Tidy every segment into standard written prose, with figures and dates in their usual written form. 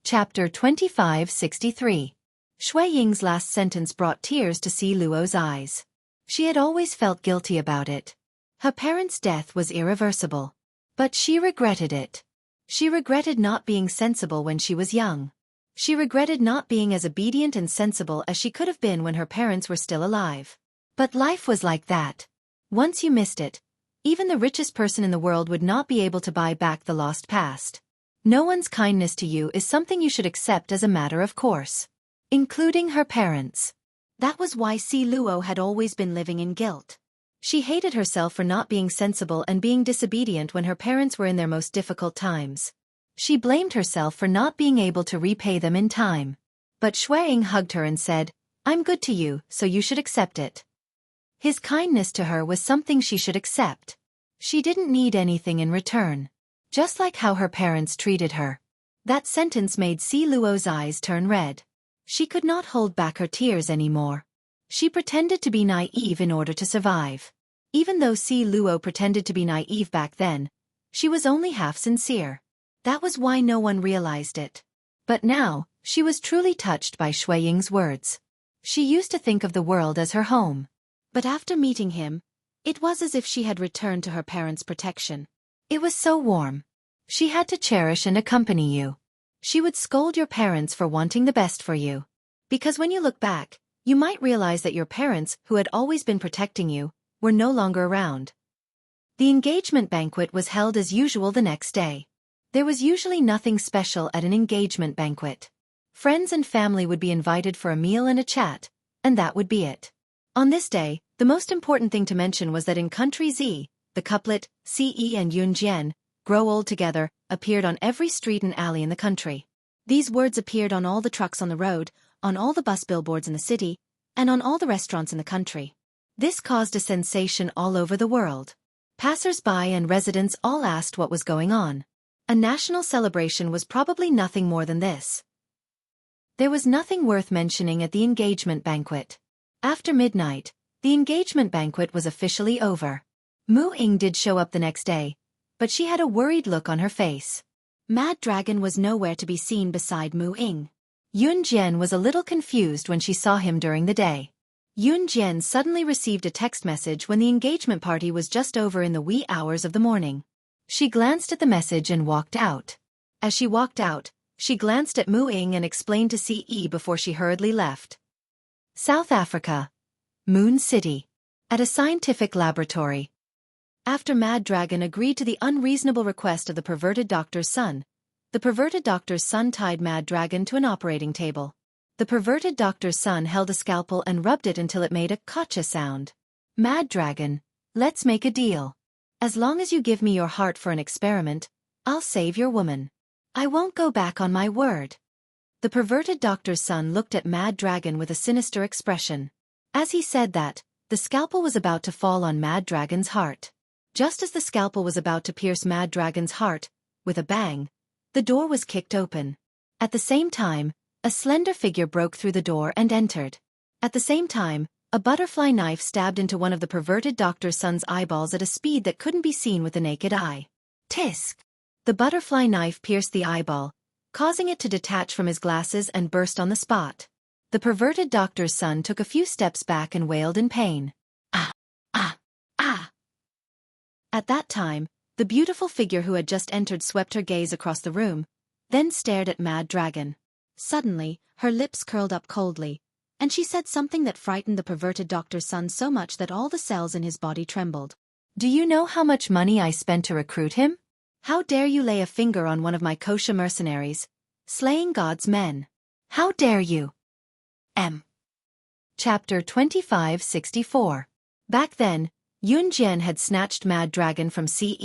Chapter 2563. Xueqing's last sentence brought tears to Si Luo's eyes. She had always felt guilty about it. Her parents' death was irreversible. But she regretted it. She regretted not being sensible when she was young. She regretted not being as obedient and sensible as she could have been when her parents were still alive. But life was like that. Once you missed it, even the richest person in the world would not be able to buy back the lost past. No one's kindness to you is something you should accept as a matter of course. Including her parents. That was why Si Luo had always been living in guilt. She hated herself for not being sensible and being disobedient when her parents were in their most difficult times. She blamed herself for not being able to repay them in time. But Xueqi hugged her and said, "I'm good to you, so you should accept it." His kindness to her was something she should accept. She didn't need anything in return. Just like how her parents treated her. That sentence made Si Luo's eyes turn red. She could not hold back her tears anymore. She pretended to be naive in order to survive. Even though Si Luo pretended to be naive back then, she was only half sincere. That was why no one realized it. But now, she was truly touched by Xueqing's words. She used to think of the world as her home. But after meeting him, it was as if she had returned to her parents' protection. It was so warm. She had to cherish and accompany you. She would scold your parents for wanting the best for you. Because when you look back, you might realize that your parents, who had always been protecting you, were no longer around. The engagement banquet was held as usual the next day. There was usually nothing special at an engagement banquet. Friends and family would be invited for a meal and a chat, and that would be it. On this day, the most important thing to mention was that in country Z, the couplet, Ce and Yunjian, grow old together, appeared on every street and alley in the country. These words appeared on all the trucks on the road, on all the bus billboards in the city, and on all the restaurants in the country. This caused a sensation all over the world. Passers-by and residents all asked what was going on. A national celebration was probably nothing more than this. There was nothing worth mentioning at the engagement banquet. After midnight, the engagement banquet was officially over. Mu Ying did show up the next day, but she had a worried look on her face. Mad Dragon was nowhere to be seen beside Mu Ying. Yunjian was a little confused when she saw him during the day. Yunjian suddenly received a text message when the engagement party was just over in the wee hours of the morning. She glanced at the message and walked out. As she walked out, she glanced at Mu Ying and explained to Ce before she hurriedly left. South Africa. Moon City. At a scientific laboratory. After Mad Dragon agreed to the unreasonable request of the perverted doctor's son, the perverted doctor's son tied Mad Dragon to an operating table. The perverted doctor's son held a scalpel and rubbed it until it made a gotcha sound. Mad Dragon, let's make a deal. As long as you give me your heart for an experiment, I'll save your woman. I won't go back on my word. The perverted doctor's son looked at Mad Dragon with a sinister expression. As he said that, the scalpel was about to fall on Mad Dragon's heart. Just as the scalpel was about to pierce Mad Dragon's heart, with a bang, the door was kicked open. At the same time, a slender figure broke through the door and entered. At the same time, a butterfly knife stabbed into one of the perverted doctor's son's eyeballs at a speed that couldn't be seen with the naked eye. Tisk! The butterfly knife pierced the eyeball, causing it to detach from his glasses and burst on the spot. The perverted doctor's son took a few steps back and wailed in pain. Ah! Ah! Ah! At that time, the beautiful figure who had just entered swept her gaze across the room, then stared at Mad Dragon. Suddenly, her lips curled up coldly, and she said something that frightened the perverted doctor's son so much that all the cells in his body trembled. Do you know how much money I spent to recruit him? How dare you lay a finger on one of my kosher mercenaries, slaying God's men? How dare you? Chapter 2564. Back then, Yunjian had snatched Mad Dragon from Ce.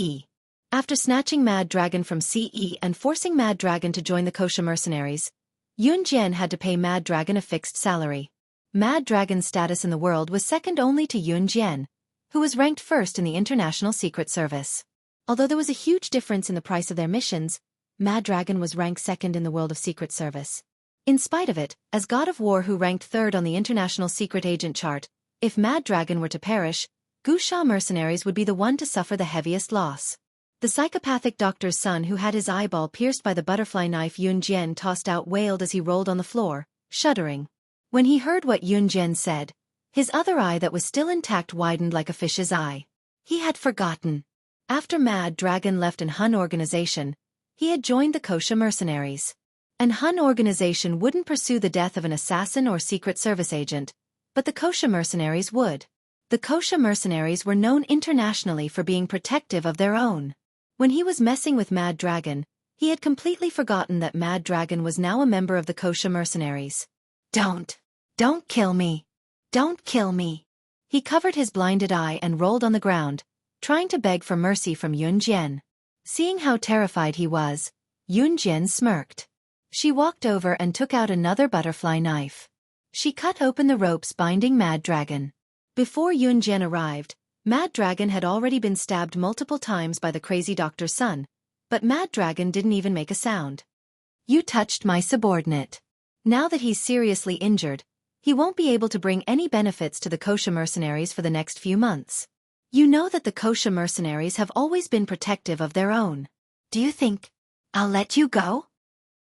After snatching Mad Dragon from Ce and forcing Mad Dragon to join the kosher mercenaries, Yunjian had to pay Mad Dragon a fixed salary. Mad Dragon's status in the world was second only to Yunjian, who was ranked first in the International Secret Service. Although there was a huge difference in the price of their missions, Mad Dragon was ranked second in the world of Secret Service. In spite of it, as God of War who ranked third on the International Secret Agent chart, if Mad Dragon were to perish, Gusha mercenaries would be the one to suffer the heaviest loss. The psychopathic doctor's son who had his eyeball pierced by the butterfly knife Yun Jian tossed out wailed as he rolled on the floor, shuddering. When he heard what Yun Jian said, his other eye that was still intact widened like a fish's eye. He had forgotten. After Mad Dragon left an Hun organization, he had joined the Kosha mercenaries. An Hun organization wouldn't pursue the death of an assassin or Secret Service agent, but the Kosha mercenaries would. The Kosha mercenaries were known internationally for being protective of their own. When he was messing with Mad Dragon, he had completely forgotten that Mad Dragon was now a member of the Kosha mercenaries. Don't kill me. Don't kill me. He covered his blinded eye and rolled on the ground, trying to beg for mercy from Yun Jian. Seeing how terrified he was, Yun Jian smirked. She walked over and took out another butterfly knife. She cut open the ropes binding Mad Dragon. Before Yun Jian arrived, Mad Dragon had already been stabbed multiple times by the crazy doctor's son, but Mad Dragon didn't even make a sound. You touched my subordinate. Now that he's seriously injured, he won't be able to bring any benefits to the Kosha mercenaries for the next few months. You know that the Kosha mercenaries have always been protective of their own. Do you think I'll let you go?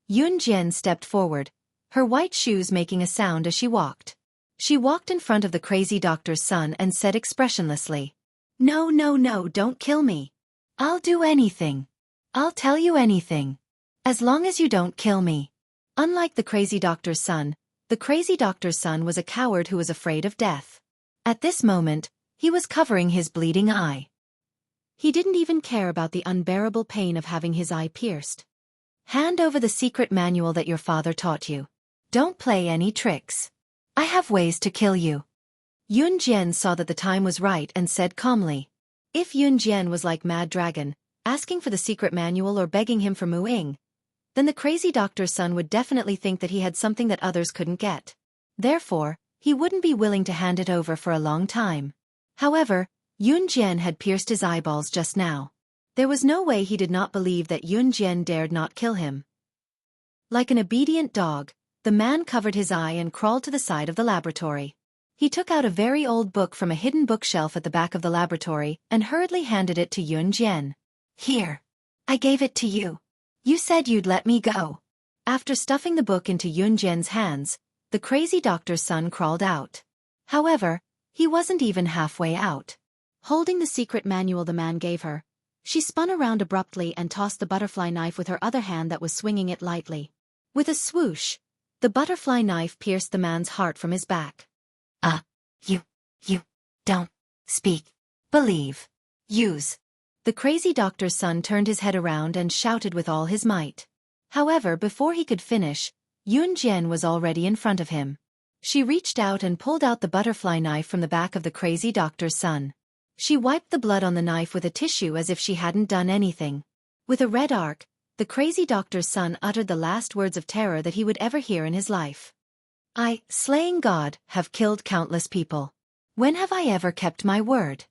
Yun Jian stepped forward, her white shoes making a sound as she walked. She walked in front of the crazy doctor's son and said expressionlessly, No, don't kill me. I'll do anything. I'll tell you anything. As long as you don't kill me. Unlike the crazy doctor's son, the crazy doctor's son was a coward who was afraid of death. At this moment, he was covering his bleeding eye. He didn't even care about the unbearable pain of having his eye pierced. Hand over the secret manual that your father taught you. Don't play any tricks. I have ways to kill you. Yun Jian saw that the time was right and said calmly. If Yun Jian was like Mad Dragon, asking for the secret manual or begging him for Mu Ying, then the crazy doctor's son would definitely think that he had something that others couldn't get. Therefore, he wouldn't be willing to hand it over for a long time. However, Yun Jian had pierced his eyeballs just now. There was no way he did not believe that Yun Jian dared not kill him. Like an obedient dog, the man covered his eye and crawled to the side of the laboratory. He took out a very old book from a hidden bookshelf at the back of the laboratory and hurriedly handed it to Yun Jian. Here. I gave it to you. You said you'd let me go. After stuffing the book into Yun Jian's hands, the crazy doctor's son crawled out. However, he wasn't even halfway out. Holding the secret manual the man gave her, she spun around abruptly and tossed the butterfly knife with her other hand that was swinging it lightly. With a swoosh, the butterfly knife pierced the man's heart from his back. You don't speak, believe, use. The crazy doctor's son turned his head around and shouted with all his might. However, before he could finish, Yun Jian was already in front of him. She reached out and pulled out the butterfly knife from the back of the crazy doctor's son. She wiped the blood on the knife with a tissue as if she hadn't done anything. With a red arc, the crazy doctor's son uttered the last words of terror that he would ever hear in his life. I, slaying God, have killed countless people. When have I ever kept my word?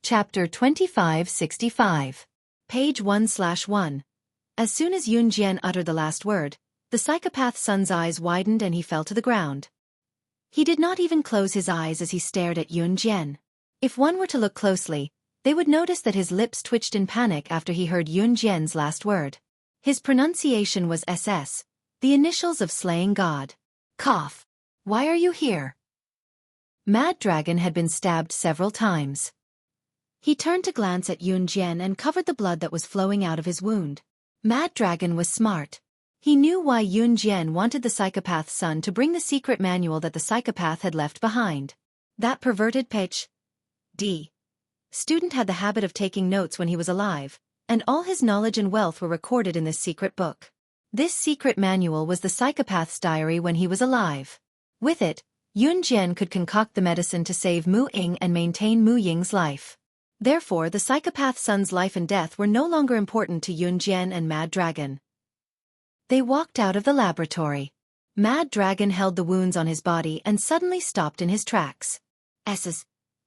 Chapter 2565. Page 1/1. As soon as Yun Jian uttered the last word, the psychopath's son's eyes widened and he fell to the ground. He did not even close his eyes as he stared at Yun Jian. If one were to look closely, they would notice that his lips twitched in panic after he heard Yun Jian's last word. His pronunciation was SS, the initials of slaying God. Cough. Why are you here? Mad Dragon had been stabbed several times. He turned to glance at Yun Jian and covered the blood that was flowing out of his wound. Mad Dragon was smart. He knew why Yun Jian wanted the psychopath's son to bring the secret manual that the psychopath had left behind. That perverted Ph.D. student had the habit of taking notes when he was alive, and all his knowledge and wealth were recorded in this secret book. This secret manual was the psychopath's diary when he was alive. With it, Yun Jian could concoct the medicine to save Mu Ying and maintain Mu Ying's life. Therefore, the psychopath's son's life and death were no longer important to Yun Jian and Mad Dragon. They walked out of the laboratory. Mad Dragon held the wounds on his body and suddenly stopped in his tracks.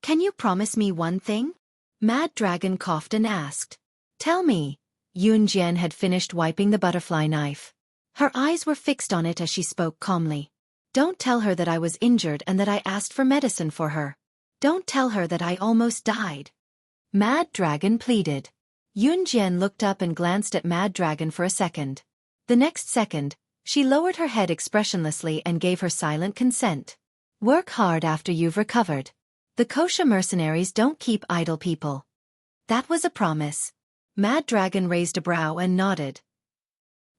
Can you promise me one thing? Mad Dragon coughed and asked. Tell me. Yun Jian had finished wiping the butterfly knife. Her eyes were fixed on it as she spoke calmly. Don't tell her that I was injured and that I asked for medicine for her. Don't tell her that I almost died. Mad Dragon pleaded. Yun Jian looked up and glanced at Mad Dragon for a second. The next second, she lowered her head expressionlessly and gave her silent consent. Work hard after you've recovered. The kosher mercenaries don't keep idle people. That was a promise. Mad Dragon raised a brow and nodded.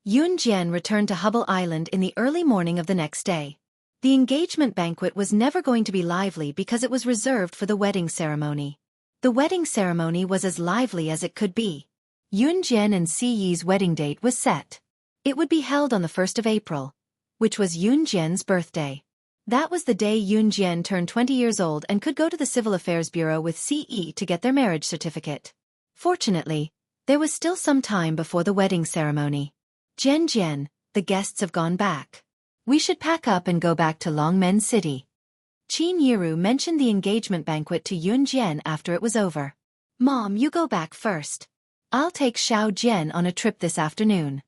Yun Jian returned to Hubble Island in the early morning of the next day. The engagement banquet was never going to be lively because it was reserved for the wedding ceremony. The wedding ceremony was as lively as it could be. Yun Jian and Si Yi's wedding date was set. It would be held on the 1st of April, which was Yun Jian's birthday. That was the day Yun Jian turned 20 years old and could go to the Civil Affairs Bureau with Si Yi to get their marriage certificate. Fortunately, there was still some time before the wedding ceremony. Jian, the guests have gone back. We should pack up and go back to Longmen City. Qin Yiru mentioned the engagement banquet to Yun Jian after it was over. Mom, you go back first. I'll take Xiao Jian on a trip this afternoon.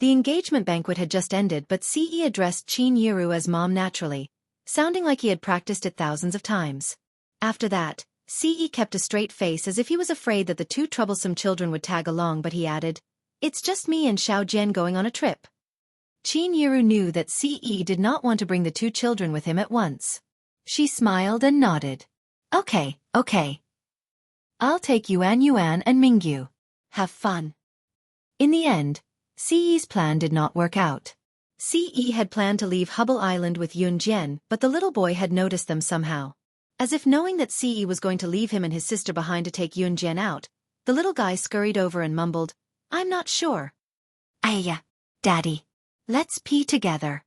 The engagement banquet had just ended, but Si Yi addressed Qin Yiru as Mom naturally, sounding like he had practiced it thousands of times. After that, Si Yi kept a straight face as if he was afraid that the two troublesome children would tag along, but he added, "It's just me and Xiao Jian going on a trip." Qin Yiru knew that Si Yi did not want to bring the two children with him at once. She smiled and nodded. Okay. I'll take Yuan and Mingyu. Have fun. In the end, Si Yi's plan did not work out. Si Yi had planned to leave Hubble Island with Yun Jian, but the little boy had noticed them somehow. As if knowing that Si Yi was going to leave him and his sister behind to take Yun Jian out, the little guy scurried over and mumbled, "I'm not sure." "Ayya, Daddy. Let's pee together."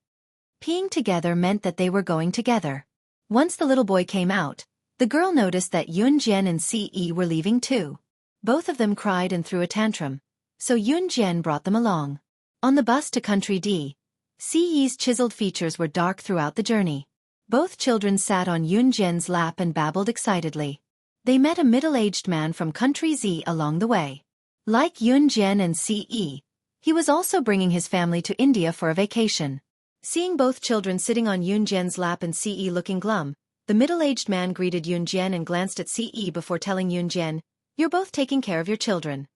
Peeing together meant that they were going together. Once the little boy came out, the girl noticed that Yun Jian and Si Yi were leaving too. Both of them cried and threw a tantrum, so Yun Jian brought them along. On the bus to Country D, Si Yi's chiseled features were dark throughout the journey. Both children sat on Yun Jian's lap and babbled excitedly. They met a middle-aged man from Country Z along the way. Like Yun Jian and Si Yi, he was also bringing his family to India for a vacation. Seeing both children sitting on Yun Jian's lap and Si Yi looking glum, the middle-aged man greeted Yun Jian and glanced at Si Yi before telling Yun Jian, "You're both taking care of your children."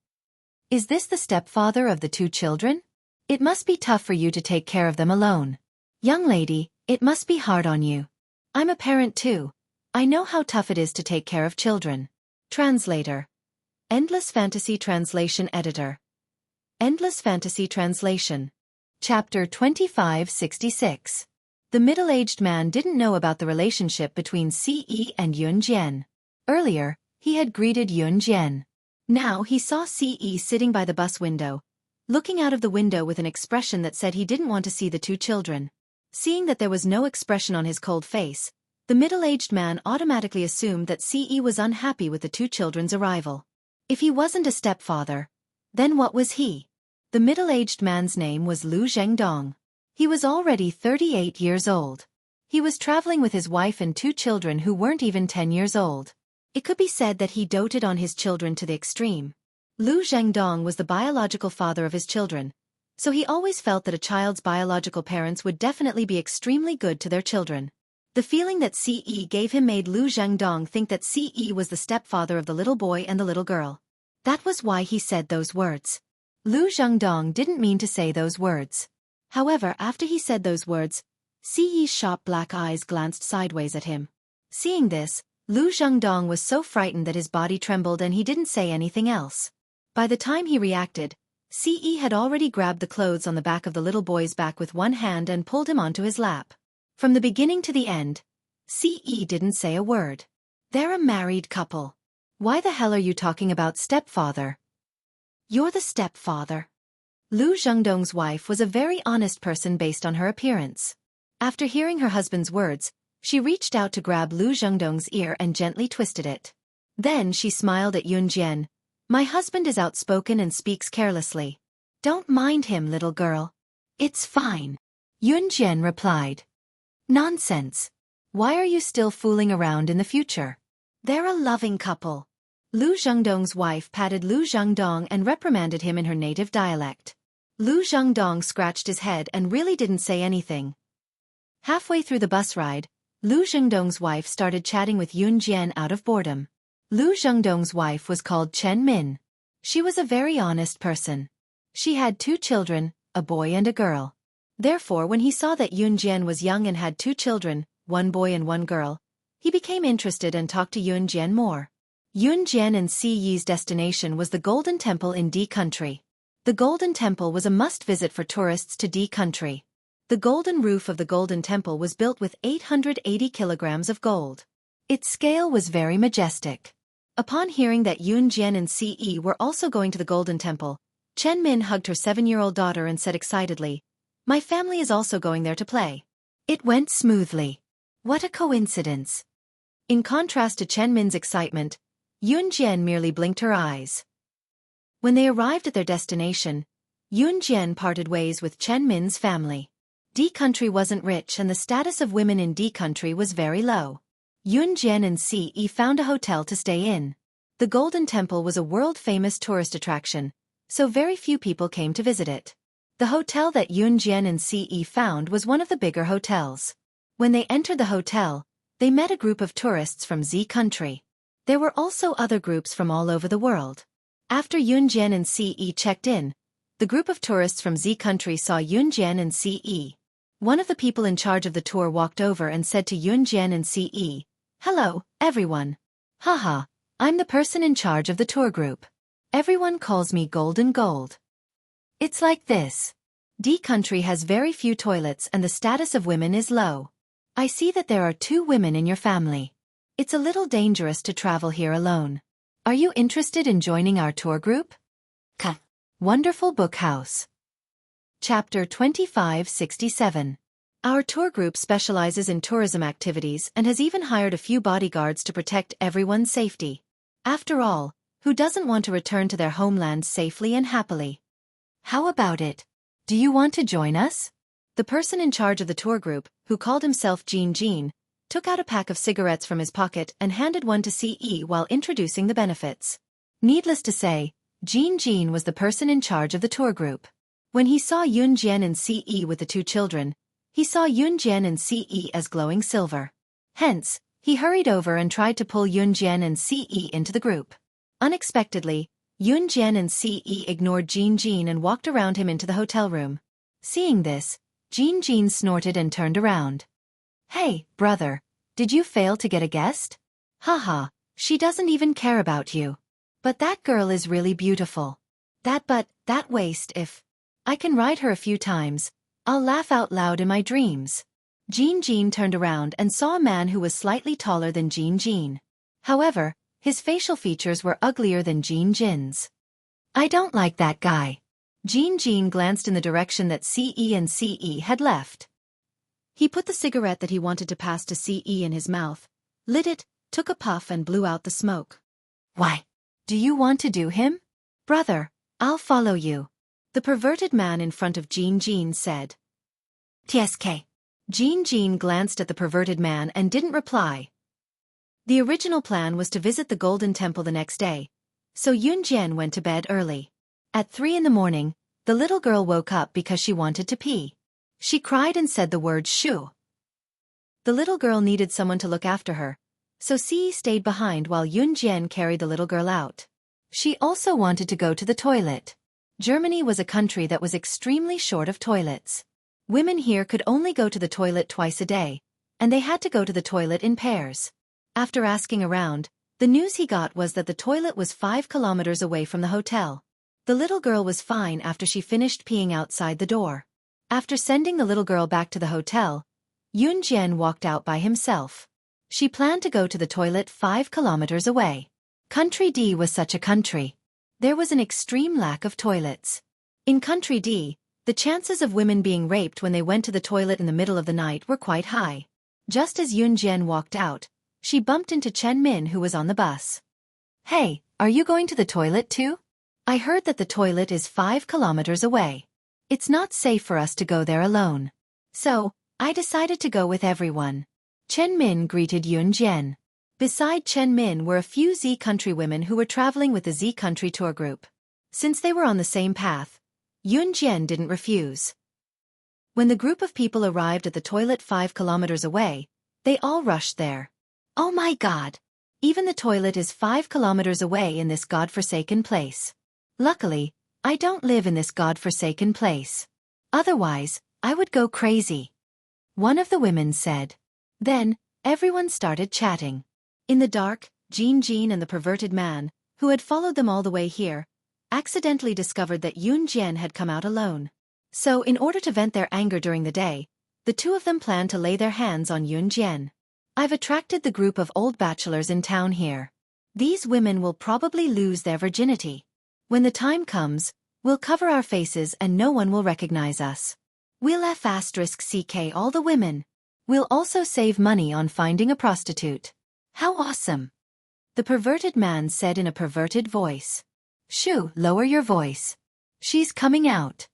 "Is this the stepfather of the two children? It must be tough for you to take care of them alone. Young lady, it must be hard on you. I'm a parent too. I know how tough it is to take care of children." Translator. Endless Fantasy Translation Editor. Endless Fantasy Translation. Chapter 2566. The middle-aged man didn't know about the relationship between Si Yi and Yun Jian. Earlier, he had greeted Yun Jian. Now he saw Si Yi sitting by the bus window, looking out of the window with an expression that said he didn't want to see the two children. Seeing that there was no expression on his cold face, the middle-aged man automatically assumed that Si Yi was unhappy with the two children's arrival. If he wasn't a stepfather, then what was he? The middle-aged man's name was Lu Zhengdong. He was already 38 years old. He was traveling with his wife and two children who weren't even 10 years old. It could be said that he doted on his children to the extreme. Lu Zhengdong was the biological father of his children, so he always felt that a child's biological parents would definitely be extremely good to their children. The feeling that Si Yi gave him made Lu Zhengdong think that Si Yi was the stepfather of the little boy and the little girl. That was why he said those words. Lu Zhengdong didn't mean to say those words. However, after he said those words, Si Yi's sharp black eyes glanced sideways at him. Seeing this, Lu Zhengdong was so frightened that his body trembled and he didn't say anything else. By the time he reacted, Si Yi had already grabbed the clothes on the back of the little boy's back with one hand and pulled him onto his lap. From the beginning to the end, Si Yi didn't say a word. "They're a married couple. Why the hell are you talking about stepfather? You're the stepfather." Lu Zhengdong's wife was a very honest person based on her appearance. After hearing her husband's words, she reached out to grab Lu Zhengdong's ear and gently twisted it. Then she smiled at Yun Jian. "My husband is outspoken and speaks carelessly. Don't mind him, little girl. It's fine." Yun Jian replied. "Nonsense. Why are you still fooling around in the future? They're a loving couple." Lu Zhengdong's wife patted Lu Zhengdong and reprimanded him in her native dialect. Lu Zhengdong scratched his head and really didn't say anything. Halfway through the bus ride, Lu Zhengdong's wife started chatting with Yun Jian out of boredom. Lu Zhengdong's wife was called Chen Min. She was a very honest person. She had 2 children, a boy and a girl. Therefore, when he saw that Yun Jian was young and had 2 children, 1 boy and 1 girl, he became interested and talked to Yun Jian more. Yun Jian and Si Yi's destination was the Golden Temple in D country. The Golden Temple was a must-visit for tourists to D country. The golden roof of the Golden Temple was built with 880 kilograms of gold. Its scale was very majestic. Upon hearing that Yun Jian and Si Yi were also going to the Golden Temple, Chen Min hugged her 7-year-old daughter and said excitedly, "My family is also going there to play." It went smoothly. What a coincidence. In contrast to Chen Min's excitement, Yun Jian merely blinked her eyes. When they arrived at their destination, Yun Jian parted ways with Chen Min's family. D country wasn't rich and the status of women in D country was very low. Yun Jian and Si Yi found a hotel to stay in. The Golden Temple was a world-famous tourist attraction, so very few people came to visit it. The hotel that Yun Jian and Si Yi found was one of the bigger hotels. When they entered the hotel, they met a group of tourists from Z country. There were also other groups from all over the world. After Yun Jian and Si Yi checked in, the group of tourists from Z country saw Yun Jian and Si Yi. One of the people in charge of the tour walked over and said to Yun Jian and Si Yi, "Hello, everyone. Haha, I'm the person in charge of the tour group. Everyone calls me Golden Gold. It's like this. D country has very few toilets and the status of women is low. I see that there are 2 women in your family. It's a little dangerous to travel here alone. Are you interested in joining our tour group?" Wonderful Book House. Chapter 2567. Our tour group specializes in tourism activities and has even hired a few bodyguards to protect everyone's safety. After all, who doesn't want to return to their homeland safely and happily? How about it? Do you want to join us? The person in charge of the tour group, who called himself Jean, took out a pack of cigarettes from his pocket and handed one to Si Yi while introducing the benefits. Needless to say, Jean was the person in charge of the tour group. When he saw Yun Jian and Si Yi with the 2 children, he saw Yun Jian and Si Yi as glowing silver. Hence, he hurried over and tried to pull Yun Jian and Si Yi into the group. Unexpectedly, Yun Jian and Si Yi ignored Jean and walked around him into the hotel room. Seeing this, Jean snorted and turned around. "Hey, brother, did you fail to get a guest? Haha, she doesn't even care about you. But that girl is really beautiful. That waist, if I can ride her a few times, I'll laugh out loud in my dreams." Jean turned around and saw a man who was slightly taller than Jean. However, his facial features were uglier than Jean's. "I don't like that guy." Jean glanced in the direction that Si Yi had left. He put the cigarette that he wanted to pass to Si Yi in his mouth, lit it, took a puff and blew out the smoke. "Why? Do you want to do him? Brother, I'll follow you," the perverted man in front of Jean said. "TSK." Jean glanced at the perverted man and didn't reply. The original plan was to visit the Golden Temple the next day, so Yun Jian went to bed early. At 3 in the morning, the little girl woke up because she wanted to pee. She cried and said the word "shoo." The little girl needed someone to look after her, so Si stayed behind while Yun Jian carried the little girl out. She also wanted to go to the toilet. Germany was a country that was extremely short of toilets. Women here could only go to the toilet twice a day, and they had to go to the toilet in pairs. After asking around, the news he got was that the toilet was 5 kilometers away from the hotel. The little girl was fine after she finished peeing outside the door. After sending the little girl back to the hotel, Yun Jian walked out by himself. She planned to go to the toilet 5 kilometers away. Country D was such a country. There was an extreme lack of toilets. In Country D, the chances of women being raped when they went to the toilet in the middle of the night were quite high. Just as Yun Jian walked out, she bumped into Chen Min who was on the bus. "Hey, are you going to the toilet too? I heard that the toilet is 5 kilometers away. It's not safe for us to go there alone. So, I decided to go with everyone." Chen Min greeted Yun Jian. Beside Chen Min were a few Z country women who were traveling with the Z country tour group. Since they were on the same path, Yun Jian didn't refuse. When the group of people arrived at the toilet 5 kilometers away, they all rushed there. "Oh my God! Even the toilet is 5 kilometers away in this godforsaken place. Luckily, I don't live in this godforsaken place. Otherwise, I would go crazy. One of the women said. Then, everyone started chatting. In the dark, Jean and the perverted man, who had followed them all the way here, accidentally discovered that Yun had come out alone. So in order to vent their anger during the day, the two of them planned to lay their hands on Yun. I've attracted the group of old bachelors in town here. These women will probably lose their virginity. When the time comes, we'll cover our faces and no one will recognize us. We'll *CK all the women. We'll also save money on finding a prostitute. How awesome! The perverted man said in a perverted voice. Shoo, lower your voice. She's coming out.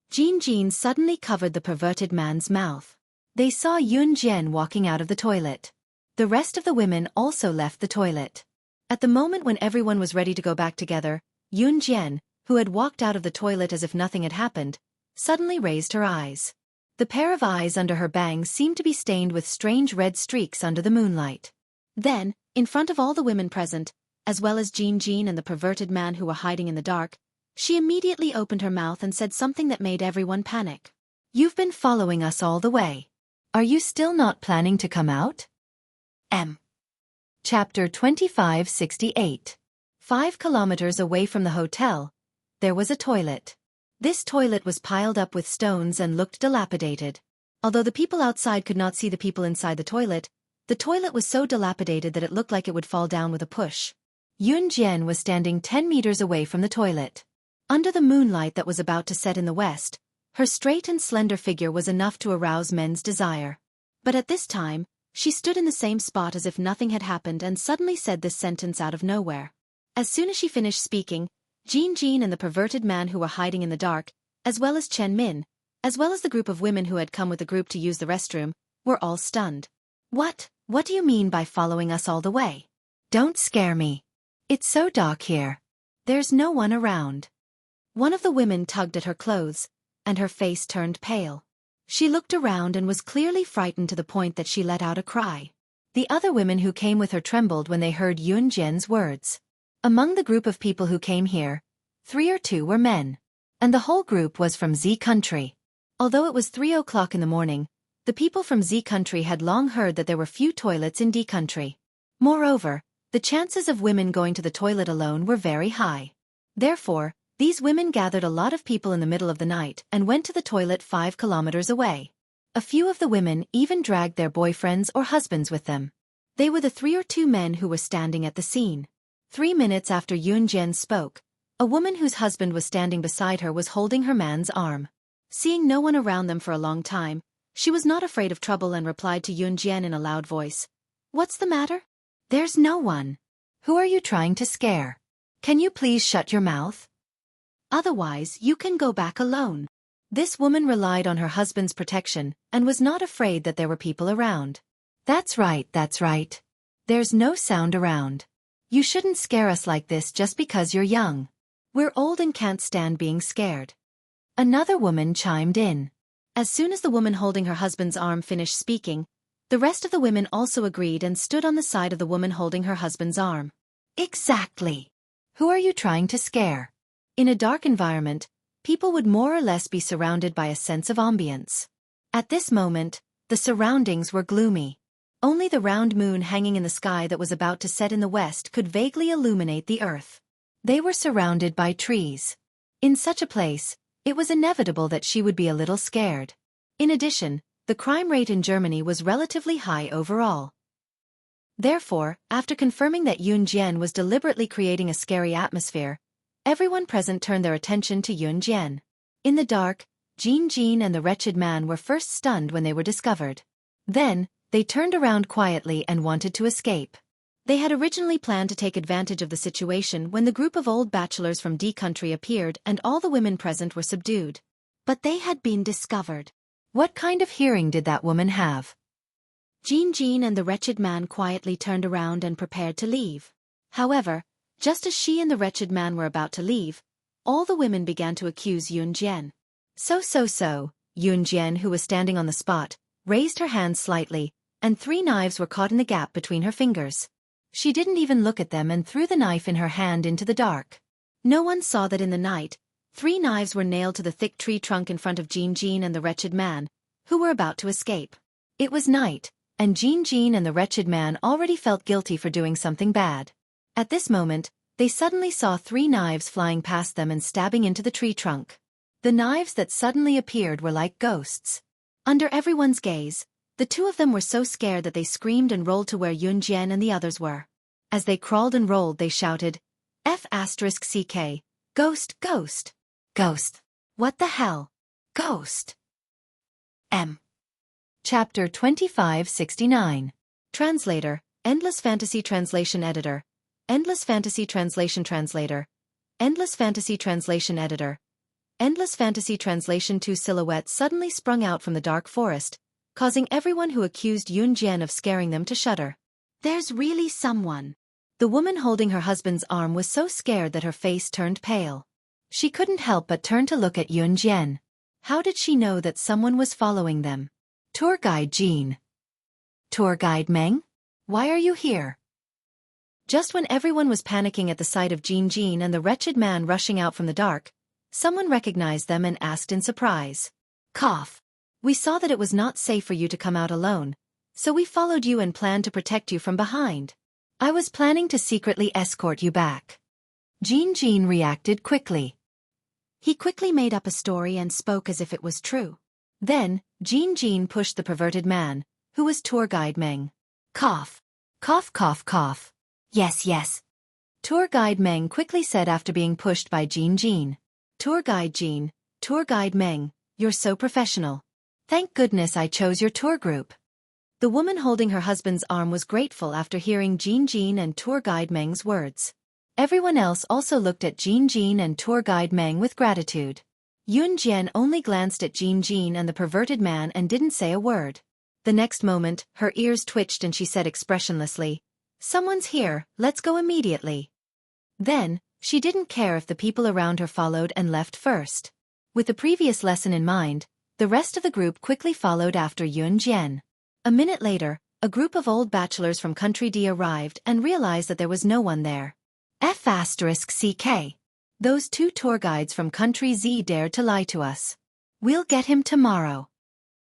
Jean suddenly covered the perverted man's mouth. They saw Yun walking out of the toilet. The rest of the women also left the toilet. At the moment when everyone was ready to go back together, Yun, who had walked out of the toilet as if nothing had happened, suddenly raised her eyes. The pair of eyes under her bangs seemed to be stained with strange red streaks under the moonlight. Then, in front of all the women present, as well as Jean and the perverted man who were hiding in the dark, she immediately opened her mouth and said something that made everyone panic. You've been following us all the way. Are you still not planning to come out? Chapter 2568. 5 kilometers away from the hotel, there was a toilet. This toilet was piled up with stones and looked dilapidated. Although the people outside could not see the people inside the toilet was so dilapidated that it looked like it would fall down with a push. Yun was standing 10 meters away from the toilet. Under the moonlight that was about to set in the west, her straight and slender figure was enough to arouse men's desire. But at this time, she stood in the same spot as if nothing had happened and suddenly said this sentence out of nowhere. As soon as she finished speaking, Jean and the perverted man who were hiding in the dark, as well as Chen Min, as well as the group of women who had come with the group to use the restroom, were all stunned. What do you mean by following us all the way? Don't scare me. It's so dark here. There's no one around. One of the women tugged at her clothes, and her face turned pale. She looked around and was clearly frightened to the point that she let out a cry. The other women who came with her trembled when they heard Yun's words. Among the group of people who came here, 3 or 2 were men. And the whole group was from Z country. Although it was 3 o'clock in the morning, the people from Z country had long heard that there were few toilets in D country. Moreover, the chances of women going to the toilet alone were very high. Therefore, these women gathered a lot of people in the middle of the night and went to the toilet 5 kilometers away. A few of the women even dragged their boyfriends or husbands with them. They were the 3 or 2 men who were standing at the scene. 3 minutes after Yun spoke, a woman whose husband was standing beside her was holding her man's arm. Seeing no one around them for a long time, she was not afraid of trouble and replied to Yun in a loud voice. What's the matter? There's no one. Who are you trying to scare? Can you please shut your mouth? Otherwise, you can go back alone. This woman relied on her husband's protection and was not afraid that there were people around. That's right. There's no sound around. You shouldn't scare us like this just because you're young. We're old and can't stand being scared. Another woman chimed in. As soon as the woman holding her husband's arm finished speaking, the rest of the women also agreed and stood on the side of the woman holding her husband's arm. Exactly. Who are you trying to scare? In a dark environment, people would more or less be surrounded by a sense of ambience. At this moment, the surroundings were gloomy. Only the round moon hanging in the sky that was about to set in the west could vaguely illuminate the earth. They were surrounded by trees. In such a place, it was inevitable that she would be a little scared. In addition, the crime rate in Germany was relatively high overall. Therefore, after confirming that Yun was deliberately creating a scary atmosphere, everyone present turned their attention to Yun. In the dark, Jean and the wretched man were first stunned when they were discovered. Then, they turned around quietly and wanted to escape. They had originally planned to take advantage of the situation when the group of old bachelors from D country appeared and all the women present were subdued. But they had been discovered. What kind of hearing did that woman have? Jean and the wretched man quietly turned around and prepared to leave. However, just as she and the wretched man were about to leave, all the women began to accuse Yun. So, Yun, who was standing on the spot, raised her hands slightly, and 3 knives were caught in the gap between her fingers. She didn't even look at them and threw the knife in her hand into the dark. No one saw that in the night, 3 knives were nailed to the thick tree trunk in front of Jean and the wretched man, who were about to escape. It was night, and Jean and the wretched man already felt guilty for doing something bad. At this moment, they suddenly saw 3 knives flying past them and stabbing into the tree trunk. The knives that suddenly appeared were like ghosts. Under everyone's gaze, the 2 of them were so scared that they screamed and rolled to where Yunjian and the others were. As they crawled and rolled, they shouted, F***CK, ghost, ghost, ghost. What the hell? Ghost. Chapter 2569. Translator, Endless Fantasy Translation Editor. Endless Fantasy Translation Translator. Endless Fantasy Translation Editor. Endless Fantasy Translation. 2 silhouettes suddenly sprung out from the dark forest, causing everyone who accused Yunjian of scaring them to shudder. There's really someone. The woman holding her husband's arm was so scared that her face turned pale. She couldn't help but turn to look at Yunjian. How did she know that someone was following them? Tour Guide Jean. Tour Guide Meng? Why are you here? Just when everyone was panicking at the sight of Jean and the wretched man rushing out from the dark, someone recognized them and asked in surprise. Cough. We saw that it was not safe for you to come out alone, so we followed you and planned to protect you from behind. I was planning to secretly escort you back. Jean reacted quickly. He quickly made up a story and spoke as if it was true. Then, Jean pushed the perverted man, who was Tour Guide Meng. Cough. Cough, cough, cough. Yes. Tour Guide Meng quickly said after being pushed by Jean. Tour Guide Jean, Tour Guide Meng, you're so professional. Thank goodness I chose your tour group. The woman holding her husband's arm was grateful after hearing Jean and Tour Guide Meng's words. Everyone else also looked at Jean and Tour Guide Meng with gratitude. Yunjian only glanced at Jean and the perverted man and didn't say a word. The next moment, her ears twitched and she said expressionlessly, Someone's here, let's go immediately. Then, she didn't care if the people around her followed and left first. With the previous lesson in mind, the rest of the group quickly followed after Yunjian. A minute later, a group of old bachelors from Country D arrived and realized that there was no one there. F***CK. Those 2 tour guides from Country Z dared to lie to us. We'll get him tomorrow.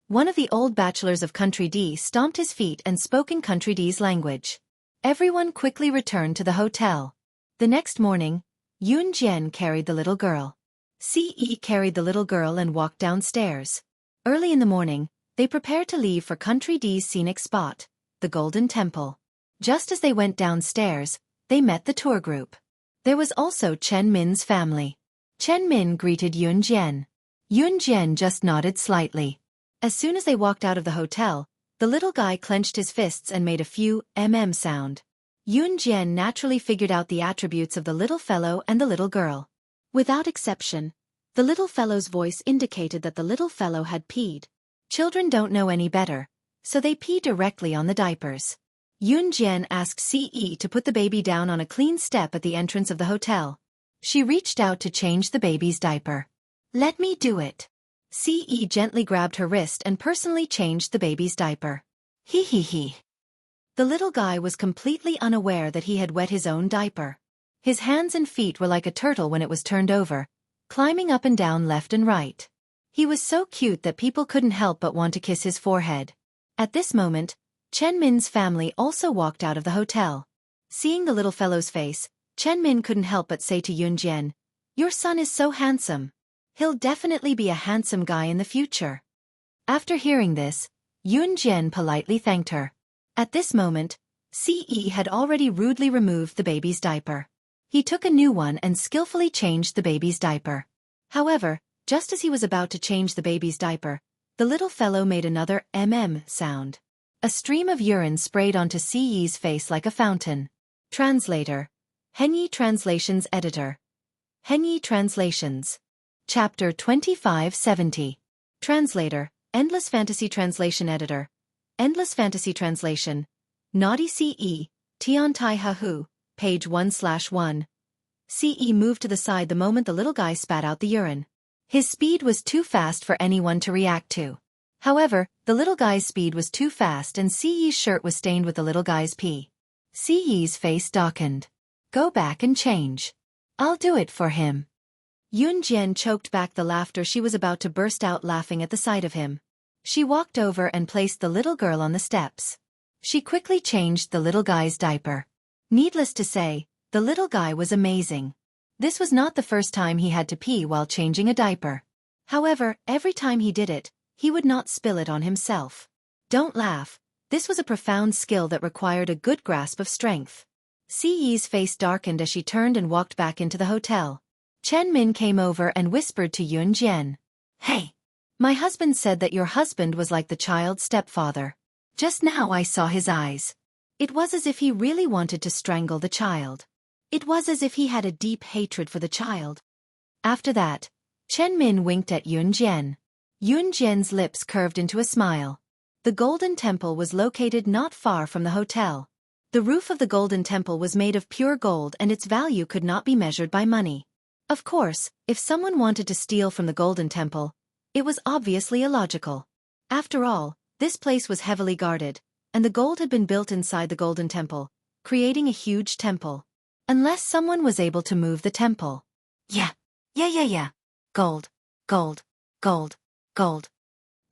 One of the old bachelors of Country D stomped his feet and spoke in Country D's language. Everyone quickly returned to the hotel. The next morning, Yunjian carried the little girl. Ce carried the little girl and walked downstairs. Early in the morning, they prepared to leave for Country D's scenic spot, the Golden Temple. Just as they went downstairs, they met the tour group. There was also Chen Min's family. Chen Min greeted Yunjian. Yunjian just nodded slightly. As soon as they walked out of the hotel, the little guy clenched his fists and made a few sound. Yunjian naturally figured out the attributes of the little fellow and the little girl. Without exception, the little fellow's voice indicated that the little fellow had peed. Children don't know any better, so they pee directly on the diapers. Yunjian asked Ce to put the baby down on a clean step at the entrance of the hotel. She reached out to change the baby's diaper. Let me do it. Ce gently grabbed her wrist and personally changed the baby's diaper. He. The little guy was completely unaware that he had wet his own diaper. His hands and feet were like a turtle when it was turned over, climbing up and down left and right. He was so cute that people couldn't help but want to kiss his forehead. At this moment, Chen Min's family also walked out of the hotel. Seeing the little fellow's face, Chen Min couldn't help but say to Yunjian, Your son is so handsome. He'll definitely be a handsome guy in the future. After hearing this, Yunjian politely thanked her. At this moment, Ce had already rudely removed the baby's diaper. He took a new one and skillfully changed the baby's diaper. However, just as he was about to change the baby's diaper, the little fellow made another sound. A stream of urine sprayed onto Ce's face like a fountain. Translator. Henyi Translations Editor. Henyi Translations. Chapter 2570. Translator. Endless Fantasy Translation Editor. Endless Fantasy Translation. Naughty Ce, Tian Tai Ha Hu, page 1/1. Ce moved to the side the moment the little guy spat out the urine. His speed was too fast for anyone to react to. However, the little guy's speed was too fast and Ce's shirt was stained with the little guy's pee. Siyi's face darkened. Go back and change. I'll do it for him. Yunjian choked back the laughter. She was about to burst out laughing at the sight of him. She walked over and placed the little girl on the steps. She quickly changed the little guy's diaper. Needless to say, the little guy was amazing. This was not the first time he had to pee while changing a diaper. However, every time he did it, he would not spill it on himself. Don't laugh. This was a profound skill that required a good grasp of strength. Siyi's face darkened as she turned and walked back into the hotel. Chen Min came over and whispered to Yunjian. Hey! My husband said that your husband was like the child's stepfather. Just now I saw his eyes. It was as if he really wanted to strangle the child. It was as if he had a deep hatred for the child. After that, Chen Min winked at Yunjian. Yunjian's lips curved into a smile. The Golden Temple was located not far from the hotel. The roof of the Golden Temple was made of pure gold and its value could not be measured by money. Of course, if someone wanted to steal from the Golden Temple, it was obviously illogical. After all, this place was heavily guarded, and the gold had been built inside the Golden Temple, creating a huge temple. Unless someone was able to move the temple. Yeah. Gold, gold, gold, gold.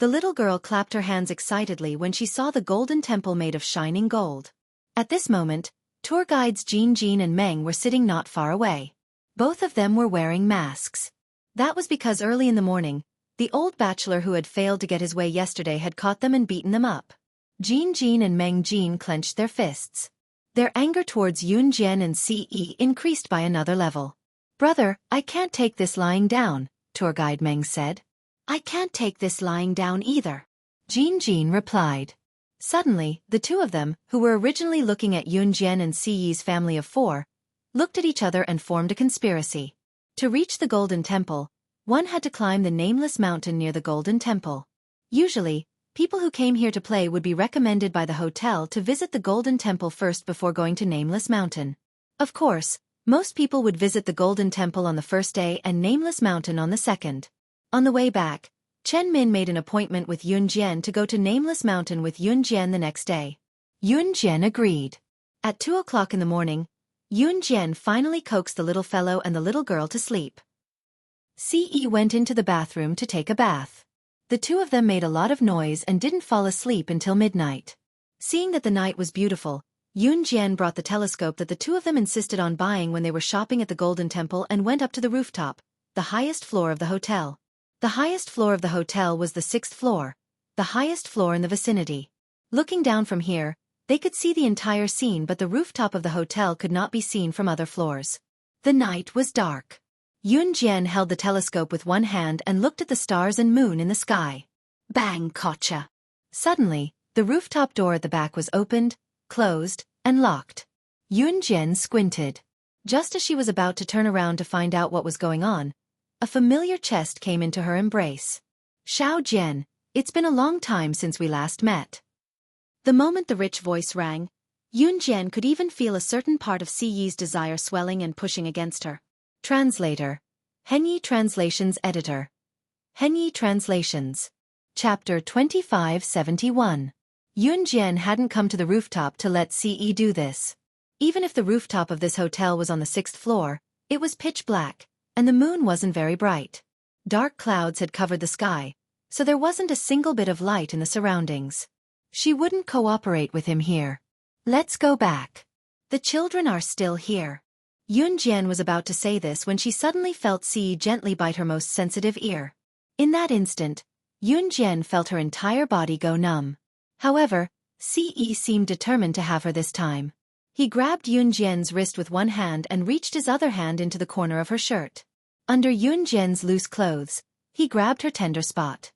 The little girl clapped her hands excitedly when she saw the Golden Temple made of shining gold. At this moment, tour guides Jin and Meng were sitting not far away. Both of them were wearing masks. That was because early in the morning, the old bachelor who had failed to get his way yesterday had caught them and beaten them up. Jin and Meng Jin clenched their fists. Their anger towards Yunjian and Ce increased by another level. Brother, I can't take this lying down, tour guide Meng said. I can't take this lying down either. Jin replied. Suddenly, the two of them, who were originally looking at Yunjian and Ce's family of four, looked at each other and formed a conspiracy. To reach the Golden Temple, one had to climb the nameless mountain near the Golden Temple. Usually, people who came here to play would be recommended by the hotel to visit the Golden Temple first before going to Nameless Mountain. Of course, most people would visit the Golden Temple on the first day and Nameless Mountain on the second. On the way back, Chen Min made an appointment with Yunjian to go to Nameless Mountain with Yunjian the next day. Yunjian agreed. At 2 o'clock in the morning, Yunjian finally coaxed the little fellow and the little girl to sleep. Ce went into the bathroom to take a bath. The two of them made a lot of noise and didn't fall asleep until midnight. Seeing that the night was beautiful, Yunjian brought the telescope that the two of them insisted on buying when they were shopping at the Golden Temple and went up to the rooftop, the highest floor of the hotel. The highest floor of the hotel was the 6th floor, the highest floor in the vicinity. Looking down from here, they could see the entire scene, but the rooftop of the hotel could not be seen from other floors. The night was dark. Yunjian held the telescope with one hand and looked at the stars and moon in the sky. Bang, gotcha! Suddenly, the rooftop door at the back was opened, closed, and locked. Yunjian squinted. Just as she was about to turn around to find out what was going on, a familiar chest came into her embrace. Xiao Jian, it's been a long time since we last met. The moment the rich voice rang, Yunjian could even feel a certain part of Ce's desire swelling and pushing against her. Translator. Henyi Translations Editor. Henyi Translations. Chapter 2571. Yunjian hadn't come to the rooftop to let Ce do this. Even if the rooftop of this hotel was on the 6th floor, it was pitch black, and the moon wasn't very bright. Dark clouds had covered the sky, so there wasn't a single bit of light in the surroundings. She wouldn't cooperate with him here. Let's go back. The children are still here. Yunjian was about to say this when she suddenly felt Ce gently bite her most sensitive ear. In that instant, Yunjian felt her entire body go numb. However, Ce seemed determined to have her this time. He grabbed Yunjian's wrist with one hand and reached his other hand into the corner of her shirt. Under Yunjian's loose clothes, he grabbed her tender spot.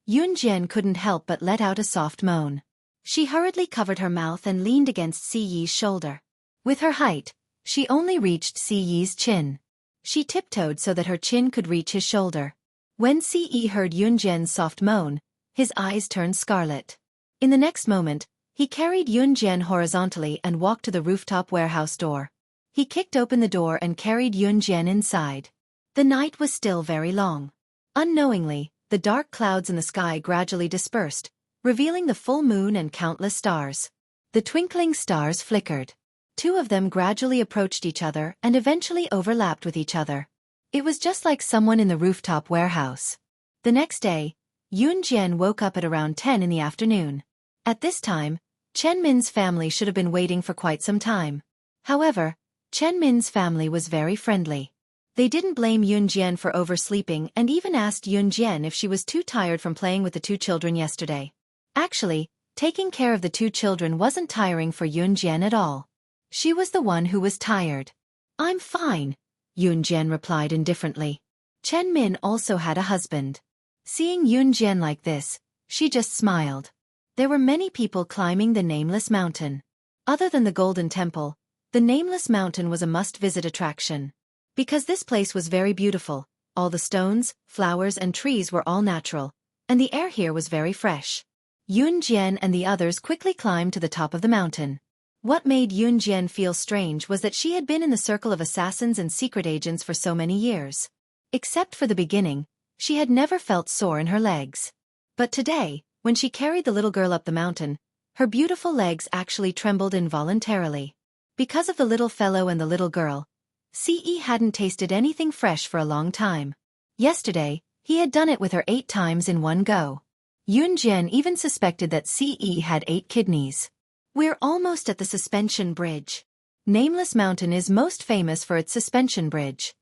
Yunjian couldn't help but let out a soft moan. She hurriedly covered her mouth and leaned against Ce's shoulder. With her height, she only reached Ce's chin. She tiptoed so that her chin could reach his shoulder. When Ce heard Yunjian's soft moan, his eyes turned scarlet. In the next moment, he carried Yunjian horizontally and walked to the rooftop warehouse door. He kicked open the door and carried Yunjian inside. The night was still very long. Unknowingly, the dark clouds in the sky gradually dispersed, revealing the full moon and countless stars. The twinkling stars flickered. Two of them gradually approached each other and eventually overlapped with each other. It was just like someone in the rooftop warehouse. The next day, Yoon Jian woke up at around 10 in the afternoon. At this time, Chen Min's family should have been waiting for quite some time. However, Chen Min's family was very friendly. They didn't blame Yoon Jian for oversleeping and even asked Yoon Jian if she was too tired from playing with the two children yesterday. Actually, taking care of the two children wasn't tiring for Yoon Jian at all. She was the one who was tired. "I'm fine," Yoon Jian replied indifferently. Chen Min also had a husband. Seeing Yoon Jian like this, she just smiled. There were many people climbing the Nameless Mountain. Other than the Golden Temple, the Nameless Mountain was a must-visit attraction. Because this place was very beautiful, all the stones, flowers and trees were all natural, and the air here was very fresh. Yoon Jian and the others quickly climbed to the top of the mountain. What made Yoon Jian feel strange was that she had been in the circle of assassins and secret agents for so many years. Except for the beginning, she had never felt sore in her legs. But today, when she carried the little girl up the mountain, her beautiful legs actually trembled involuntarily. Because of the little fellow and the little girl, Ce hadn't tasted anything fresh for a long time. Yesterday, he had done it with her 8 times in one go. Yoon Jian even suspected that Ce had 8 kidneys. We're almost at the suspension bridge. Nameless Mountain is most famous for its suspension bridge.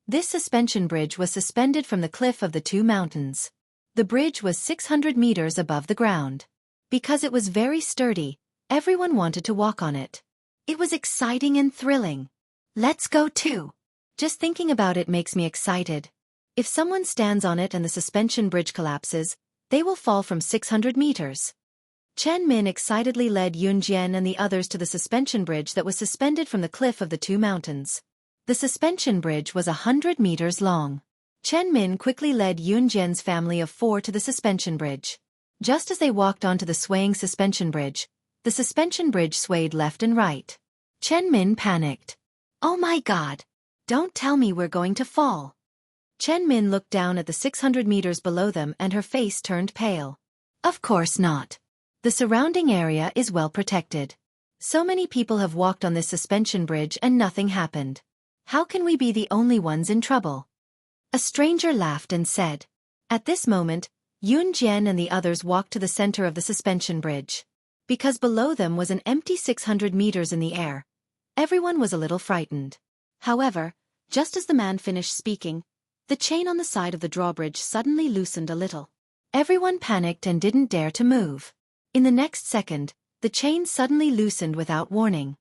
This suspension bridge was suspended from the cliff of the two mountains. The bridge was 600 meters above the ground. Because it was very sturdy, everyone wanted to walk on it. It was exciting and thrilling. Let's go too. Just thinking about it makes me excited. If someone stands on it and the suspension bridge collapses, they will fall from 600 meters. Chen Min excitedly led Yoon Jian and the others to the suspension bridge that was suspended from the cliff of the two mountains. The suspension bridge was 100 meters long. Chen Min quickly led Yoon Jian's family of 4 to the suspension bridge. Just as they walked onto the swaying suspension bridge, the suspension bridge swayed left and right. Chen Min panicked. "Oh my God! Don't tell me we're going to fall." Chen Min looked down at the 600 meters below them and her face turned pale. Of course not. The surrounding area is well protected. So many people have walked on this suspension bridge and nothing happened. How can we be the only ones in trouble? A stranger laughed and said. At this moment, Yoon Jian and the others walked to the center of the suspension bridge. Because below them was an empty 600 meters in the air, everyone was a little frightened. However, just as the man finished speaking, the chain on the side of the drawbridge suddenly loosened a little. Everyone panicked and didn't dare to move. In the next second, the chain suddenly loosened without warning.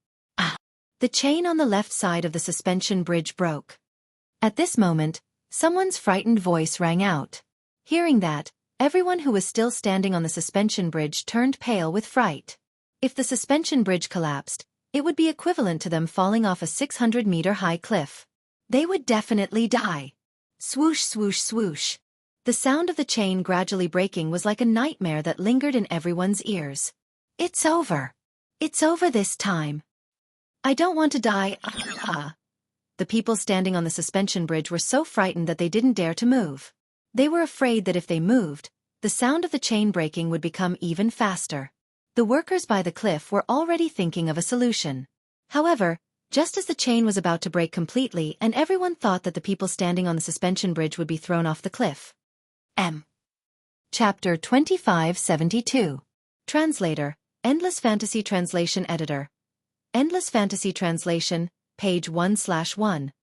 The chain on the left side of the suspension bridge broke. At this moment, someone's frightened voice rang out. Hearing that, everyone who was still standing on the suspension bridge turned pale with fright. If the suspension bridge collapsed, it would be equivalent to them falling off a 600-meter-high cliff. They would definitely die. Swoosh, swoosh, swoosh. The sound of the chain gradually breaking was like a nightmare that lingered in everyone's ears. It's over. It's over this time. I don't want to die. The people standing on the suspension bridge were so frightened that they didn't dare to move. They were afraid that if they moved, the sound of the chain breaking would become even faster. The workers by the cliff were already thinking of a solution. However, just as the chain was about to break completely and everyone thought that the people standing on the suspension bridge would be thrown off the cliff. Chapter 2572. Translator, Endless Fantasy Translation Editor. Endless Fantasy Translation, page 1/1.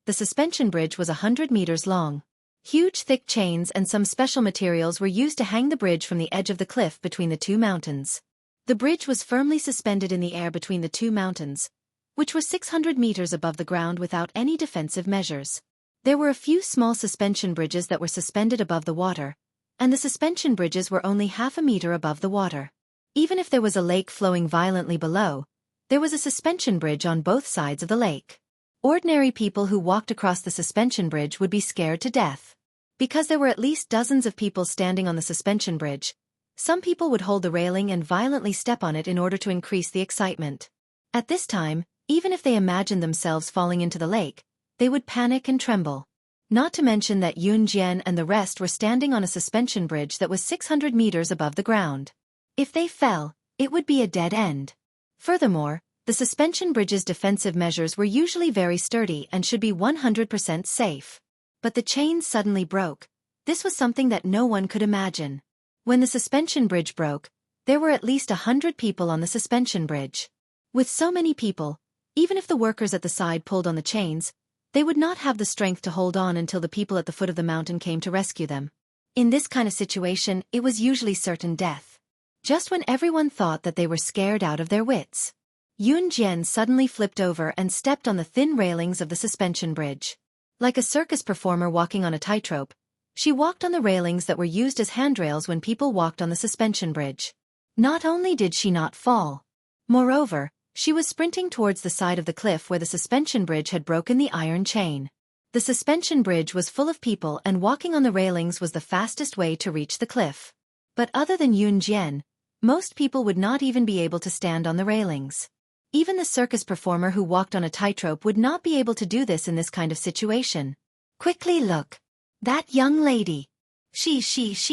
The suspension bridge was 100 meters long. Huge thick chains and some special materials were used to hang the bridge from the edge of the cliff between the two mountains. The bridge was firmly suspended in the air between the two mountains, which were 600 meters above the ground without any defensive measures. There were a few small suspension bridges that were suspended above the water, and the suspension bridges were only half a meter above the water. Even if there was a lake flowing violently below, there was a suspension bridge on both sides of the lake. Ordinary people who walked across the suspension bridge would be scared to death. Because there were at least dozens of people standing on the suspension bridge, some people would hold the railing and violently step on it in order to increase the excitement. At this time, even if they imagined themselves falling into the lake, they would panic and tremble. Not to mention that Yoon Jian and the rest were standing on a suspension bridge that was 600 meters above the ground. If they fell, it would be a dead end. Furthermore, the suspension bridge's defensive measures were usually very sturdy and should be 100% safe. But the chains suddenly broke. This was something that no one could imagine. When the suspension bridge broke, there were at least 100 people on the suspension bridge. With so many people, even if the workers at the side pulled on the chains, they would not have the strength to hold on until the people at the foot of the mountain came to rescue them. In this kind of situation, it was usually certain death. Just when everyone thought that they were scared out of their wits, Yunjian suddenly flipped over and stepped on the thin railings of the suspension bridge. Like a circus performer walking on a tightrope, she walked on the railings that were used as handrails when people walked on the suspension bridge. Not only did she not fall, moreover, she was sprinting towards the side of the cliff where the suspension bridge had broken the iron chain. The suspension bridge was full of people and walking on the railings was the fastest way to reach the cliff. But other than Yunjian, most people would not even be able to stand on the railings. Even the circus performer who walked on a tightrope would not be able to do this in this kind of situation. Quickly look. That young lady. She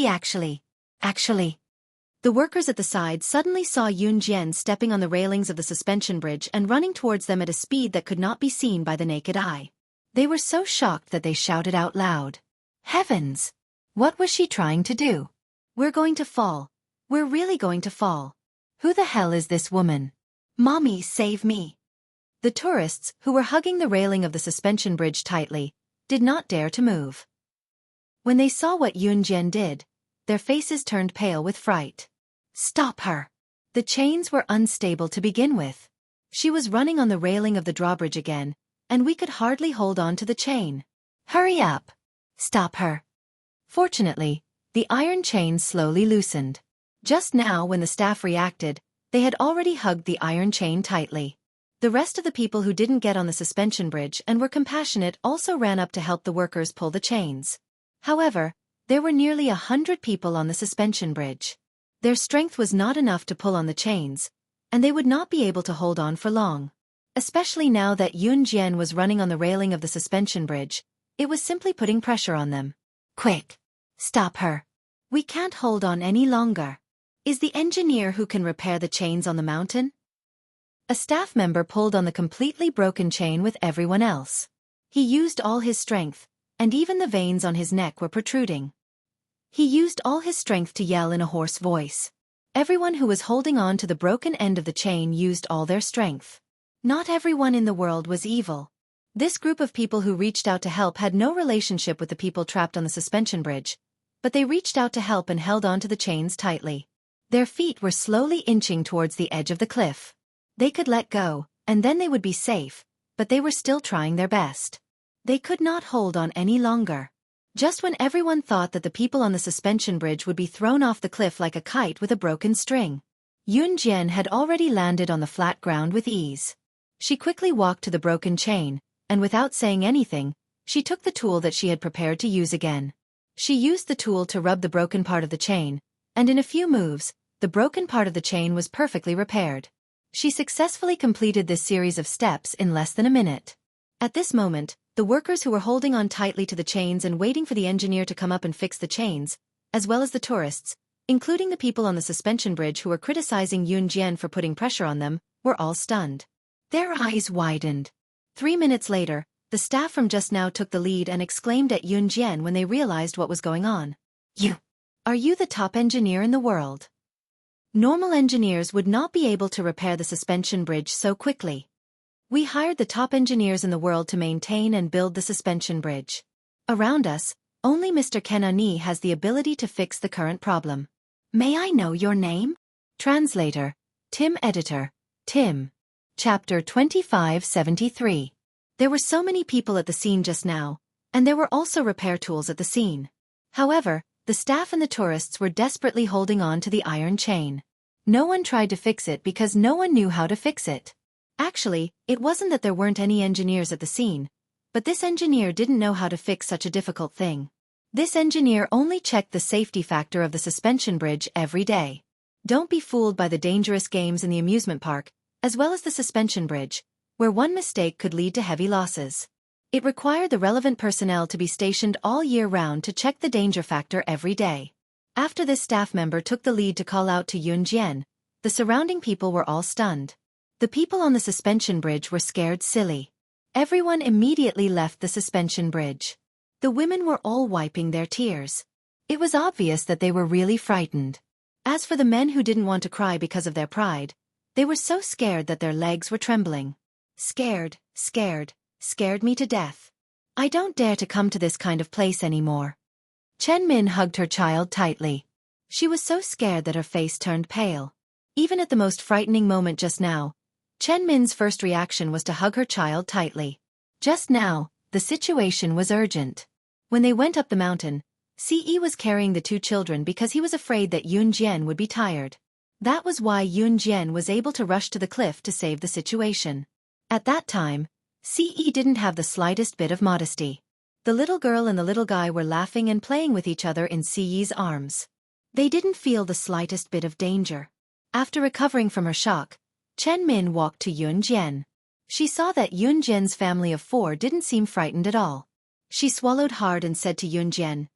actually. The workers at the side suddenly saw Yunjian stepping on the railings of the suspension bridge and running towards them at a speed that could not be seen by the naked eye. They were so shocked that they shouted out loud. Heavens! What was she trying to do? We're going to fall. We're really going to fall. Who the hell is this woman? Mommy, save me. The tourists, who were hugging the railing of the suspension bridge tightly, did not dare to move. When they saw what Yunjian did, their faces turned pale with fright. Stop her. The chains were unstable to begin with. She was running on the railing of the drawbridge again, and we could hardly hold on to the chain. Hurry up. Stop her. Fortunately, the iron chains slowly loosened. Just now when the staff reacted, they had already hugged the iron chain tightly. The rest of the people who didn't get on the suspension bridge and were compassionate also ran up to help the workers pull the chains. However, there were nearly 100 people on the suspension bridge. Their strength was not enough to pull on the chains, and they would not be able to hold on for long. Especially now that Yunjian was running on the railing of the suspension bridge, it was simply putting pressure on them. Quick! Stop her. We can't hold on any longer. Is the engineer who can repair the chains on the mountain? A staff member pulled on the completely broken chain with everyone else. He used all his strength, and even the veins on his neck were protruding. He used all his strength to yell in a hoarse voice. Everyone who was holding on to the broken end of the chain used all their strength. Not everyone in the world was evil. This group of people who reached out to help had no relationship with the people trapped on the suspension bridge, but they reached out to help and held on to the chains tightly. Their feet were slowly inching towards the edge of the cliff. They could let go, and then they would be safe, but they were still trying their best. They could not hold on any longer. Just when everyone thought that the people on the suspension bridge would be thrown off the cliff like a kite with a broken string, Yunjian had already landed on the flat ground with ease. She quickly walked to the broken chain, and without saying anything, she took the tool that she had prepared to use again. She used the tool to rub the broken part of the chain, and in a few moves, the broken part of the chain was perfectly repaired. She successfully completed this series of steps in less than a minute. At this moment, the workers who were holding on tightly to the chains and waiting for the engineer to come up and fix the chains, as well as the tourists, including the people on the suspension bridge who were criticizing Yunjian for putting pressure on them, were all stunned. Their eyes widened. 3 minutes later, the staff from just now took the lead and exclaimed at Yunjian when they realized what was going on. Are you the top engineer in the world? Normal engineers would not be able to repair the suspension bridge so quickly. We hired the top engineers in the world to maintain and build the suspension bridge. Around us, only Mr. Kenani has the ability to fix the current problem. May I know your name? Translator, Tim. Editor, Tim. Chapter 2573. There were so many people at the scene just now, and there were also repair tools at the scene. However, the staff and the tourists were desperately holding on to the iron chain. No one tried to fix it because no one knew how to fix it. Actually, it wasn't that there weren't any engineers at the scene, but this engineer didn't know how to fix such a difficult thing. This engineer only checked the safety factor of the suspension bridge every day. Don't be fooled by the dangerous games in the amusement park, as well as the suspension bridge, where one mistake could lead to heavy losses. It required the relevant personnel to be stationed all year round to check the danger factor every day. After this staff member took the lead to call out to Yunjian, The surrounding people were all stunned. The people on the suspension bridge were scared silly. Everyone immediately left the suspension bridge. The women were all wiping their tears. It was obvious that they were really frightened. As for the men who didn't want to cry because of their pride, they were so scared that their legs were trembling. Scared, scared, scared me to death. I don't dare to come to this kind of place anymore. Chen Min hugged her child tightly. She was so scared that her face turned pale. Even at the most frightening moment just now, Chen Min's first reaction was to hug her child tightly. Just now, the situation was urgent. When they went up the mountain, Ce was carrying the two children because he was afraid that Yun Jian would be tired. That was why Yun Jian was able to rush to the cliff to save the situation. At that time, Ce didn't have the slightest bit of modesty. The little girl and the little guy were laughing and playing with each other in Ce's arms. They didn't feel the slightest bit of danger. After recovering from her shock, Chen Min walked to Yun Jian. She saw that Yun Jian's family of 4 didn't seem frightened at all. She swallowed hard and said to Yun Jian,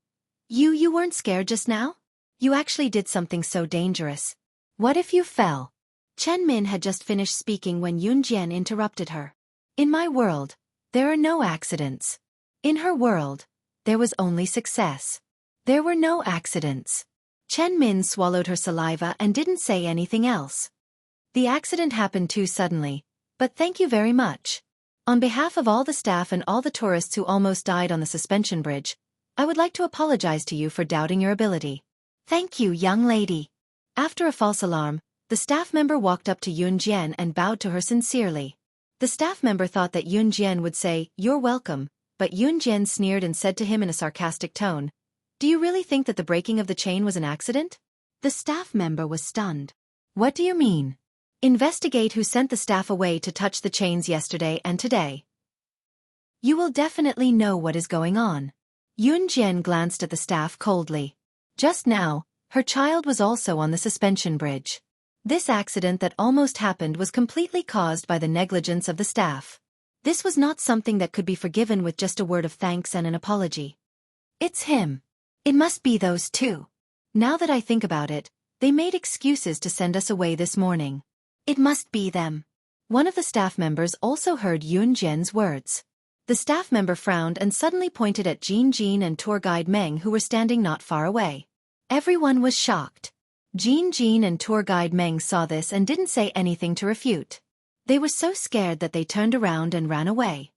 You weren't scared just now? You actually did something so dangerous. What if you fell?" Chen Min had just finished speaking when Yun Jian interrupted her. "In my world, there are no accidents." In her world, there was only success. There were no accidents. Chen Min swallowed her saliva and didn't say anything else. "The accident happened too suddenly, but thank you very much. On behalf of all the staff and all the tourists who almost died on the suspension bridge, I would like to apologize to you for doubting your ability." "Thank you, young lady." After a false alarm, the staff member walked up to Yun Jian and bowed to her sincerely. The staff member thought that Yun Jian would say, "You're welcome," but Yun Jian sneered and said to him in a sarcastic tone, "Do you really think that the breaking of the chain was an accident?" The staff member was stunned. "What do you mean?" "Investigate who sent the staff away to touch the chains yesterday and today. You will definitely know what is going on." Yun Jian glanced at the staff coldly. Just now, her child was also on the suspension bridge. This accident that almost happened was completely caused by the negligence of the staff. This was not something that could be forgiven with just a word of thanks and an apology. "It's him. It must be those two. Now that I think about it, they made excuses to send us away this morning. It must be them." One of the staff members also heard Yun Jian's words. The staff member frowned and suddenly pointed at Jin Jin and tour guide Meng, who were standing not far away. Everyone was shocked. Jin Jin and tour guide Meng saw this and didn't say anything to refute. They were so scared that they turned around and ran away.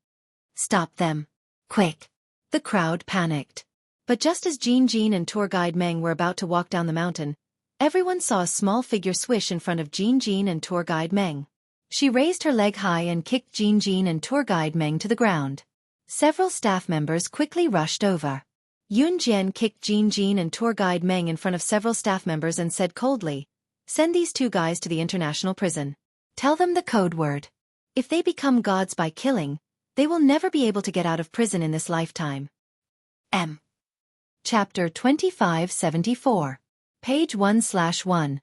"Stop them. Quick." The crowd panicked. But just as Jin Jin and tour guide Meng were about to walk down the mountain, everyone saw a small figure swish in front of Jin Jin and tour guide Meng. She raised her leg high and kicked Jin Jin and tour guide Meng to the ground. Several staff members quickly rushed over. Yun Jian kicked Jin Jin and tour guide Meng in front of several staff members and said coldly, "Send these two guys to the international prison. Tell them the code word. If they become gods by killing, they will never be able to get out of prison in this lifetime." Chapter 2574. Page 1/1.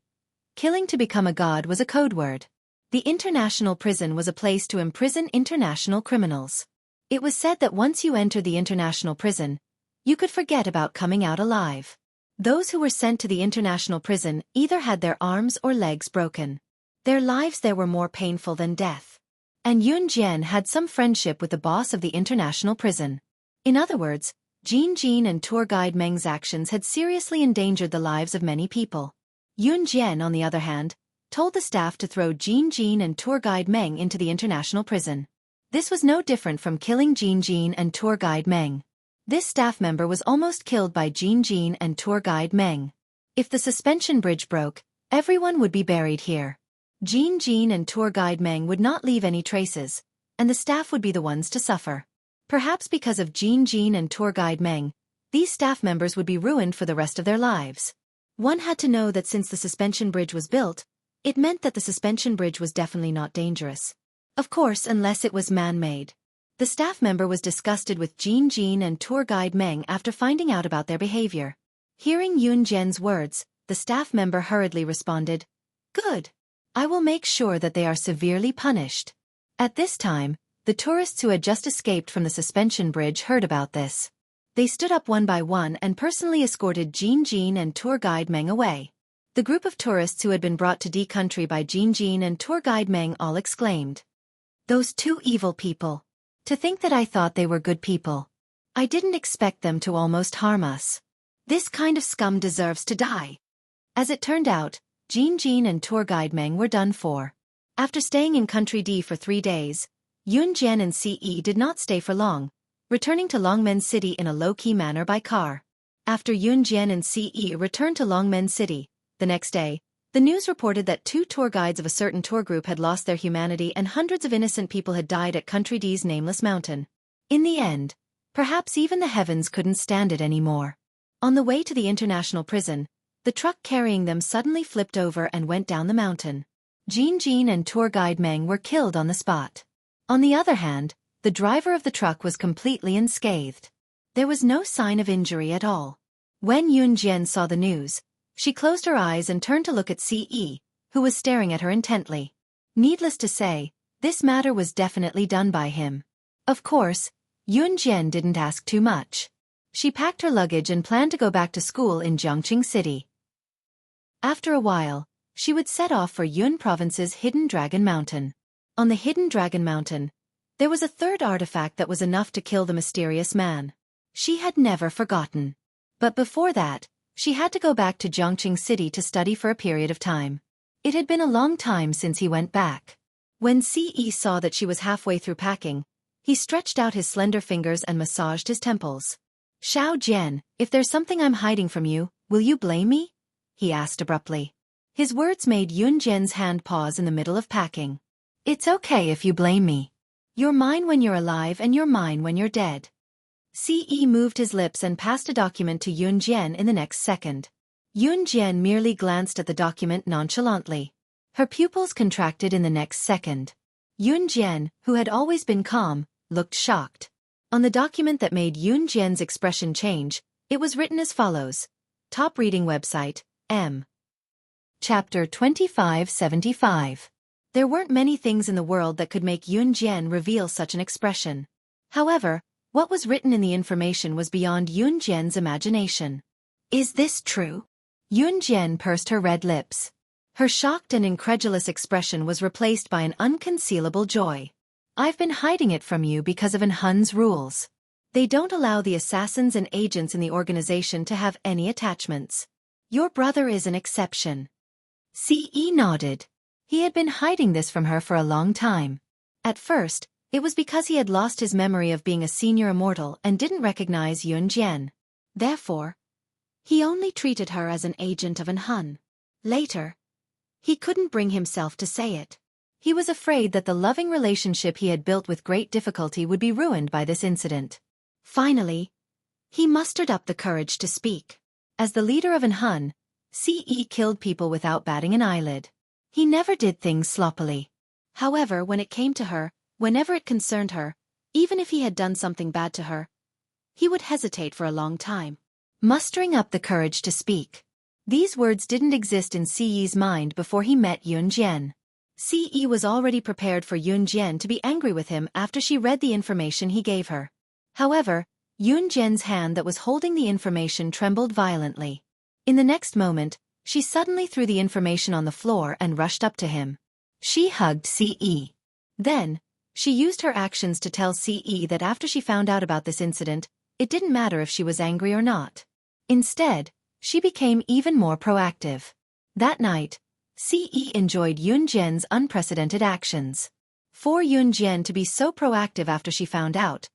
Killing to become a god was a code word. The international prison was a place to imprison international criminals. It was said that once you enter the international prison, you could forget about coming out alive. Those who were sent to the international prison either had their arms or legs broken. Their lives there were more painful than death. And Yun Jian had some friendship with the boss of the international prison. In other words, Jin Jin and tour guide Meng's actions had seriously endangered the lives of many people. Yun Jian, on the other hand, told the staff to throw Jin Jin and tour guide Meng into the international prison. This was no different from killing Jin Jin and tour guide Meng. This staff member was almost killed by Jin Jin and tour guide Meng. If the suspension bridge broke, everyone would be buried here. Jin Jin and tour guide Meng would not leave any traces, and the staff would be the ones to suffer. Perhaps because of Jin Jin and tour guide Meng, these staff members would be ruined for the rest of their lives. One had to know that since the suspension bridge was built, it meant that the suspension bridge was definitely not dangerous. Of course, unless it was man-made. The staff member was disgusted with Jin Jin and tour guide Meng after finding out about their behavior. Hearing Yun Jian's words, the staff member hurriedly responded, "Good. I will make sure that they are severely punished." At this time, the tourists who had just escaped from the suspension bridge heard about this. They stood up one by one and personally escorted Jin Jin and tour guide Meng away. The group of tourists who had been brought to D country by Jin and tour guide Meng all exclaimed. Those two evil people. To think that I thought they were good people. I didn't expect them to almost harm us. This kind of scum deserves to die. As it turned out, Jin and tour guide Meng were done for. After staying in country D for 3 days, Yunjian and Ce did not stay for long, returning to Longmen City in a low-key manner by car. After Yunjian and Ce returned to Longmen City, the next day, the news reported that 2 tour guides of a certain tour group had lost their humanity and hundreds of innocent people had died at Country D's nameless mountain. In the end, perhaps even the heavens couldn't stand it anymore. On the way to the international prison, the truck carrying them suddenly flipped over and went down the mountain. Jin and tour guide Meng were killed on the spot. On the other hand, the driver of the truck was completely unscathed. There was no sign of injury at all. When Yunjian saw the news, she closed her eyes and turned to look at Ce, who was staring at her intently. Needless to say, this matter was definitely done by him. Of course, Yunjian didn't ask too much. She packed her luggage and planned to go back to school in Jiangqing City. After a while, she would set off for Yun Province's Hidden Dragon Mountain. On the Hidden Dragon Mountain, there was a third artifact that was enough to kill the mysterious man. She had never forgotten. But before that, she had to go back to Jiangqing City to study for a period of time. It had been a long time since he went back. When Ce saw that she was halfway through packing, he stretched out his slender fingers and massaged his temples. Xiao Jian, if there's something I'm hiding from you, will you blame me? He asked abruptly. His words made Yunjian's hand pause in the middle of packing. It's okay if you blame me. You're mine when you're alive and you're mine when you're dead. Ce moved his lips and passed a document to Yunjian in the next second. Yunjian merely glanced at the document nonchalantly. Her pupils contracted in the next second. Yunjian, who had always been calm, looked shocked. On the document that made Yunjian's expression change, it was written as follows. Top reading website, M. Chapter 2575. There weren't many things in the world that could make Yunjian reveal such an expression. However, what was written in the information was beyond Yunjian's imagination. Is this true? Yunjian pursed her red lips. Her shocked and incredulous expression was replaced by an unconcealable joy. I've been hiding it from you because of Hun's rules. They don't allow the assassins and agents in the organization to have any attachments. Your brother is an exception. Ce nodded. He had been hiding this from her for a long time. At first, it was because he had lost his memory of being a senior immortal and didn't recognize Yunjian. Therefore, he only treated her as an agent of Hun. Later, he couldn't bring himself to say it. He was afraid that the loving relationship he had built with great difficulty would be ruined by this incident. Finally, he mustered up the courage to speak. As the leader of Hun, Ce killed people without batting an eyelid. He never did things sloppily. However, when it came to her, whenever it concerned her, even if he had done something bad to her, he would hesitate for a long time, mustering up the courage to speak. These words didn't exist in Ce's mind before he met Yunjian. Ce was already prepared for Yunjian to be angry with him after she read the information he gave her. However, Yunjian's hand that was holding the information trembled violently. In the next moment, she suddenly threw the information on the floor and rushed up to him. She hugged Ce. Then, she used her actions to tell Ce that after she found out about this incident, it didn't matter if she was angry or not. Instead, she became even more proactive. That night, Ce enjoyed Yunjian's unprecedented actions. For Yunjian to be so proactive after she found out,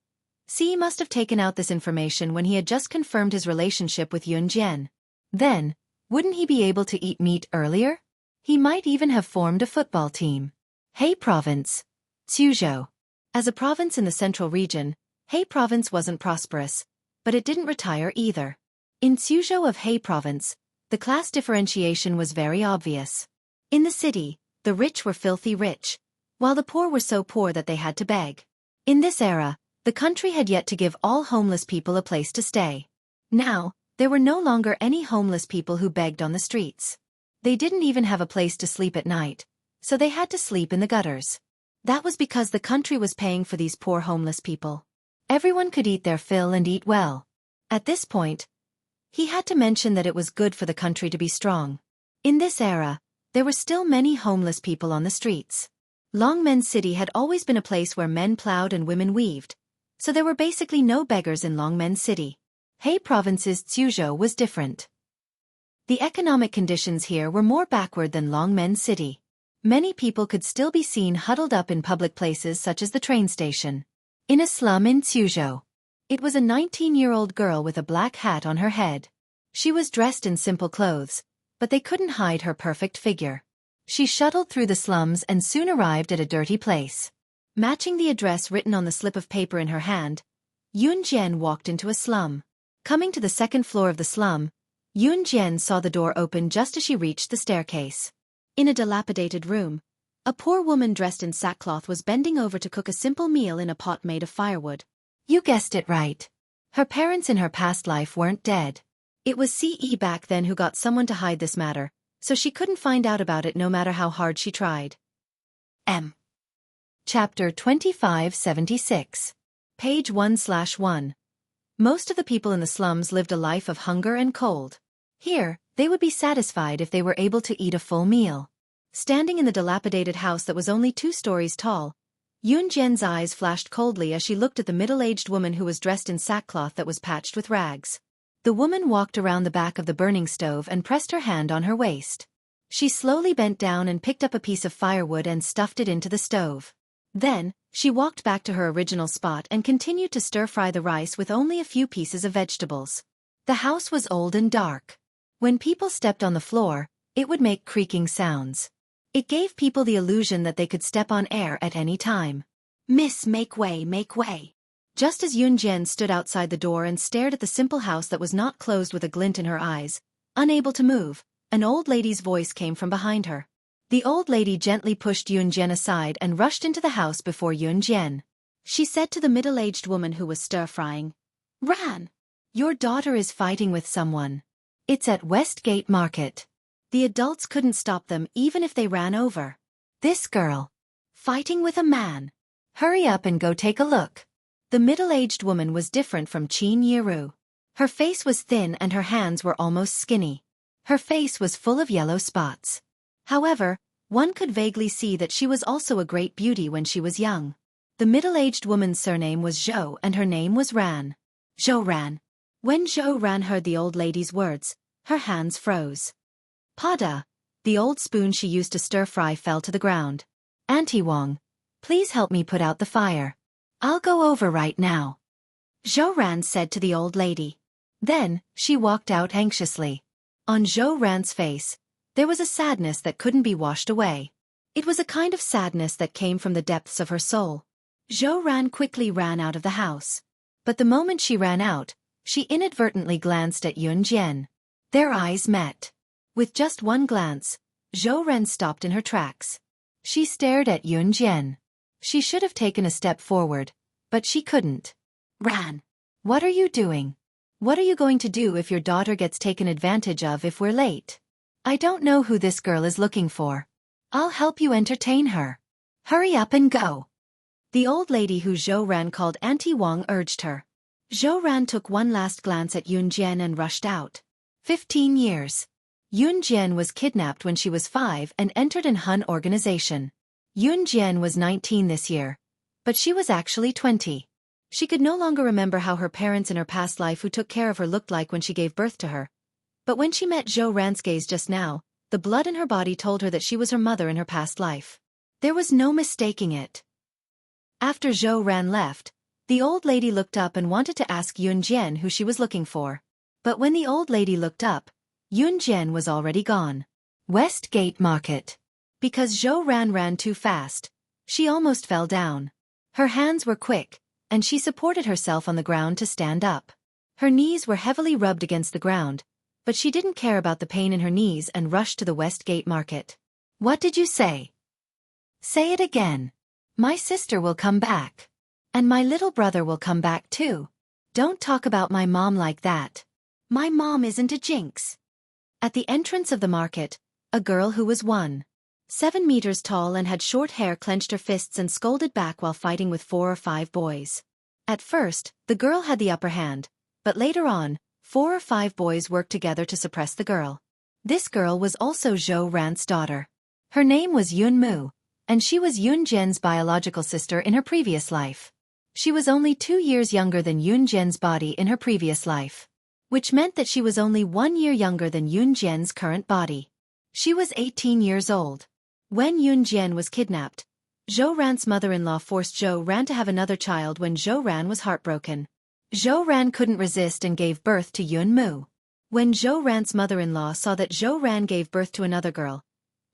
Ce must have taken out this information when he had just confirmed his relationship with Yunjian. Then, wouldn't he be able to eat meat earlier? He might even have formed a football team. He Province. Suzhou. As a province in the central region, He Province wasn't prosperous, but it didn't retire either. In Suzhou of He Province, the class differentiation was very obvious. In the city, the rich were filthy rich, while the poor were so poor that they had to beg. In this era, the country had yet to give all homeless people a place to stay. Now, there were no longer any homeless people who begged on the streets. They didn't even have a place to sleep at night, so they had to sleep in the gutters. That was because the country was paying for these poor homeless people. Everyone could eat their fill and eat well. At this point, he had to mention that it was good for the country to be strong. In this era, there were still many homeless people on the streets. Longmen City had always been a place where men plowed and women weaved, so there were basically no beggars in Longmen City. Hebei Province's Xuzhou was different. The economic conditions here were more backward than Longmen City. Many people could still be seen huddled up in public places such as the train station. In a slum in Xuzhou, it was a 19-year-old girl with a black hat on her head. She was dressed in simple clothes, but they couldn't hide her perfect figure. She shuttled through the slums and soon arrived at a dirty place. Matching the address written on the slip of paper in her hand, Yun Jian walked into a slum. Coming to the second floor of the slum, Yun Jian saw the door open just as she reached the staircase. In a dilapidated room, a poor woman dressed in sackcloth was bending over to cook a simple meal in a pot made of firewood. You guessed it right. Her parents in her past life weren't dead. It was Ce back then who got someone to hide this matter, so she couldn't find out about it no matter how hard she tried. Chapter 2576. Page 1/1. Most of the people in the slums lived a life of hunger and cold. Here, they would be satisfied if they were able to eat a full meal. Standing in the dilapidated house that was only 2 stories tall, Yun Jian's eyes flashed coldly as she looked at the middle-aged woman who was dressed in sackcloth that was patched with rags. The woman walked around the back of the burning stove and pressed her hand on her waist. She slowly bent down and picked up a piece of firewood and stuffed it into the stove. Then, she walked back to her original spot and continued to stir-fry the rice with only a few pieces of vegetables. The house was old and dark. When people stepped on the floor, it would make creaking sounds. It gave people the illusion that they could step on air at any time. Miss, make way, make way. Just as Yun Jian stood outside the door and stared at the simple house that was not closed with a glint in her eyes, unable to move, an old lady's voice came from behind her. The old lady gently pushed Yun Jian aside and rushed into the house before Yun Jian. She said to the middle-aged woman who was stir-frying, "Ran! Your daughter is fighting with someone. It's at Westgate Market." The adults couldn't stop them even if they ran over. "This girl. Fighting with a man. Hurry up and go take a look." The middle-aged woman was different from Qin Yiru. Her face was thin and her hands were almost skinny. Her face was full of yellow spots. However, one could vaguely see that she was also a great beauty when she was young. The middle-aged woman's surname was Zhou and her name was Ran. Zhou Ran. When Zhou Ran heard the old lady's words, her hands froze. Pada, the old spoon she used to stir-fry, fell to the ground. "Auntie Wang, please help me put out the fire. I'll go over right now," Zhou Ran said to the old lady. Then, she walked out anxiously. On Zhou Ran's face, there was a sadness that couldn't be washed away. It was a kind of sadness that came from the depths of her soul. Zhou Ran quickly ran out of the house. But the moment she ran out, she inadvertently glanced at Yun Jian. Their eyes met. With just one glance, Zhou Ran stopped in her tracks. She stared at Yun Jian. She should have taken a step forward, but she couldn't. "Ran, what are you doing? What are you going to do if your daughter gets taken advantage of if we're late? I don't know who this girl is looking for. I'll help you entertain her. Hurry up and go." The old lady who Zhou Ran called Auntie Wang urged her. Zhou Ran took one last glance at Yun Jian and rushed out. 15 years. Yun Jian was kidnapped when she was 5 and entered in Hun organization. Yun Jian was 19 this year, but she was actually 20. She could no longer remember how her parents in her past life who took care of her looked like when she gave birth to her. But when she met Zhou Ran's gaze just now, the blood in her body told her that she was her mother in her past life. There was no mistaking it. After Zhou Ran left, the old lady looked up and wanted to ask Yun Jian who she was looking for. But when the old lady looked up, Yun Jian was already gone. Westgate Market. Because Zhou Ran ran too fast, she almost fell down. Her hands were quick, and she supported herself on the ground to stand up. Her knees were heavily rubbed against the ground, but she didn't care about the pain in her knees and rushed to the Westgate Market. "What did you say?" "Say it again." "My sister will come back. And my little brother will come back too. Don't talk about my mom like that. My mom isn't a jinx." At the entrance of the market, a girl who was 1.7 meters tall and had short hair clenched her fists and scolded back while fighting with 4 or 5 boys. At first, the girl had the upper hand, but later on, 4 or 5 boys worked together to suppress the girl. This girl was also Zhou Ran's daughter. Her name was Yun Mu, and she was Yun Zhen's biological sister in her previous life. She was only 2 years younger than Yun Zhen's body in her previous life, which meant that she was only 1 year younger than Yun Zhen's current body. She was 18 years old. When Yun Zhen was kidnapped, Zhou Ran's mother-in-law forced Zhou Ran to have another child when Zhou Ran was heartbroken. Zhou Ran couldn't resist and gave birth to Yun Mu. When Zhou Ran's mother-in-law saw that Zhou Ran gave birth to another girl,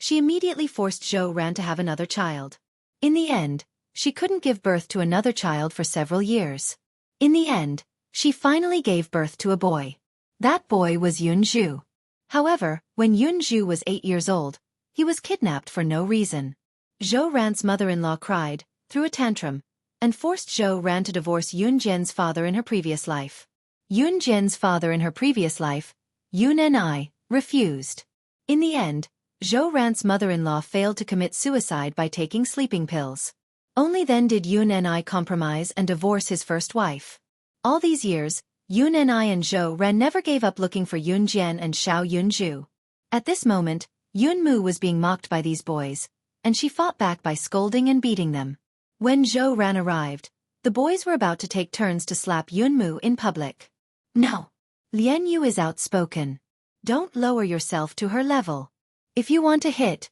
she immediately forced Zhou Ran to have another child. In the end, she couldn't give birth to another child for several years. In the end, she finally gave birth to a boy. That boy was Yun Zhu. However, when Yun Zhu was 8 years old, he was kidnapped for no reason. Zhou Ran's mother-in-law cried, threw a tantrum, and forced Zhou Ran to divorce Yun Zhen's father in her previous life. Yun Zhen's father in her previous life, Yun Ni, refused. In the end, Zhou Ran's mother-in-law failed to commit suicide by taking sleeping pills. Only then did Yun Ni compromise and divorce his first wife. All these years, Yun Ni and Zhou Ran never gave up looking for Yun Zhen and Xiao Yun Zhu. At this moment, Yun Mu was being mocked by these boys, and she fought back by scolding and beating them. When Zhou Ran arrived, the boys were about to take turns to slap Yun Mu in public. No. Lian Yu is outspoken. Don't lower yourself to her level. If you want to hit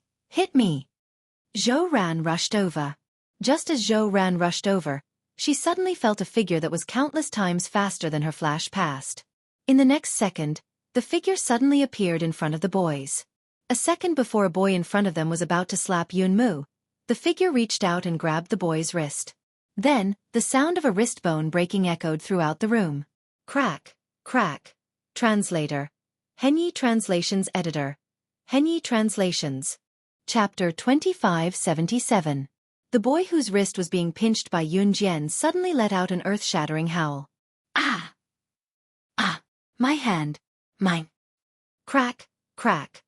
me. Zhou Ran rushed over. Just as Zhou Ran rushed over, she suddenly felt a figure that was countless times faster than her flash past. In the next second, the figure suddenly appeared in front of the boys. A second before a boy in front of them was about to slap Yun Mu, the figure reached out and grabbed the boy's wrist. Then, the sound of a wrist bone breaking echoed throughout the room. Crack, crack. Translator. Henyi Translations Editor. Henyi Translations. Chapter 2577. The boy whose wrist was being pinched by Yun Zhen suddenly let out an earth-shattering howl. Ah! Ah! My hand! Mine! Crack, crack.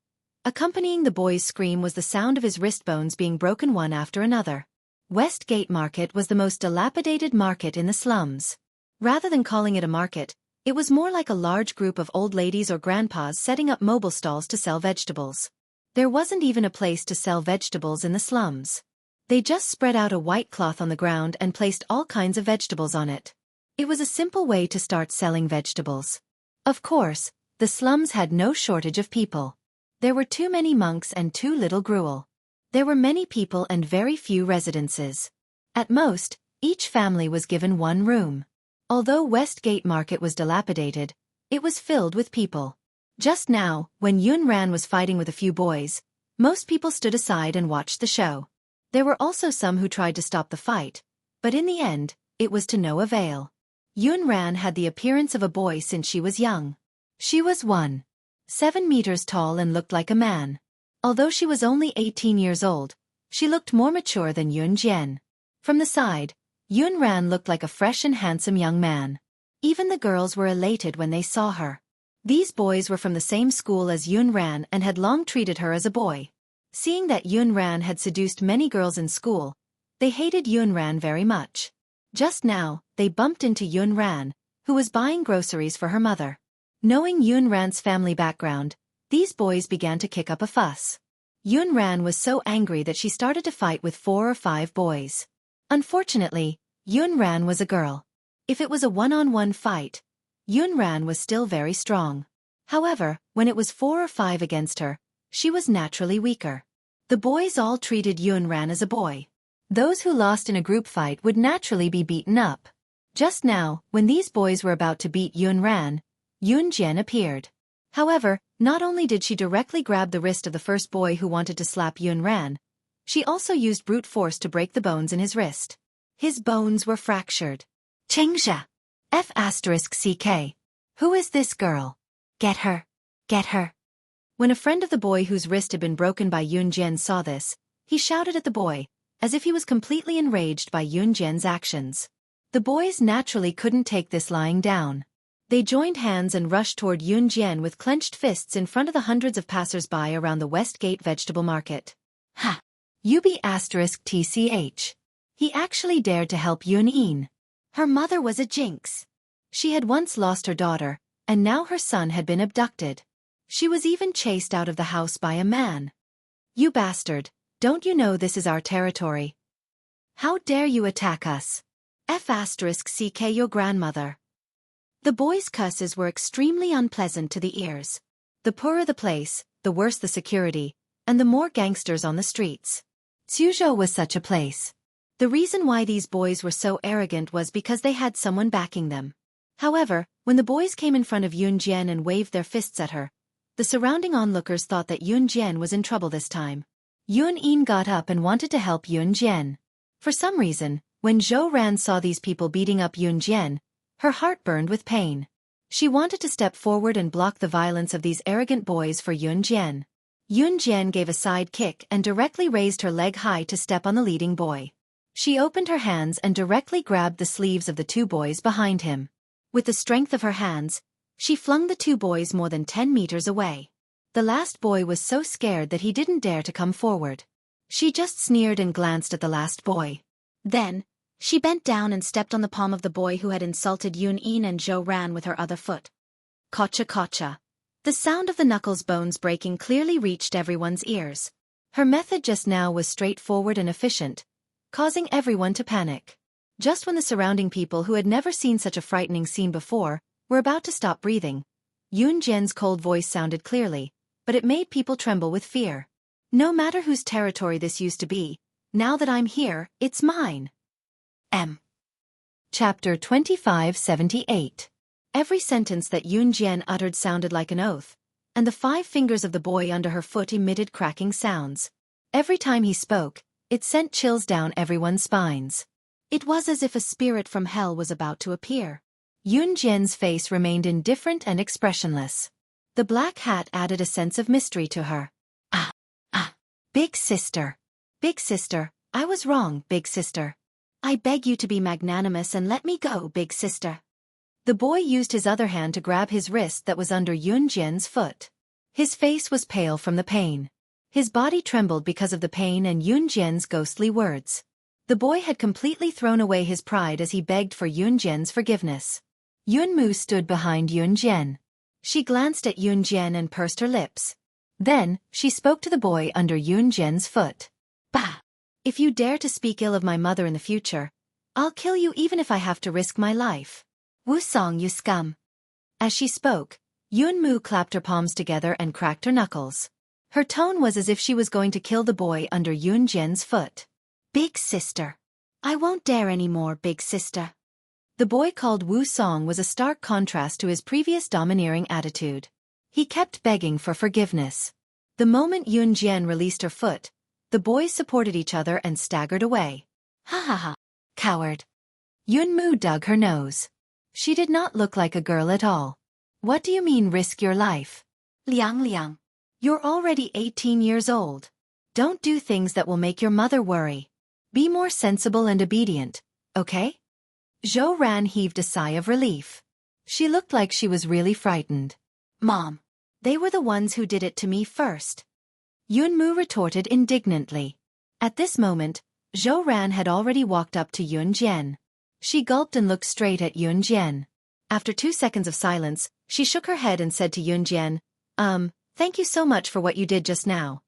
Accompanying the boy's scream was the sound of his wrist bones being broken one after another. Westgate Market was the most dilapidated market in the slums. Rather than calling it a market, it was more like a large group of old ladies or grandpas setting up mobile stalls to sell vegetables. There wasn't even a place to sell vegetables in the slums. They just spread out a white cloth on the ground and placed all kinds of vegetables on it. It was a simple way to start selling vegetables. Of course, the slums had no shortage of people. There were too many monks and too little gruel. There were many people and very few residences. At most, each family was given one room. Although Westgate Market was dilapidated, it was filled with people. Just now, when Yun Ran was fighting with a few boys, most people stood aside and watched the show. There were also some who tried to stop the fight, but in the end, it was to no avail. Yun Ran had the appearance of a boy since she was young. She was 1.7 meters tall and looked like a man. Although she was only 18 years old, she looked more mature than Yun Zhen. From the side, Yun Ran looked like a fresh and handsome young man. Even the girls were elated when they saw her. These boys were from the same school as Yun Ran and had long treated her as a boy. Seeing that Yun Ran had seduced many girls in school, they hated Yun Ran very much. Just now, they bumped into Yun Ran, who was buying groceries for her mother. Knowing Yun Ran's family background, these boys began to kick up a fuss. Yun Ran was so angry that she started to fight with 4 or 5 boys. Unfortunately, Yun Ran was a girl. If it was a one-on-one fight, Yun Ran was still very strong. However, when it was 4 or 5 against her, she was naturally weaker. The boys all treated Yun Ran as a boy. Those who lost in a group fight would naturally be beaten up. Just now, when these boys were about to beat Yun Ran, Yun Zhen appeared. However, not only did she directly grab the wrist of the first boy who wanted to slap Yun Ran, she also used brute force to break the bones in his wrist. His bones were fractured. Chengsha. F***CK. Who is this girl? Get her. Get her. When a friend of the boy whose wrist had been broken by Yun Zhen saw this, he shouted at the boy, as if he was completely enraged by Yun Zhen's actions. The boys naturally couldn't take this lying down. They joined hands and rushed toward Yun Zhen with clenched fists in front of the hundreds of passers-by around the Westgate Vegetable Market. Ha! UB*TCH. He actually dared to help Yun Yin. Her mother was a jinx. She had once lost her daughter, and now her son had been abducted. She was even chased out of the house by a man. "You bastard, don't you know this is our territory? How dare you attack us? F***ck your grandmother." The boy's curses were extremely unpleasant to the ears. The poorer the place, the worse the security, and the more gangsters on the streets. Suzhou was such a place. The reason why these boys were so arrogant was because they had someone backing them. However, when the boys came in front of Yun Jian and waved their fists at her, the surrounding onlookers thought that Yun Jian was in trouble this time. Yun Yin got up and wanted to help Yun Jian. For some reason, when Zhou Ran saw these people beating up Yun Jian, her heart burned with pain. She wanted to step forward and block the violence of these arrogant boys for Yun Jian. Yun Jian gave a side kick and directly raised her leg high to step on the leading boy. She opened her hands and directly grabbed the sleeves of the two boys behind him. With the strength of her hands, she flung the two boys more than 10 meters away. The last boy was so scared that he didn't dare to come forward. She just sneered and glanced at the last boy. Then, she bent down and stepped on the palm of the boy who had insulted Yun Yin and Zhou Ran with her other foot. Kocha kocha. The sound of the knuckles bones breaking clearly reached everyone's ears. Her method just now was straightforward and efficient, causing everyone to panic. Just when the surrounding people who had never seen such a frightening scene before were about to stop breathing, Yun Jian's cold voice sounded clearly, but it made people tremble with fear. "No matter whose territory this used to be, now that I'm here, it's mine." Chapter 2578. Every sentence that Yun Jian uttered sounded like an oath, and the 5 fingers of the boy under her foot emitted cracking sounds. Every time he spoke, it sent chills down everyone's spines. It was as if a spirit from hell was about to appear. Yun Jian's face remained indifferent and expressionless. The black hat added a sense of mystery to her. Big sister. Big sister, I was wrong, big sister. I beg you to be magnanimous and let me go, big sister. The boy used his other hand to grab his wrist that was under Yun Jian's foot. His face was pale from the pain. His body trembled because of the pain and Yun Jian's ghostly words. The boy had completely thrown away his pride as he begged for Yun Jian's forgiveness. Yun Mu stood behind Yun Jian. She glanced at Yun Jian and pursed her lips. Then, she spoke to the boy under Yun Jian's foot. "Bah! If you dare to speak ill of my mother in the future, I'll kill you even if I have to risk my life. Wu Song, you scum." As she spoke, Yun Mu clapped her palms together and cracked her knuckles. Her tone was as if she was going to kill the boy under Yun Jian's foot. "Big sister. I won't dare anymore, big sister." The boy called Wu Song was a stark contrast to his previous domineering attitude. He kept begging for forgiveness. The moment Yun Jian released her foot, the boys supported each other and staggered away. "Ha ha ha. Coward." Yun Mu dug her nose. She did not look like a girl at all. "What do you mean risk your life? Liang, you're already 18 years old. Don't do things that will make your mother worry. Be more sensible and obedient, okay?" Zhou Ran heaved a sigh of relief. She looked like she was really frightened. "Mom, they were the ones who did it to me first." Yun Mu retorted indignantly. At this moment, Zhou Ran had already walked up to Yun Jian. She gulped and looked straight at Yun Jian. After 2 seconds of silence, she shook her head and said to Yun Jian, Thank you so much for what you did just now.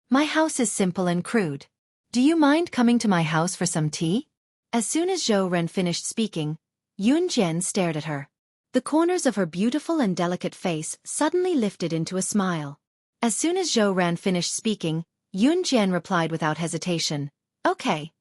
My house is simple and crude. Do you mind coming to my house for some tea?" As soon as Zhou Ren finished speaking, Yun Jian stared at her. The corners of her beautiful and delicate face suddenly lifted into a smile. As soon as Zhou Ren finished speaking, Yun Jian replied without hesitation, "Okay."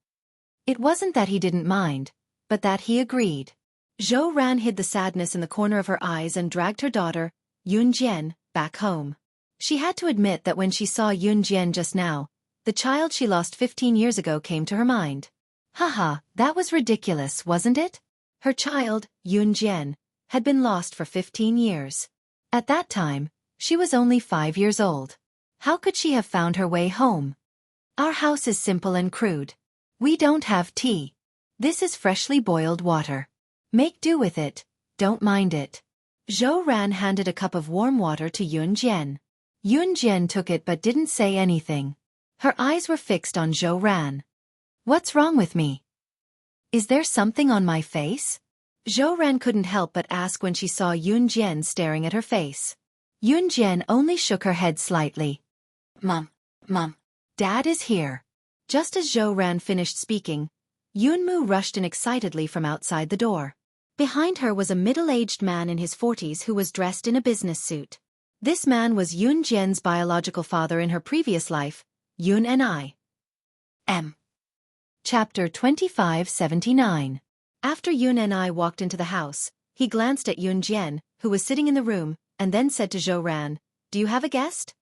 It wasn't that he didn't mind, but that he agreed. Zhou Ran hid the sadness in the corner of her eyes and dragged her daughter, Yun Jian, back home. She had to admit that when she saw Yun Jian just now, the child she lost 15 years ago came to her mind. Haha, that was ridiculous, wasn't it? Her child, Yun Jian, had been lost for 15 years. At that time, she was only 5 years old. How could she have found her way home? Our house is simple and crude. We don't have tea. This is freshly boiled water. Make do with it, don't mind it. Zhou Ran handed a cup of warm water to Yun Jian. Yun Jian took it but didn't say anything. Her eyes were fixed on Zhou Ran. What's wrong with me? Is there something on my face? Zhou Ran couldn't help but ask when she saw Yun Jian staring at her face. Yun Jian only shook her head slightly. Mom, Dad is here. Just as Zhou Ran finished speaking, Yun Mu rushed in excitedly from outside the door. Behind her was a middle-aged man in his 40s who was dressed in a business suit. This man was Yun Jian's biological father in her previous life, Yun Ni. Chapter 2579. After Yun Ni walked into the house, he glanced at Yun Jian, who was sitting in the room, and then said to Zhou Ran, "Do you have a guest?"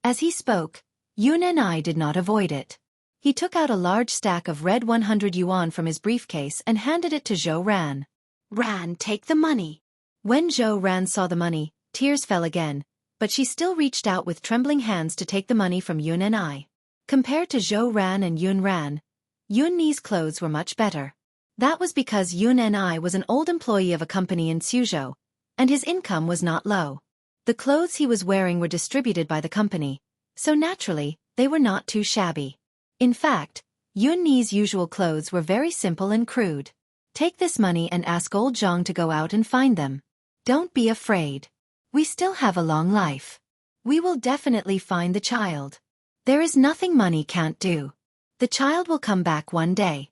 As he spoke, Yun Ni did not avoid it. He took out a large stack of red 100 yuan from his briefcase and handed it to Zhou Ran. "Ran, take the money." When Zhou Ran saw the money, tears fell again, but she still reached out with trembling hands to take the money from Yun Ni. Compared to Zhou Ran and Yun Ran, Yun Ni's clothes were much better. That was because Yun Ni was an old employee of a company in Suzhou, and his income was not low. The clothes he was wearing were distributed by the company, so naturally, they were not too shabby. In fact, Yun Ni's usual clothes were very simple and crude. "Take this money and ask old Zhang to go out and find them. Don't be afraid. We still have a long life. We will definitely find the child. There is nothing money can't do. The child will come back one day."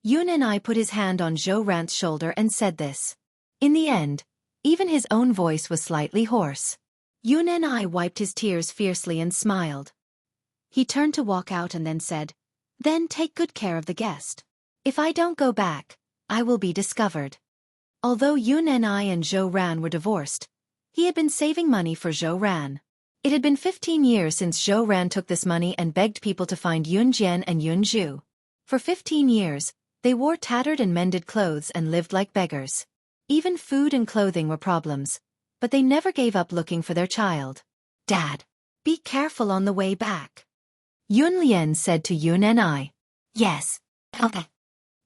Yun Ni put his hand on Zhou Ran's shoulder and said this. In the end, even his own voice was slightly hoarse. Yun Ni wiped his tears fiercely and smiled. He turned to walk out and then said, "Then take good care of the guest. If I don't go back, I will be discovered." Although Yun Ni and Zhou Ran were divorced, he had been saving money for Zhou Ran. It had been 15 years since Zhou Ran took this money and begged people to find Yun Jian and Yun Zhu. For 15 years, they wore tattered and mended clothes and lived like beggars. Even food and clothing were problems, but they never gave up looking for their child. "Dad, be careful on the way back," Yun Lian said to Yun Ni. "Yes, okay."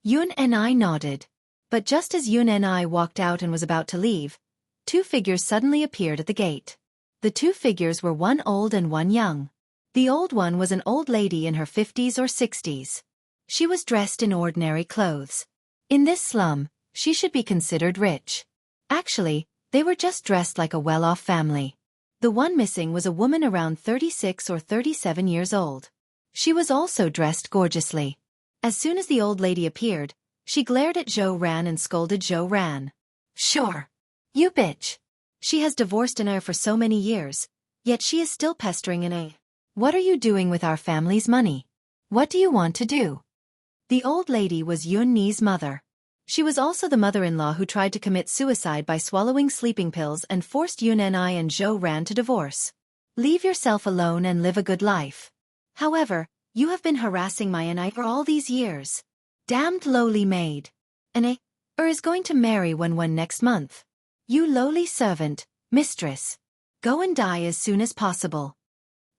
Yun Ni nodded. But just as Yun Ni walked out and was about to leave, two figures suddenly appeared at the gate. The two figures were one old and one young. The old one was an old lady in her 50s or 60s. She was dressed in ordinary clothes. In this slum, she should be considered rich. Actually, they were just dressed like a well-off family. The one missing was a woman around 36 or 37 years old. She was also dressed gorgeously. As soon as the old lady appeared, she glared at Zhou Ran and scolded Zhou Ran. "Sure. You bitch. She has divorced Anna for so many years, yet she is still pestering Anna. What are you doing with our family's money? What do you want to do?" The old lady was Yun Ni's mother. She was also the mother-in-law who tried to commit suicide by swallowing sleeping pills and forced Yun Ni and Zhou Ran to divorce. "Leave yourself alone and live a good life. However, you have been harassing my Anna for all these years. Damned lowly maid. Anna is going to marry one next month. You lowly servant, mistress. Go and die as soon as possible."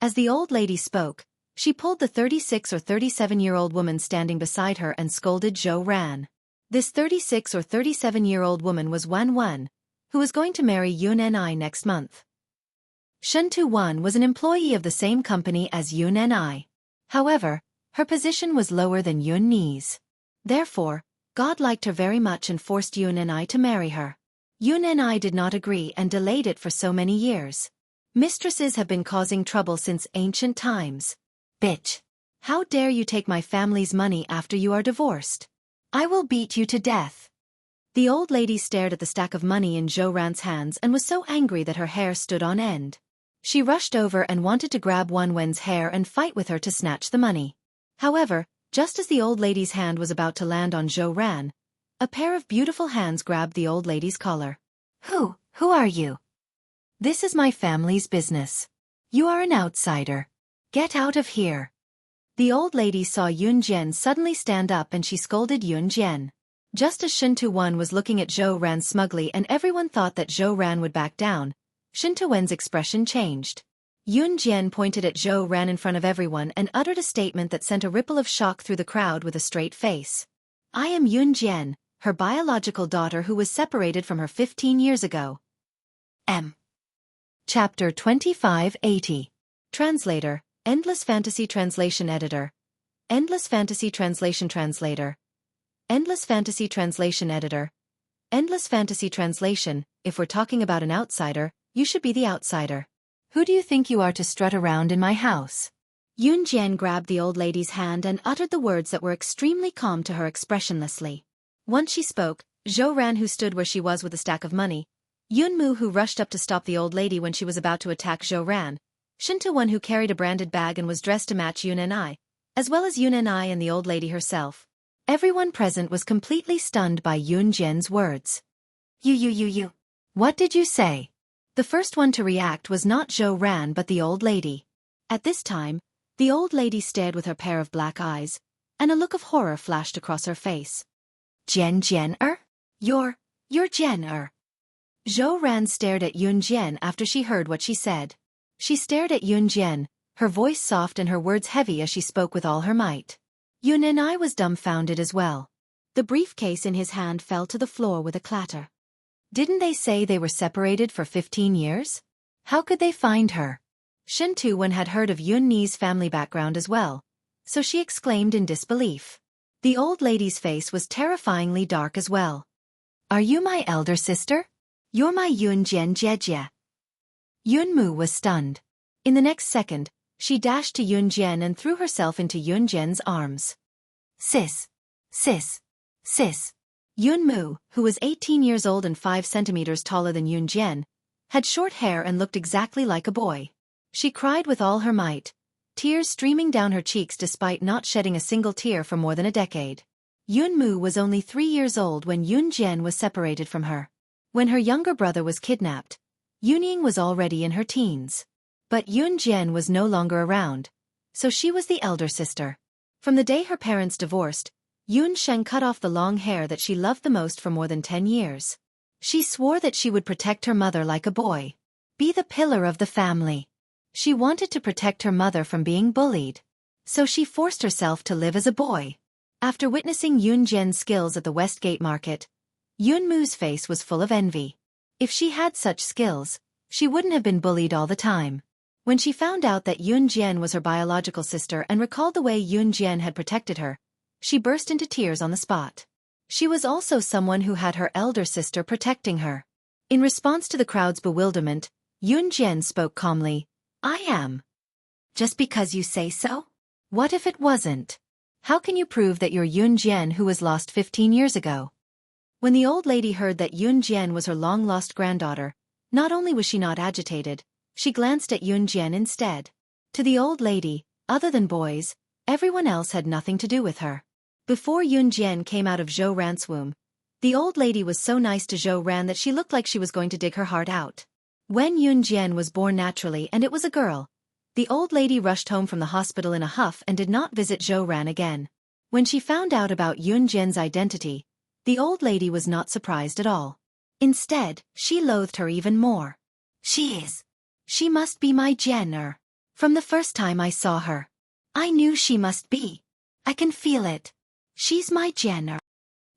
As the old lady spoke, she pulled the 36 or 37-year-old woman standing beside her and scolded Zhou Ran. This 36 or 37-year-old woman was Wan Wan, who was going to marry Yun Ni next month. Shuntu Wan was an employee of the same company as Yun Ni. However, her position was lower than Yun Ni's. Therefore, God liked her very much and forced Yun Ni to marry her. Yun Ni did not agree and delayed it for so many years. Mistresses have been causing trouble since ancient times. "Bitch! How dare you take my family's money after you are divorced? I will beat you to death." The old lady stared at the stack of money in Zhou Ran's hands and was so angry that her hair stood on end. She rushed over and wanted to grab Wan Wen's hair and fight with her to snatch the money. However, just as the old lady's hand was about to land on Zhou Ran, a pair of beautiful hands grabbed the old lady's collar. Who are you?" "This is my family's business. You are an outsider. Get out of here." The old lady saw Yun Jian suddenly stand up and she scolded Yun Jian. Just as Shintu Wan was looking at Zhou Ran smugly and everyone thought that Zhou Ran would back down, Shintu Wen's expression changed. Yun Jian pointed at Zhou Ran in front of everyone and uttered a statement that sent a ripple of shock through the crowd with a straight face. "I am Yun Jian, her biological daughter who was separated from her 15 years ago." Chapter 2580. Translator, Endless Fantasy Translation Editor. Endless Fantasy Translation Translator. Endless Fantasy Translation Editor. Endless Fantasy Translation. If we're talking about an outsider, You should be the outsider. Who do you think you are to strut around in my house? Yun Jian grabbed the old lady's hand and uttered the words that were extremely calm to her expressionlessly. Once she spoke, Zhou Ran, who stood where she was with a stack of money, Yun Mu, who rushed up to stop the old lady when she was about to attack Zhou Ran, Shen Tu, one who carried a branded bag and was dressed to match Yun Ni, as well as Yun Ni and the old lady herself. Everyone present was completely stunned by Yun Jian's words. You. What did you say? The first one to react was not Zhou Ran but the old lady. At this time, the old lady stared with her pair of black eyes, and a look of horror flashed across her face. Jian-er? You're Jian-er. Zhou Ran stared at Yun Jian after she heard what she said. She stared at Yun Jian, her voice soft and her words heavy as she spoke with all her might. Yun Ni was dumbfounded as well. The briefcase in his hand fell to the floor with a clatter. Didn't they say they were separated for 15 years? How could they find her? Shen Tu had heard of Yun Ni's family background as well, so she exclaimed in disbelief. The old lady's face was terrifyingly dark as well. Are you my elder sister? You're my Yun Jian Jie. Yun Mu was stunned. In the next second, she dashed to Yun Jian and threw herself into Yun Jian's arms. Sis. Yun Mu, who was 18 years old and 5 centimeters taller than Yun Jian, had short hair and looked exactly like a boy. She cried with all her might, tears streaming down her cheeks despite not shedding a single tear for more than a decade. Yun Mu was only 3 years old when Yun Jian was separated from her. When her younger brother was kidnapped, Yun Ying was already in her teens. But Yun Jian was no longer around, so she was the elder sister. From the day her parents divorced, Yun Sheng cut off the long hair that she loved the most for more than 10 years. She swore that she would protect her mother like a boy. Be the pillar of the family. She wanted to protect her mother from being bullied. So she forced herself to live as a boy. After witnessing Yun Jian's skills at the Westgate Market, Yun Mu's face was full of envy. If she had such skills, she wouldn't have been bullied all the time. When she found out that Yun Jian was her biological sister and recalled the way Yun Jian had protected her, she burst into tears on the spot. She was also someone who had her elder sister protecting her. In response to the crowd's bewilderment, Yun Jian spoke calmly, I am. Just because you say so? What if it wasn't? How can you prove that you're Yun Jian who was lost 15 years ago? When the old lady heard that Yun Jian was her long-lost granddaughter, not only was she not agitated, she glanced at Yun Jian instead. To the old lady, other than boys, everyone else had nothing to do with her. Before Yun Jian came out of Zhou Ran's womb, the old lady was so nice to Zhou Ran that she looked like she was going to dig her heart out. When Yun Jian was born naturally and it was a girl, the old lady rushed home from the hospital in a huff and did not visit Zhou Ran again. When she found out about Yun Jian's identity, the old lady was not surprised at all. Instead, she loathed her even more. She must be my Jian-er. From the first time I saw her, I knew she must be. I can feel it. She's my Jian-er.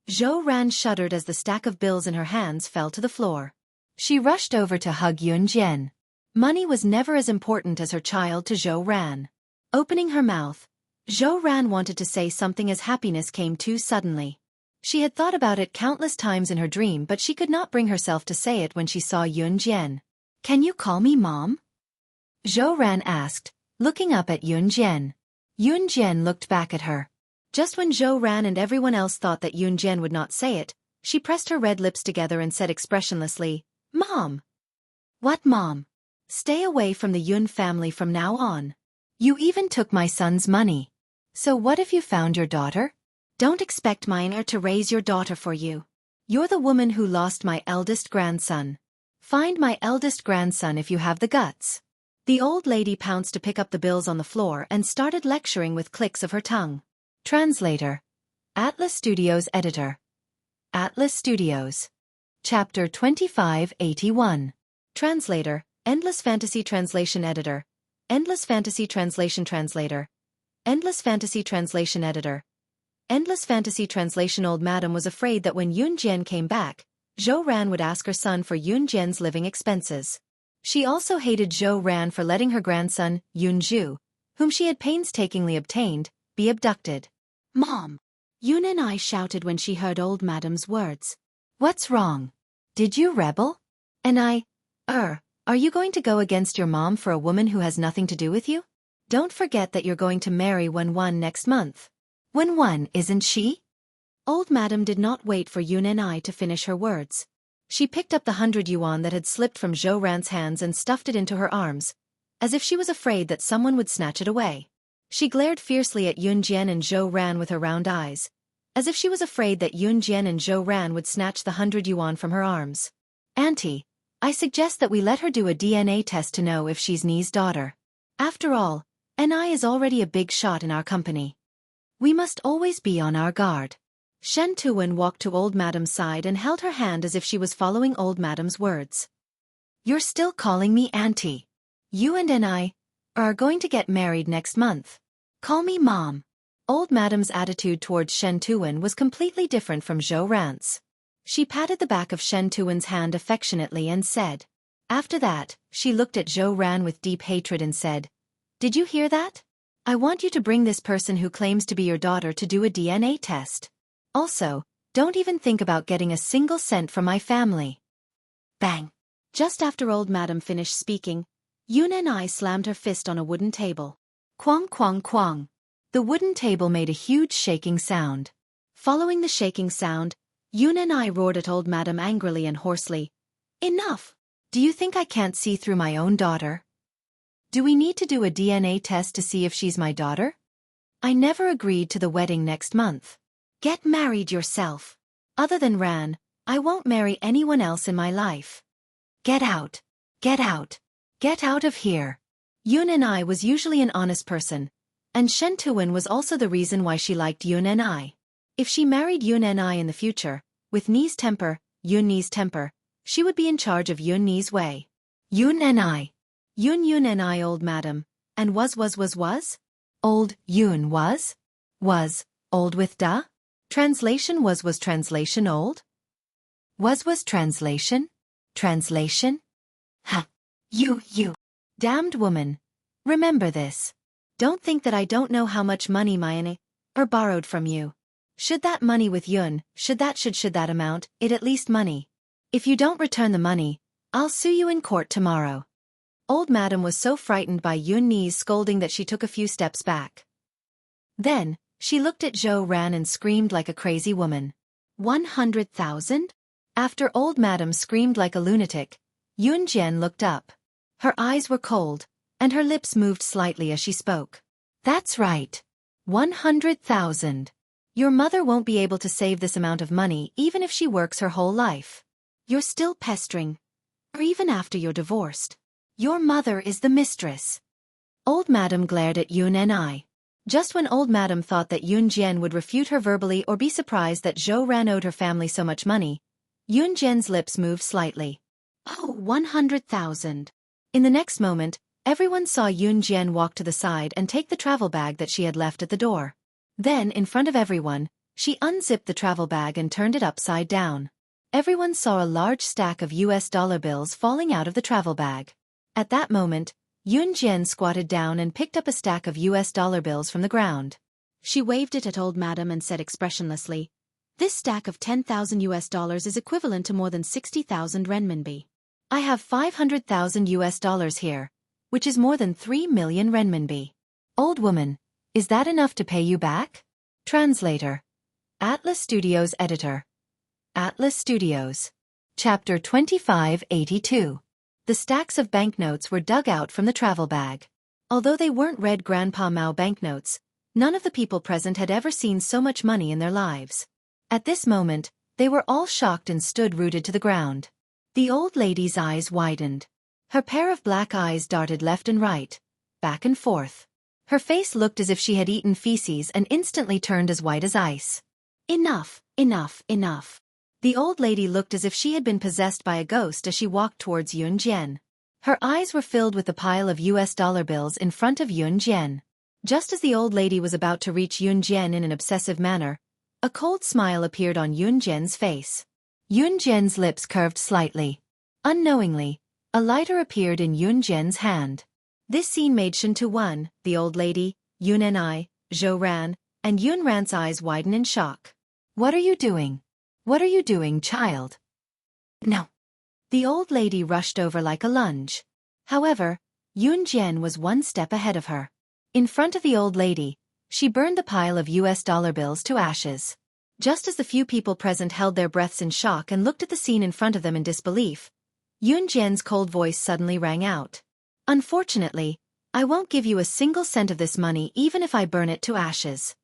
Zhou Ran shuddered as the stack of bills in her hands fell to the floor. She rushed over to hug Yun Jian. Money was never as important as her child to Zhou Ran. Opening her mouth, Zhou Ran wanted to say something as happiness came too suddenly. She had thought about it countless times in her dream but she could not bring herself to say it when she saw Yun Jian. Can you call me Mom? Zhou Ran asked, looking up at Yun Jian. Yun Jian looked back at her. Just when Zhou Ran and everyone else thought that Yun Jian would not say it, she pressed her red lips together and said expressionlessly, Mom! What Mom? Stay away from the Yun family from now on. You even took my son's money. So what if you found your daughter? Don't expect mine to raise your daughter for you. You're the woman who lost my eldest grandson. Find my eldest grandson if you have the guts. The old lady pounced to pick up the bills on the floor and started lecturing with clicks of her tongue. Translator. Atlas Studios Editor. Atlas Studios. Chapter 2581. Translator. Endless Fantasy Translation Editor. Endless Fantasy Translation Translator. Endless Fantasy Translation Editor. Endless Fantasy Translation. Old Madam was afraid that when Yun Jian came back, Zhou Ran would ask her son for Yun Jian's living expenses. She also hated Zhou Ran for letting her grandson, Yun Zhu, whom she had painstakingly obtained, be abducted. Mom! Yun Ni shouted when she heard Old Madam's words. What's wrong? Did you rebel? Are you going to go against your mom for a woman who has nothing to do with you? Don't forget that you're going to marry Wen next month. Wen, isn't she? Old Madam did not wait for Yun and I to finish her words. She picked up the 100 yuan that had slipped from Zhou Ran's hands and stuffed it into her arms, as if she was afraid that someone would snatch it away. She glared fiercely at Yun Jian and Zhou Ran with her round eyes, as if she was afraid that Yun Jian and Zhou Ran would snatch the 100 yuan from her arms. Auntie, I suggest that we let her do a DNA test to know if she's Ni's daughter. After all, Ni is already a big shot in our company. We must always be on our guard. Shen Tuwen walked to Old Madam's side and held her hand as if she was following Old Madam's words. You're still calling me Auntie. You and Ni are going to get married next month. Call me Mom. Old Madam's attitude towards Shen Tuwen was completely different from Zhou Ran's. She patted the back of Shen Tuwen's hand affectionately and said. After that, she looked at Zhou Ran with deep hatred and said, Did you hear that? I want you to bring this person who claims to be your daughter to do a DNA test. Also, don't even think about getting a single cent from my family. Bang! Just after Old Madam finished speaking, Yun and I slammed her fist on a wooden table. Quang quang quang. The wooden table made a huge shaking sound. Following the shaking sound, Yun and I roared at Old Madam angrily and hoarsely. Enough! Do you think I can't see through my own daughter? Do we need to do a DNA test to see if she's my daughter? I never agreed to the wedding next month. Get married yourself. Other than Ran, I won't marry anyone else in my life. Get out. Get out. Get out of here. Yun and I was usually an honest person, and Shen Tuwen was also the reason why she liked Yun and I. If she married Yun and I in the future, with Ni's temper, Yun Ni's temper, she would be in charge of Yun Ni's way. Yun and I. Yun and I Old Madam, and was? Old Yun was? Was, old with da? Translation was translation old? Was translation? Translation? Ha! You. Damned woman. Remember this. Don't think that I don't know how much money my borrowed from you. Should that money with Yun, should that amount, it at least money. If you don't return the money, I'll sue you in court tomorrow. Old Madam was so frightened by Yun Ni's scolding that she took a few steps back. Then, she looked at Zhou Ran and screamed like a crazy woman. 100,000? After Old Madam screamed like a lunatic, Yun Jian looked up. Her eyes were cold, and her lips moved slightly as she spoke. That's right. 100,000. Your mother won't be able to save this amount of money even if she works her whole life. You're still pestering. Or even after you're divorced. Your mother is the mistress. Old Madam glared at Yun and I. Just when Old Madam thought that Yun Jian would refute her verbally or be surprised that Zhou Ran owed her family so much money, Yun Jian's lips moved slightly. Oh, 100,000. In the next moment, everyone saw Yun Jian walk to the side and take the travel bag that she had left at the door. Then, in front of everyone, she unzipped the travel bag and turned it upside down. Everyone saw a large stack of US dollar bills falling out of the travel bag. At that moment, Yun Jian squatted down and picked up a stack of US dollar bills from the ground. She waved it at Old Madam and said expressionlessly, This stack of 10,000 US dollars is equivalent to more than 60,000 renminbi. I have 500,000 US dollars here, which is more than 3 million renminbi. Old woman, is that enough to pay you back? Translator. Atlas Studios Editor. Atlas Studios. Chapter 2582. The stacks of banknotes were dug out from the travel bag. Although they weren't red Grandpa Mao banknotes, none of the people present had ever seen so much money in their lives. At this moment, they were all shocked and stood rooted to the ground. The old lady's eyes widened. Her pair of black eyes darted left and right, back and forth. Her face looked as if she had eaten feces and instantly turned as white as ice. Enough. The old lady looked as if she had been possessed by a ghost as she walked towards Yun Jian. Her eyes were filled with the pile of US dollar bills in front of Yun Jian. Just as the old lady was about to reach Yun Jian in an obsessive manner, a cold smile appeared on Yun Jian's face. Yun Jian's lips curved slightly. Unknowingly, a lighter appeared in Yun Jian's hand. This scene made Shen Tuwen, the old lady, Yun and I, Zhou Ran, and Yun Ran's eyes widen in shock. What are you doing? What are you doing, child? No. The old lady rushed over like a lunge. However, Yun Jian was one step ahead of her. In front of the old lady, she burned the pile of US dollar bills to ashes. Just as the few people present held their breaths in shock and looked at the scene in front of them in disbelief, Yun Jian's cold voice suddenly rang out. Unfortunately, I won't give you a single cent of this money even if I burn it to ashes.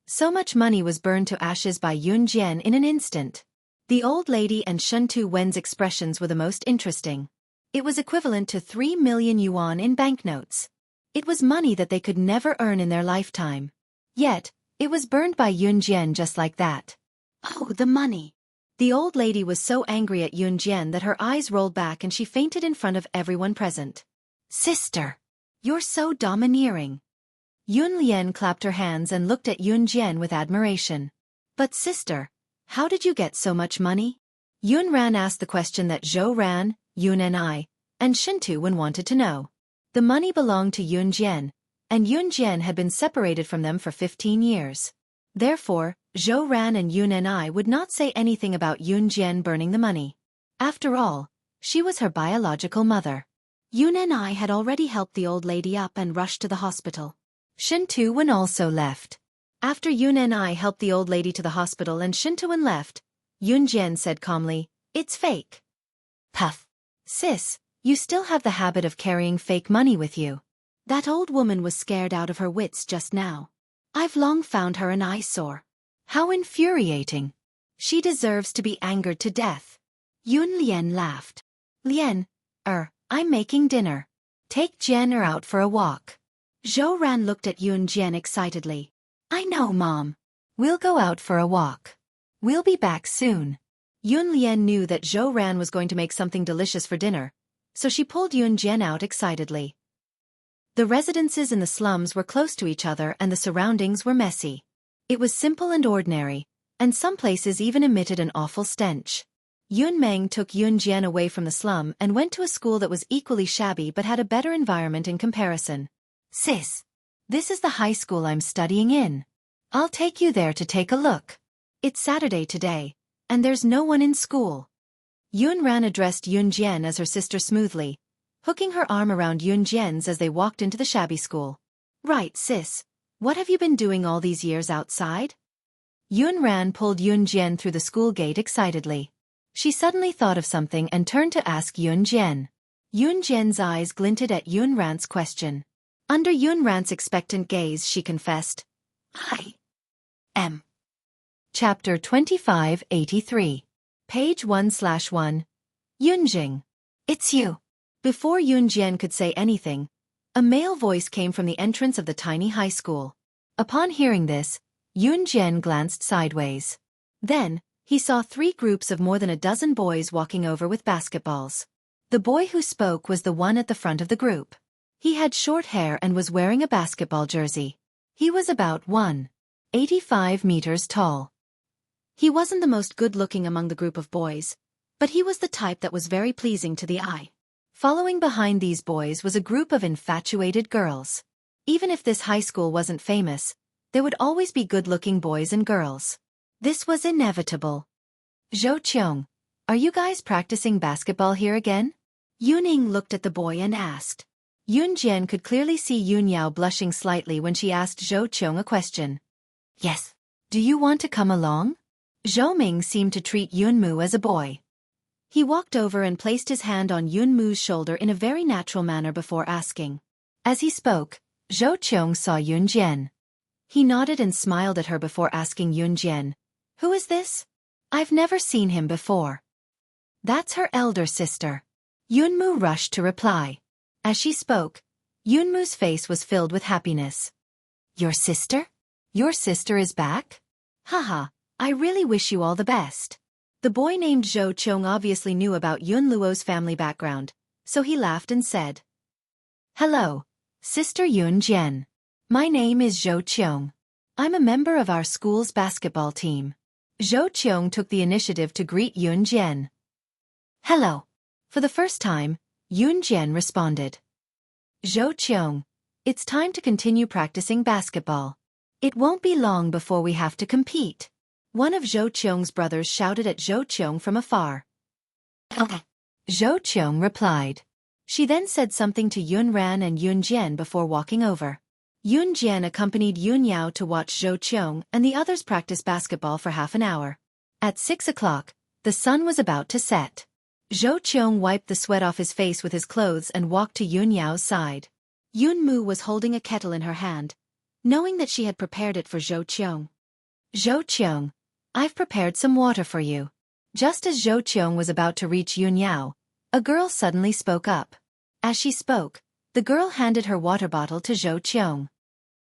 So much money was burned to ashes by Yun Jian in an instant. The old lady and Shuntu Wen's expressions were the most interesting. It was equivalent to 3 million yuan in banknotes. It was money that they could never earn in their lifetime. Yet, it was burned by Yun Jian just like that. Oh, the money! The old lady was so angry at Yun Jian that her eyes rolled back and she fainted in front of everyone present. Sister! You're so domineering. Yun Lian clapped her hands and looked at Yun Jian with admiration. But sister, how did you get so much money? Yun Ran asked the question that Zhou Ran, Yun and Shintu Wen wanted to know. The money belonged to Yun Jian, and Yun Jian had been separated from them for 15 years. Therefore, Zhou Ran and Yun would not say anything about Yun Jian burning the money. After all, she was her biological mother. Yun had already helped the old lady up and rushed to the hospital. Shintu Wen also left. After Yun helped the old lady to the hospital and Shintu Wen left, Yun Jian said calmly, "It's fake." Puff. Sis, you still have the habit of carrying fake money with you. That old woman was scared out of her wits just now. I've long found her an eyesore. How infuriating. She deserves to be angered to death. Yun Lian laughed. Lian, I'm making dinner. Take Jian out for a walk. Zhou Ran looked at Yun Jian excitedly. I know, Mom. We'll go out for a walk. We'll be back soon. Yun Lian knew that Zhou Ran was going to make something delicious for dinner, so she pulled Yun Jian out excitedly. The residences in the slums were close to each other and the surroundings were messy. It was simple and ordinary, and some places even emitted an awful stench. Yun Meng took Yun Jian away from the slum and went to a school that was equally shabby but had a better environment in comparison. Sis, this is the high school I'm studying in. I'll take you there to take a look. It's Saturday today, and there's no one in school. Yun Ran addressed Yun Jian as her sister smoothly, hooking her arm around Yun Jian's as they walked into the shabby school. Right, sis. What have you been doing all these years outside? Yun Ran pulled Yun Jian through the school gate excitedly. She suddenly thought of something and turned to ask Yun Jian. Yun Jian's eyes glinted at Yun Ran's question. Under Yun Ran's expectant gaze she confessed, I am. Chapter 2583. Page 1/1. Yunjing. It's you. Before Yun Jian could say anything, a male voice came from the entrance of the tiny high school. Upon hearing this, Yun Jian glanced sideways. Then, he saw 3 groups of more than a dozen boys walking over with basketballs. The boy who spoke was the one at the front of the group. He had short hair and was wearing a basketball jersey. He was about 1.85 meters tall. He wasn't the most good-looking among the group of boys, but he was the type that was very pleasing to the eye. Following behind these boys was a group of infatuated girls. Even if this high school wasn't famous, there would always be good-looking boys and girls. This was inevitable. Zhou Qiong, are you guys practicing basketball here again? Yuning looked at the boy and asked. Yun Jian could clearly see Yun Yao blushing slightly when she asked Zhou Qiong a question. Yes. Do you want to come along? Zhou Ming seemed to treat Yun Mu as a boy. He walked over and placed his hand on Yun Mu's shoulder in a very natural manner before asking. As he spoke, Zhou Qiong saw Yun Jian. He nodded and smiled at her before asking Yun Jian, Who is this? I've never seen him before. That's her elder sister. Yun Mu rushed to reply. As she spoke, Yun Mu's face was filled with happiness. Your sister? Your sister is back? Haha, I really wish you all the best. The boy named Zhou Qiong obviously knew about Yun Luo's family background, so he laughed and said, Hello, Sister Yun Jian. My name is Zhou Qiong. I'm a member of our school's basketball team. Zhou Qiong took the initiative to greet Yun Jian. Hello. For the first time, Yun Jian responded. Zhou Qiong, it's time to continue practicing basketball. It won't be long before we have to compete. One of Zhou Qiong's brothers shouted at Zhou Qiong from afar. Okay. Zhou Qiong replied. She then said something to Yun Ran and Yun Jian before walking over. Yun Jian accompanied Yun Yao to watch Zhou Qiong and the others practice basketball for half an hour. At 6 o'clock, the sun was about to set. Zhou Qiong wiped the sweat off his face with his clothes and walked to Yun Yao's side. Yun Mu was holding a kettle in her hand, knowing that she had prepared it for Zhou Qiong. Zhou Qiong, I've prepared some water for you. Just as Zhou Qiong was about to reach Yun Yao, a girl suddenly spoke up. As she spoke, the girl handed her water bottle to Zhou Qiong.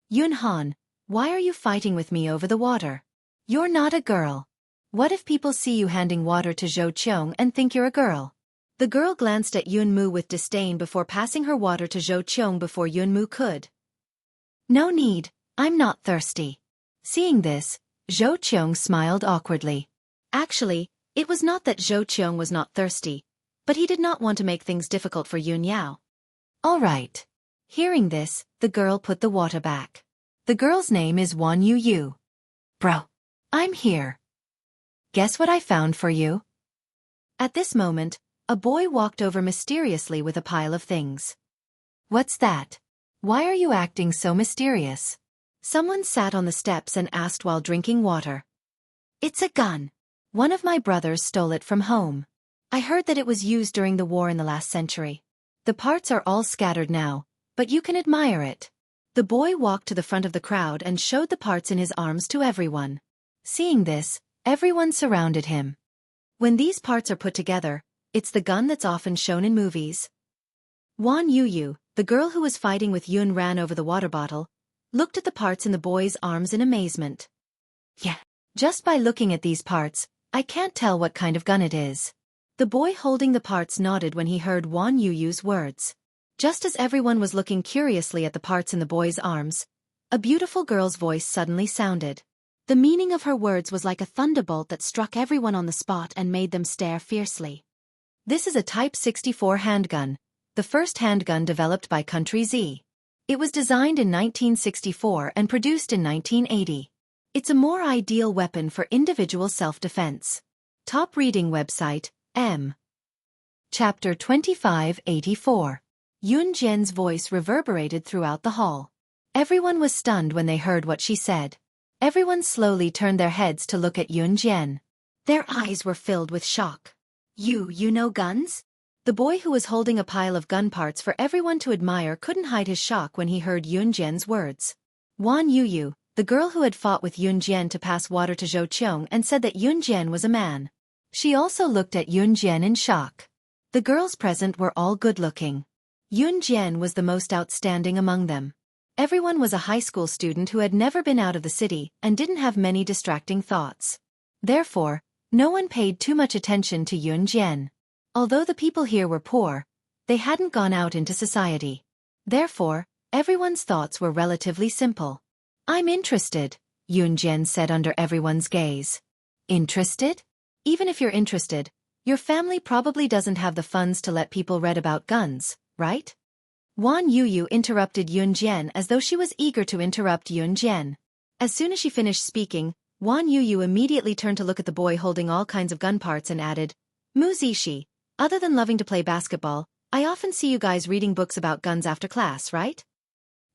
Yun Han, why are you fighting with me over the water? You're not a girl. What if people see you handing water to Zhou Qiong and think you're a girl? The girl glanced at Yun Mu with disdain before passing her water to Zhou Qiong before Yun Mu could. No need, I'm not thirsty. Seeing this, Zhou Qiong smiled awkwardly. Actually, it was not that Zhou Qiong was not thirsty, but he did not want to make things difficult for Yun Yao. All right. Hearing this, the girl put the water back. The girl's name is Wan Yu Yu. Bro, I'm here. Guess what I found for you? At this moment, a boy walked over mysteriously with a pile of things. What's that? Why are you acting so mysterious? Someone sat on the steps and asked while drinking water. It's a gun. One of my brothers stole it from home. I heard that it was used during the war in the last century. The parts are all scattered now, but you can admire it. The boy walked to the front of the crowd and showed the parts in his arms to everyone. Seeing this, everyone surrounded him. When these parts are put together, it's the gun that's often shown in movies. Wan Yu Yu, the girl who was fighting with Yun Ran over the water bottle, looked at the parts in the boy's arms in amazement. Yeah. Just by looking at these parts, I can't tell what kind of gun it is. The boy holding the parts nodded when he heard Wan Yu Yu's words. Just as everyone was looking curiously at the parts in the boy's arms, a beautiful girl's voice suddenly sounded. The meaning of her words was like a thunderbolt that struck everyone on the spot and made them stare fiercely. This is a Type 64 handgun, the first handgun developed by Country Z. It was designed in 1964 and produced in 1980. It's a more ideal weapon for individual self-defense. Top reading website, M. Chapter 2584. Yun Jian's voice reverberated throughout the hall. Everyone was stunned when they heard what she said. Everyone slowly turned their heads to look at Yun Jian. Their eyes were filled with shock. You know guns? The boy who was holding a pile of gun parts for everyone to admire couldn't hide his shock when he heard Yun Jian's words. Wan Yu Yu, the girl who had fought with Yun Jian to pass water to Zhou Qiong and said that Yun Jian was a man. She also looked at Yun Jian in shock. The girls present were all good-looking. Yun Jian was the most outstanding among them. Everyone was a high school student who had never been out of the city and didn't have many distracting thoughts. Therefore, no one paid too much attention to Yun Jian. Although the people here were poor, they hadn't gone out into society. Therefore, everyone's thoughts were relatively simple. I'm interested, Yun Jian said under everyone's gaze. Interested? Even if you're interested, your family probably doesn't have the funds to let people read about guns, right? Wan Yu Yu interrupted Yun Jian as though she was eager to interrupt Yun Jian. As soon as she finished speaking, Wan Yu Yu immediately turned to look at the boy holding all kinds of gun parts and added, Mu Zishi, other than loving to play basketball, I often see you guys reading books about guns after class, right?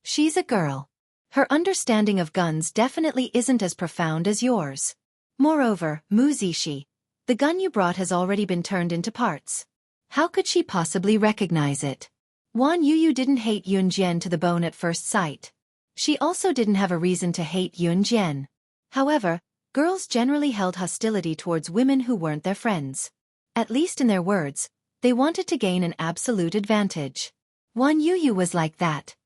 She's a girl. Her understanding of guns definitely isn't as profound as yours. Moreover, Mu Zishi, the gun you brought has already been turned into parts. How could she possibly recognize it? Wan Yu Yu didn't hate Yun Jian to the bone at first sight. She also didn't have a reason to hate Yun Jian. However, girls generally held hostility towards women who weren't their friends. At least in their words, they wanted to gain an absolute advantage. Wan Yu Yu was like that.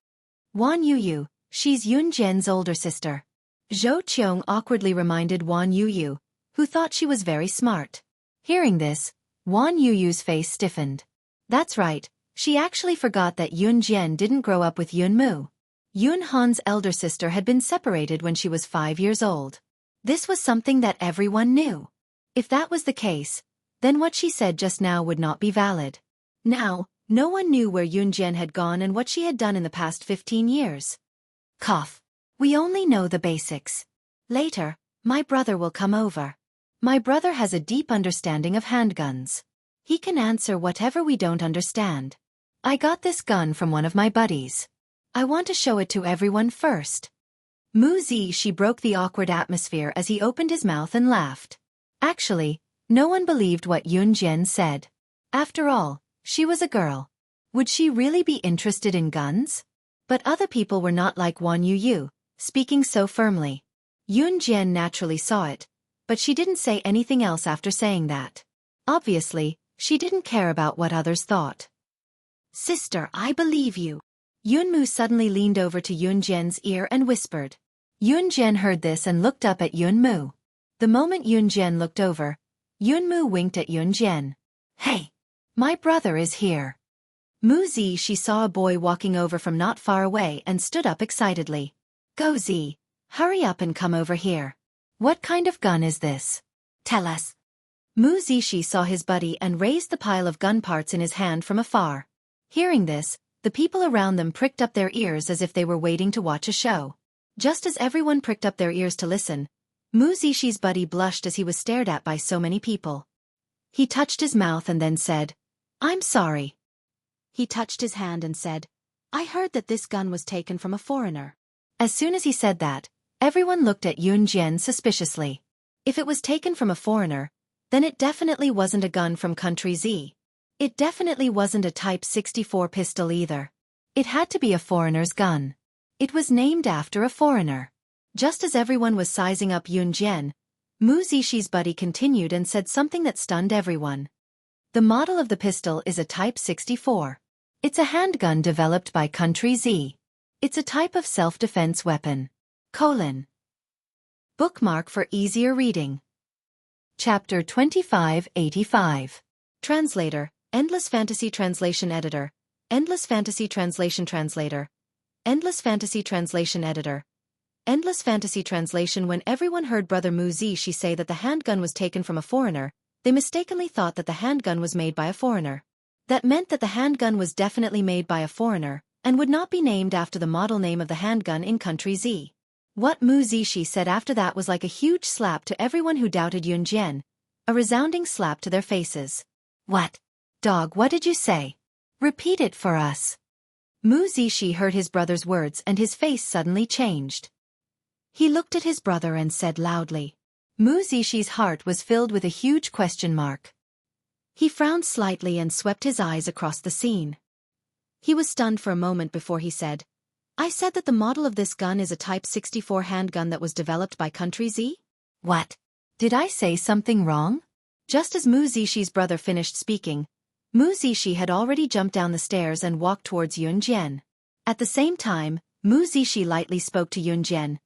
Wan Yu Yu, she's Yun Jian's older sister. Zhou Qiong awkwardly reminded Wan Yu Yu, who thought she was very smart. Hearing this, Wan Yu Yu's face stiffened. That's right, she actually forgot that Yun Jian didn't grow up with Yun Mu. Yun Han's elder sister had been separated when she was 5 years old. This was something that everyone knew. If that was the case, then what she said just now would not be valid. Now, no one knew where Yun Jian had gone and what she had done in the past 15 years. Cough. We only know the basics. Later, my brother will come over. My brother has a deep understanding of handguns. He can answer whatever we don't understand. I got this gun from one of my buddies. I want to show it to everyone first. She broke the awkward atmosphere as he opened his mouth and laughed. Actually, no one believed what Yunjian said. After all, she was a girl. Would she really be interested in guns? But other people were not like Wan Yu, speaking so firmly. Yunjian naturally saw it, but she didn't say anything else after saying that. Obviously, she didn't care about what others thought. Sister, I believe you. Yunmu suddenly leaned over to Yunjian's ear and whispered. Yunjian heard this and looked up at Yunmu. The moment Yunjian looked over, Yunmu winked at Yunjian. Hey! My brother is here. She saw a boy walking over from not far away and stood up excitedly. Go Z! Hurry up and come over here. What kind of gun is this? Tell us. She saw his buddy and raised the pile of gun parts in his hand from afar. Hearing this, the people around them pricked up their ears as if they were waiting to watch a show. Just as everyone pricked up their ears to listen, She's buddy blushed as he was stared at by so many people. He touched his mouth and then said, I'm sorry. He touched his hand and said, I heard that this gun was taken from a foreigner. As soon as he said that, everyone looked at Yunjian suspiciously. If it was taken from a foreigner, then it definitely wasn't a gun from country Z. It definitely wasn't a Type 64 pistol either. It had to be a foreigner's gun. It was named after a foreigner. Just as everyone was sizing up Yunjian, She's buddy continued and said something that stunned everyone. The model of the pistol is a Type 64. It's a handgun developed by country Z. It's a type of self-defense weapon. Bookmark for easier reading. Chapter 2585. Translator, Endless Fantasy Translation Editor, Endless Fantasy Translation Translator, Endless Fantasy Translation Editor, Endless Fantasy Translation. When everyone heard Brother she say that the handgun was taken from a foreigner, they mistakenly thought that the handgun was made by a foreigner. That meant that the handgun was definitely made by a foreigner, and would not be named after the model name of the handgun in country Z. What she said after that was like a huge slap to everyone who doubted Yunjian, a resounding slap to their faces. What? Dog, what did you say? Repeat it for us. She heard his brother's words and his face suddenly changed. He looked at his brother and said loudly. She's heart was filled with a huge question mark. He frowned slightly and swept his eyes across the scene. He was stunned for a moment before he said, I said that the model of this gun is a Type 64 handgun that was developed by country Z? What? Did I say something wrong? Just as She's brother finished speaking, She had already jumped down the stairs and walked towards Yunjian. At the same time, She lightly spoke to Yunjian.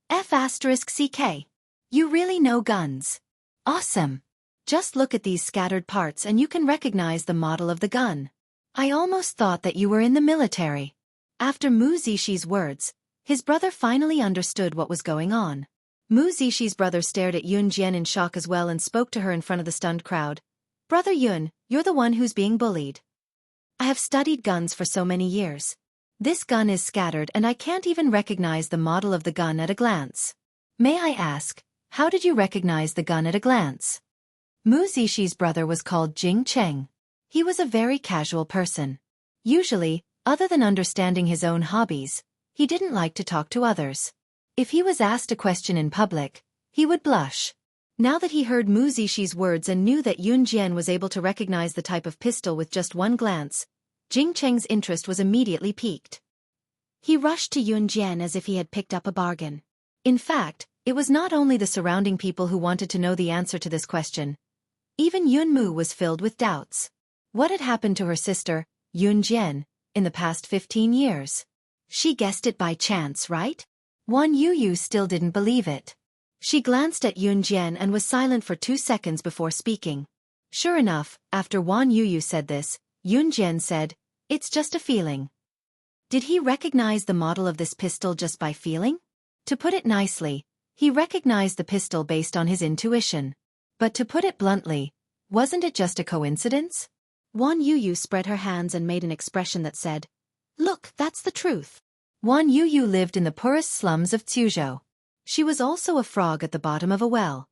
F*CK. You really know guns. Awesome. Just look at these scattered parts and you can recognize the model of the gun. I almost thought that you were in the military. After She's words, his brother finally understood what was going on. She's brother stared at Yunjian in shock as well and spoke to her in front of the stunned crowd. Brother Yun, you're the one who's being bullied. I have studied guns for so many years. This gun is scattered and I can't even recognize the model of the gun at a glance. May I ask, how did you recognize the gun at a glance? She's brother was called Jing Cheng. He was a very casual person. Usually, other than understanding his own hobbies, he didn't like to talk to others. If he was asked a question in public, he would blush. Now that he heard She's words and knew that Yunjian was able to recognize the type of pistol with just one glance, Jing Cheng's interest was immediately piqued. He rushed to Yunjian as if he had picked up a bargain. In fact, it was not only the surrounding people who wanted to know the answer to this question. Even Yunmu was filled with doubts. What had happened to her sister, Yunjian, in the past 15 years? She guessed it by chance, right? Wan Yu still didn't believe it. She glanced at Yunjian and was silent for 2 seconds before speaking. Sure enough, after Wan Yu said this, Yunjian said, It's just a feeling. Did he recognize the model of this pistol just by feeling? To put it nicely, he recognized the pistol based on his intuition. But to put it bluntly, wasn't it just a coincidence? Wan Yu spread her hands and made an expression that said, Look, that's the truth. Wan Yu lived in the poorest slums of Tsuzhou. She was also a frog at the bottom of a well.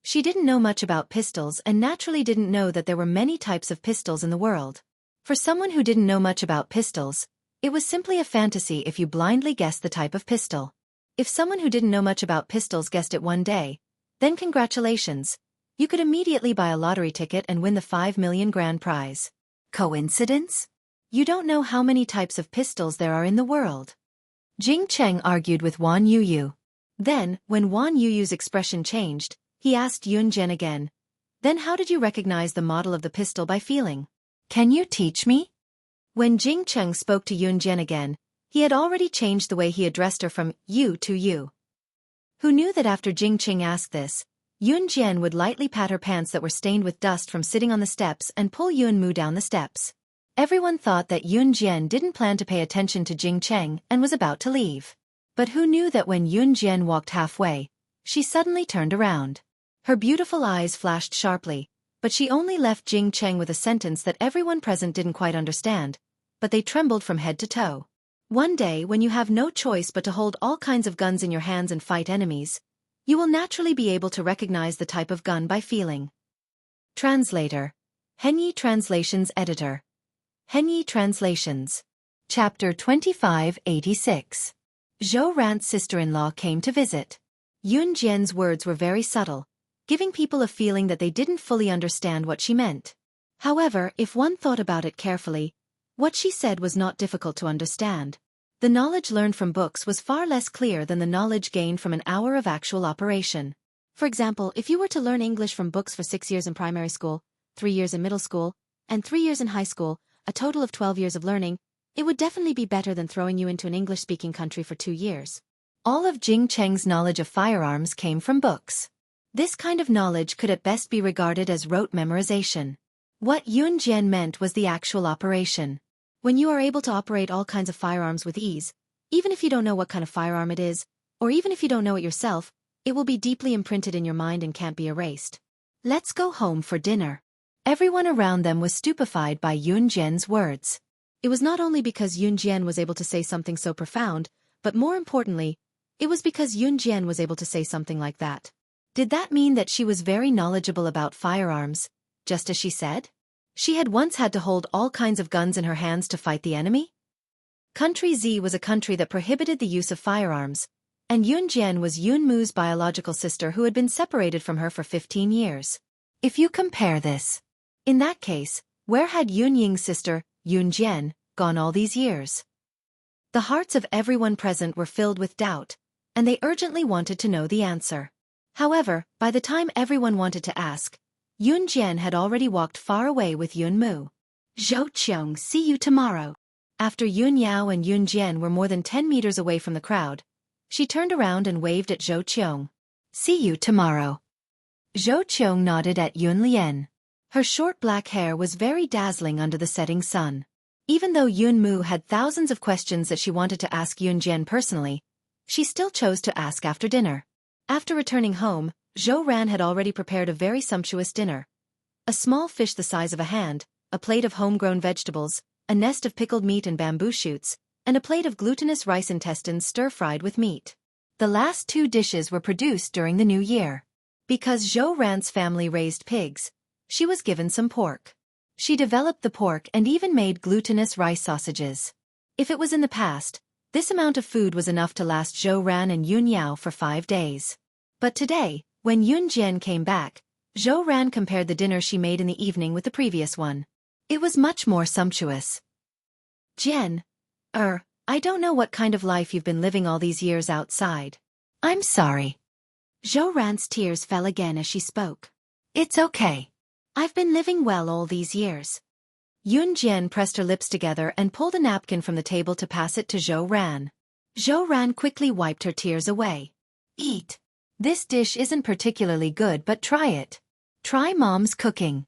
She didn't know much about pistols and naturally didn't know that there were many types of pistols in the world. For someone who didn't know much about pistols, it was simply a fantasy if you blindly guessed the type of pistol. If someone who didn't know much about pistols guessed it one day, then congratulations. You could immediately buy a lottery ticket and win the 5 million grand prize. Coincidence? You don't know how many types of pistols there are in the world. Jing Cheng argued with Wan Yuyu. Then, when Wan Yuyu's expression changed, he asked Yun Jian again, "Then how did you recognize the model of the pistol by feeling? Can you teach me?" When Jing Cheng spoke to Yun Jian again, he had already changed the way he addressed her from you to you. Who knew that after Jing Cheng asked this, Yun Jian would lightly pat her pants that were stained with dust from sitting on the steps and pull Yun Mu down the steps. Everyone thought that Yun Jian didn't plan to pay attention to Jing Cheng and was about to leave. But who knew that when Yun Jian walked halfway, she suddenly turned around. Her beautiful eyes flashed sharply, but she only left Jing Cheng with a sentence that everyone present didn't quite understand, but they trembled from head to toe. One day when you have no choice but to hold all kinds of guns in your hands and fight enemies, you will naturally be able to recognize the type of gun by feeling. Translator. Henyi Translations Editor. Henyi Translations. Chapter 2586. Zhou Ran's sister-in-law came to visit. Yun Jian's words were very subtle, giving people a feeling that they didn't fully understand what she meant. However, if one thought about it carefully, what she said was not difficult to understand. The knowledge learned from books was far less clear than the knowledge gained from an hour of actual operation. For example, if you were to learn English from books for 6 years in primary school, 3 years in middle school, and 3 years in high school, a total of 12 years of learning, it would definitely be better than throwing you into an English-speaking country for 2 years. All of Jing Cheng's knowledge of firearms came from books. This kind of knowledge could at best be regarded as rote memorization. What Yun Jian meant was the actual operation. When you are able to operate all kinds of firearms with ease, even if you don't know what kind of firearm it is, or even if you don't know it yourself, it will be deeply imprinted in your mind and can't be erased. Let's go home for dinner. Everyone around them was stupefied by Yun Jian's words. It was not only because Yun Jian was able to say something so profound, but more importantly, it was because Yun Jian was able to say something like that. Did that mean that she was very knowledgeable about firearms, just as she said? She had once had to hold all kinds of guns in her hands to fight the enemy? Country Z was a country that prohibited the use of firearms, and Yun Jian was Yun Mu's biological sister who had been separated from her for 15 years. If you compare this, in that case, where had Yun Ying's sister, Yun Jian, gone all these years? The hearts of everyone present were filled with doubt, and they urgently wanted to know the answer. However, by the time everyone wanted to ask, Yun Jian had already walked far away with Yun Mu. "Zhou Qiong, see you tomorrow." After Yun Yao and Yun Jian were more than 10 meters away from the crowd, she turned around and waved at Zhou Qiong. "See you tomorrow." Zhou Qiong nodded at Yun Lian. Her short black hair was very dazzling under the setting sun. Even though Yun Mu had thousands of questions that she wanted to ask Yun Jian personally, she still chose to ask after dinner. After returning home, Zhou Ran had already prepared a very sumptuous dinner. A small fish the size of a hand, a plate of homegrown vegetables, a nest of pickled meat and bamboo shoots, and a plate of glutinous rice intestines stir-fried with meat. The last 2 dishes were produced during the new year. Because Zhou Ran's family raised pigs, she was given some pork. She developed the pork and even made glutinous rice sausages. If it was in the past, this amount of food was enough to last Zhou Ran and Yun Yao for 5 days. But today, when Yun Jian came back, Zhou Ran compared the dinner she made in the evening with the previous one. It was much more sumptuous. "Jian, I don't know what kind of life you've been living all these years outside. I'm sorry." Zhou Ran's tears fell again as she spoke. "It's okay. I've been living well all these years." Yun Jian pressed her lips together and pulled a napkin from the table to pass it to Zhou Ran. Zhou Ran quickly wiped her tears away. "Eat. This dish isn't particularly good, but try it. Try Mom's cooking."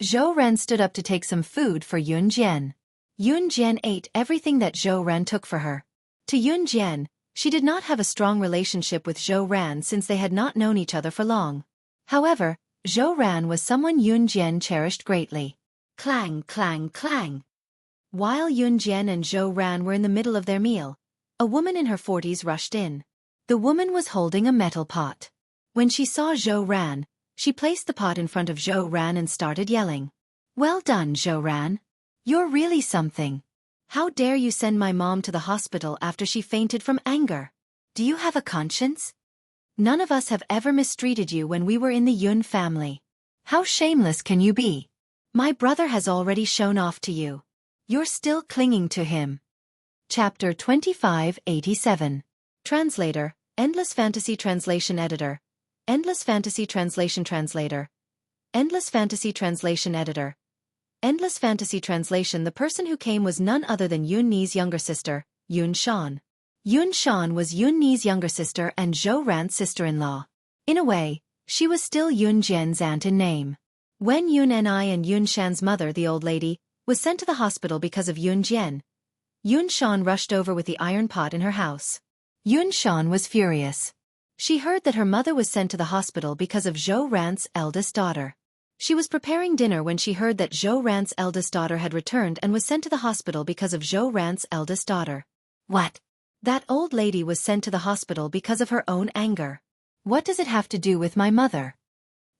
Zhou Ran stood up to take some food for Yun Jian. Yun Jian ate everything that Zhou Ran took for her. To Yun Jian, she did not have a strong relationship with Zhou Ran since they had not known each other for long. However, Zhou Ran was someone Yun Jian cherished greatly. Clang, clang, clang. While Yun Jian and Zhou Ran were in the middle of their meal, a woman in her 40s rushed in. The woman was holding a metal pot. When she saw Zhou Ran, She placed the pot in front of Zhou Ran and started yelling. "Well done, Zhou Ran. You're really something. How dare you send my mom to the hospital after she fainted from anger? Do you have a conscience? None of us have ever mistreated you when we were in the Yun family. How shameless can you be? My brother has already shown off to you. You're still clinging to him." Chapter 2587. Translator, Endless Fantasy Translation Editor. Endless Fantasy Translation Translator. Endless Fantasy Translation Editor. Endless Fantasy Translation. The person who came was none other than Yun Ni's younger sister, Yun Shan. Yun Shan was Yun Ni's younger sister and Zhou Ran's sister-in-law. In a way, she was still Yun Jian's aunt in name. When Yun Ni and Yun Shan's mother, the old lady, was sent to the hospital because of Yun Jian, Yun Shan rushed over with the iron pot in her house. Yun Shan was furious. She heard that her mother was sent to the hospital because of Zhou Ran's eldest daughter. She was preparing dinner when she heard that Zhou Ran's eldest daughter had returned and was sent to the hospital because of Zhou Ran's eldest daughter. What? That old lady was sent to the hospital because of her own anger. What does it have to do with my mother?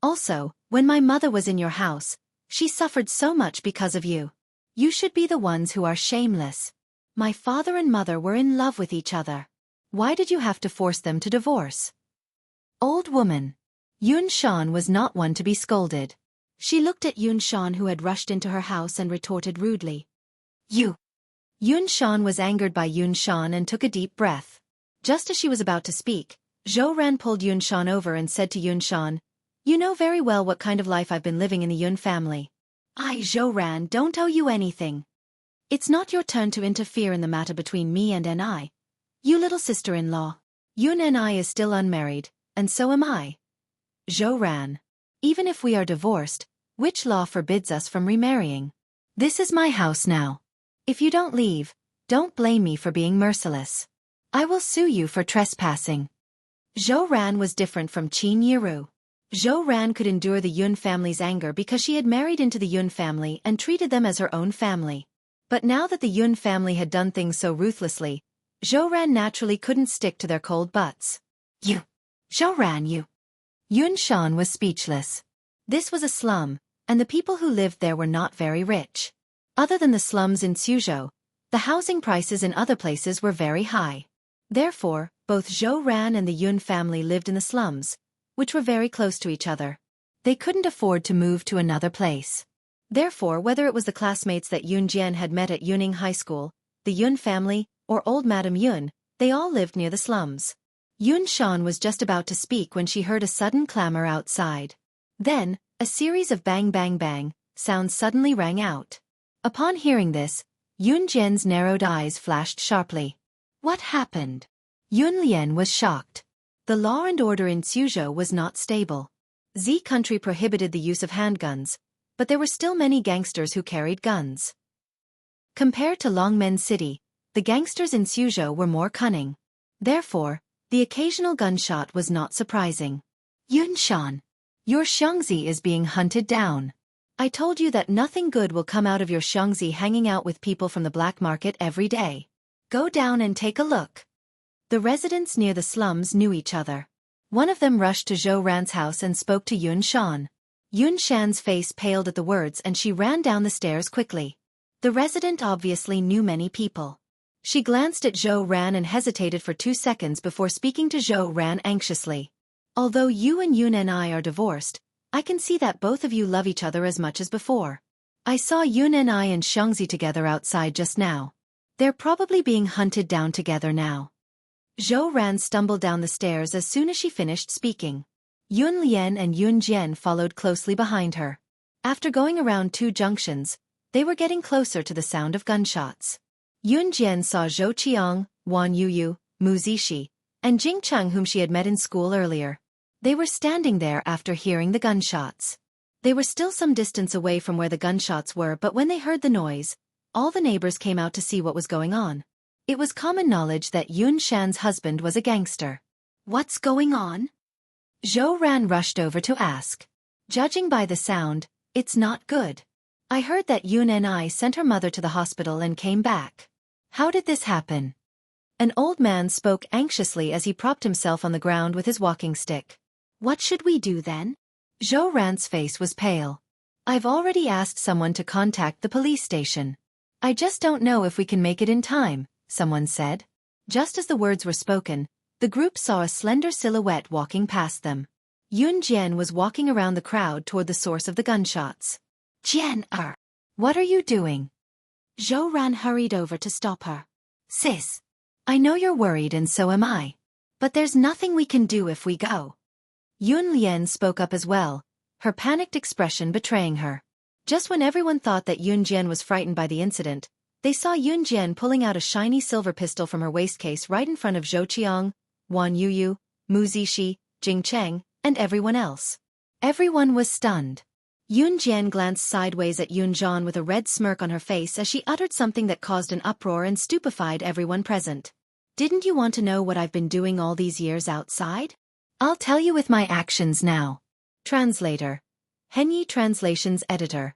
Also, when my mother was in your house, she suffered so much because of you. You should be the ones who are shameless. My father and mother were in love with each other. Why did you have to force them to divorce? Old woman. Yun Shan was not one to be scolded. She looked at Yun Shan, who had rushed into her house, and retorted rudely. You. Yun Shan was angered by Yun Shan and took a deep breath. Just as she was about to speak, Zhou Ran pulled Yun Shan over and said to Yun Shan, "You know very well what kind of life I've been living in the Yun family. I, Zhou Ran, don't owe you anything. It's not your turn to interfere in the matter between me and Ni. You little sister-in-law. Yun Ni is still unmarried, and so am I. Zhou Ran. Even if we are divorced, which law forbids us from remarrying? This is my house now. If you don't leave, don't blame me for being merciless. I will sue you for trespassing." Zhou Ran was different from Qin Yiru. Zhou Ran could endure the Yun family's anger because she had married into the Yun family and treated them as her own family. But now that the Yun family had done things so ruthlessly, Zhou Ran naturally couldn't stick to their cold butts. "You. Zhou Ran, you." Yun Shan was speechless. This was a slum, and the people who lived there were not very rich. Other than the slums in Suzhou, the housing prices in other places were very high. Therefore, both Zhou Ran and the Yun family lived in the slums, which were very close to each other. They couldn't afford to move to another place. Therefore, whether it was the classmates that Yun Jian had met at Yuning High School, the Yun family, or old Madame Yun, they all lived near the slums. Yun Shan was just about to speak when she heard a sudden clamor outside. Then, a series of bang bang bang sounds suddenly rang out. Upon hearing this, Yun Jian's narrowed eyes flashed sharply. What happened? Yun Lian was shocked. The law and order in Suzhou was not stable. Z country prohibited the use of handguns, but there were still many gangsters who carried guns. Compared to Longmen City, the gangsters in Suzhou were more cunning. Therefore, the occasional gunshot was not surprising. Yun Shan, your Xiangzi is being hunted down. I told you that nothing good will come out of your Xiangzi hanging out with people from the black market every day. Go down and take a look. The residents near the slums knew each other. One of them rushed to Zhou Ran's house and spoke to Yun Shan. Yun Shan's face paled at the words and she ran down the stairs quickly. The resident obviously knew many people. She glanced at Zhou Ran and hesitated for 2 seconds before speaking to Zhou Ran anxiously. Although you and Yun and I are divorced, I can see that both of you love each other as much as before. I saw Yun and I and Xiangzi together outside just now. They're probably being hunted down together now. Zhou Ran stumbled down the stairs as soon as she finished speaking. Yun Lian and Yun Jian followed closely behind her. After going around 2 junctions, they were getting closer to the sound of gunshots. Yun Jian saw Zhou Qiang, Wan Yuyu, Mu Zixi, and Jing Cheng, whom she had met in school earlier. They were standing there after hearing the gunshots. They were still some distance away from where the gunshots were, but when they heard the noise, all the neighbors came out to see what was going on. It was common knowledge that Yun Shan's husband was a gangster. What's going on? Zhou Ran rushed over to ask. Judging by the sound, it's not good. I heard that Yun and I sent her mother to the hospital and came back. How did this happen? An old man spoke anxiously as he propped himself on the ground with his walking stick. What should we do then? Zhou Ran's face was pale. I've already asked someone to contact the police station. I just don't know if we can make it in time, someone said. Just as the words were spoken, the group saw a slender silhouette walking past them. Yun Jian was walking around the crowd toward the source of the gunshots. Jian, what are you doing? Zhou Ran hurried over to stop her. Sis, I know you're worried and so am I. But there's nothing we can do if we go. Yun Lian spoke up as well, her panicked expression betraying her. Just when everyone thought that Yun Jian was frightened by the incident, they saw Yun Jian pulling out a shiny silver pistol from her waistcase right in front of Zhou Qiang, Wan Yuyu, Mu Zixi, Jing Cheng, and everyone else. Everyone was stunned. Yun Jian glanced sideways at Yun Zhan with a red smirk on her face as she uttered something that caused an uproar and stupefied everyone present. Didn't you want to know what I've been doing all these years outside? I'll tell you with my actions now. Translator. Henyi Translations Editor.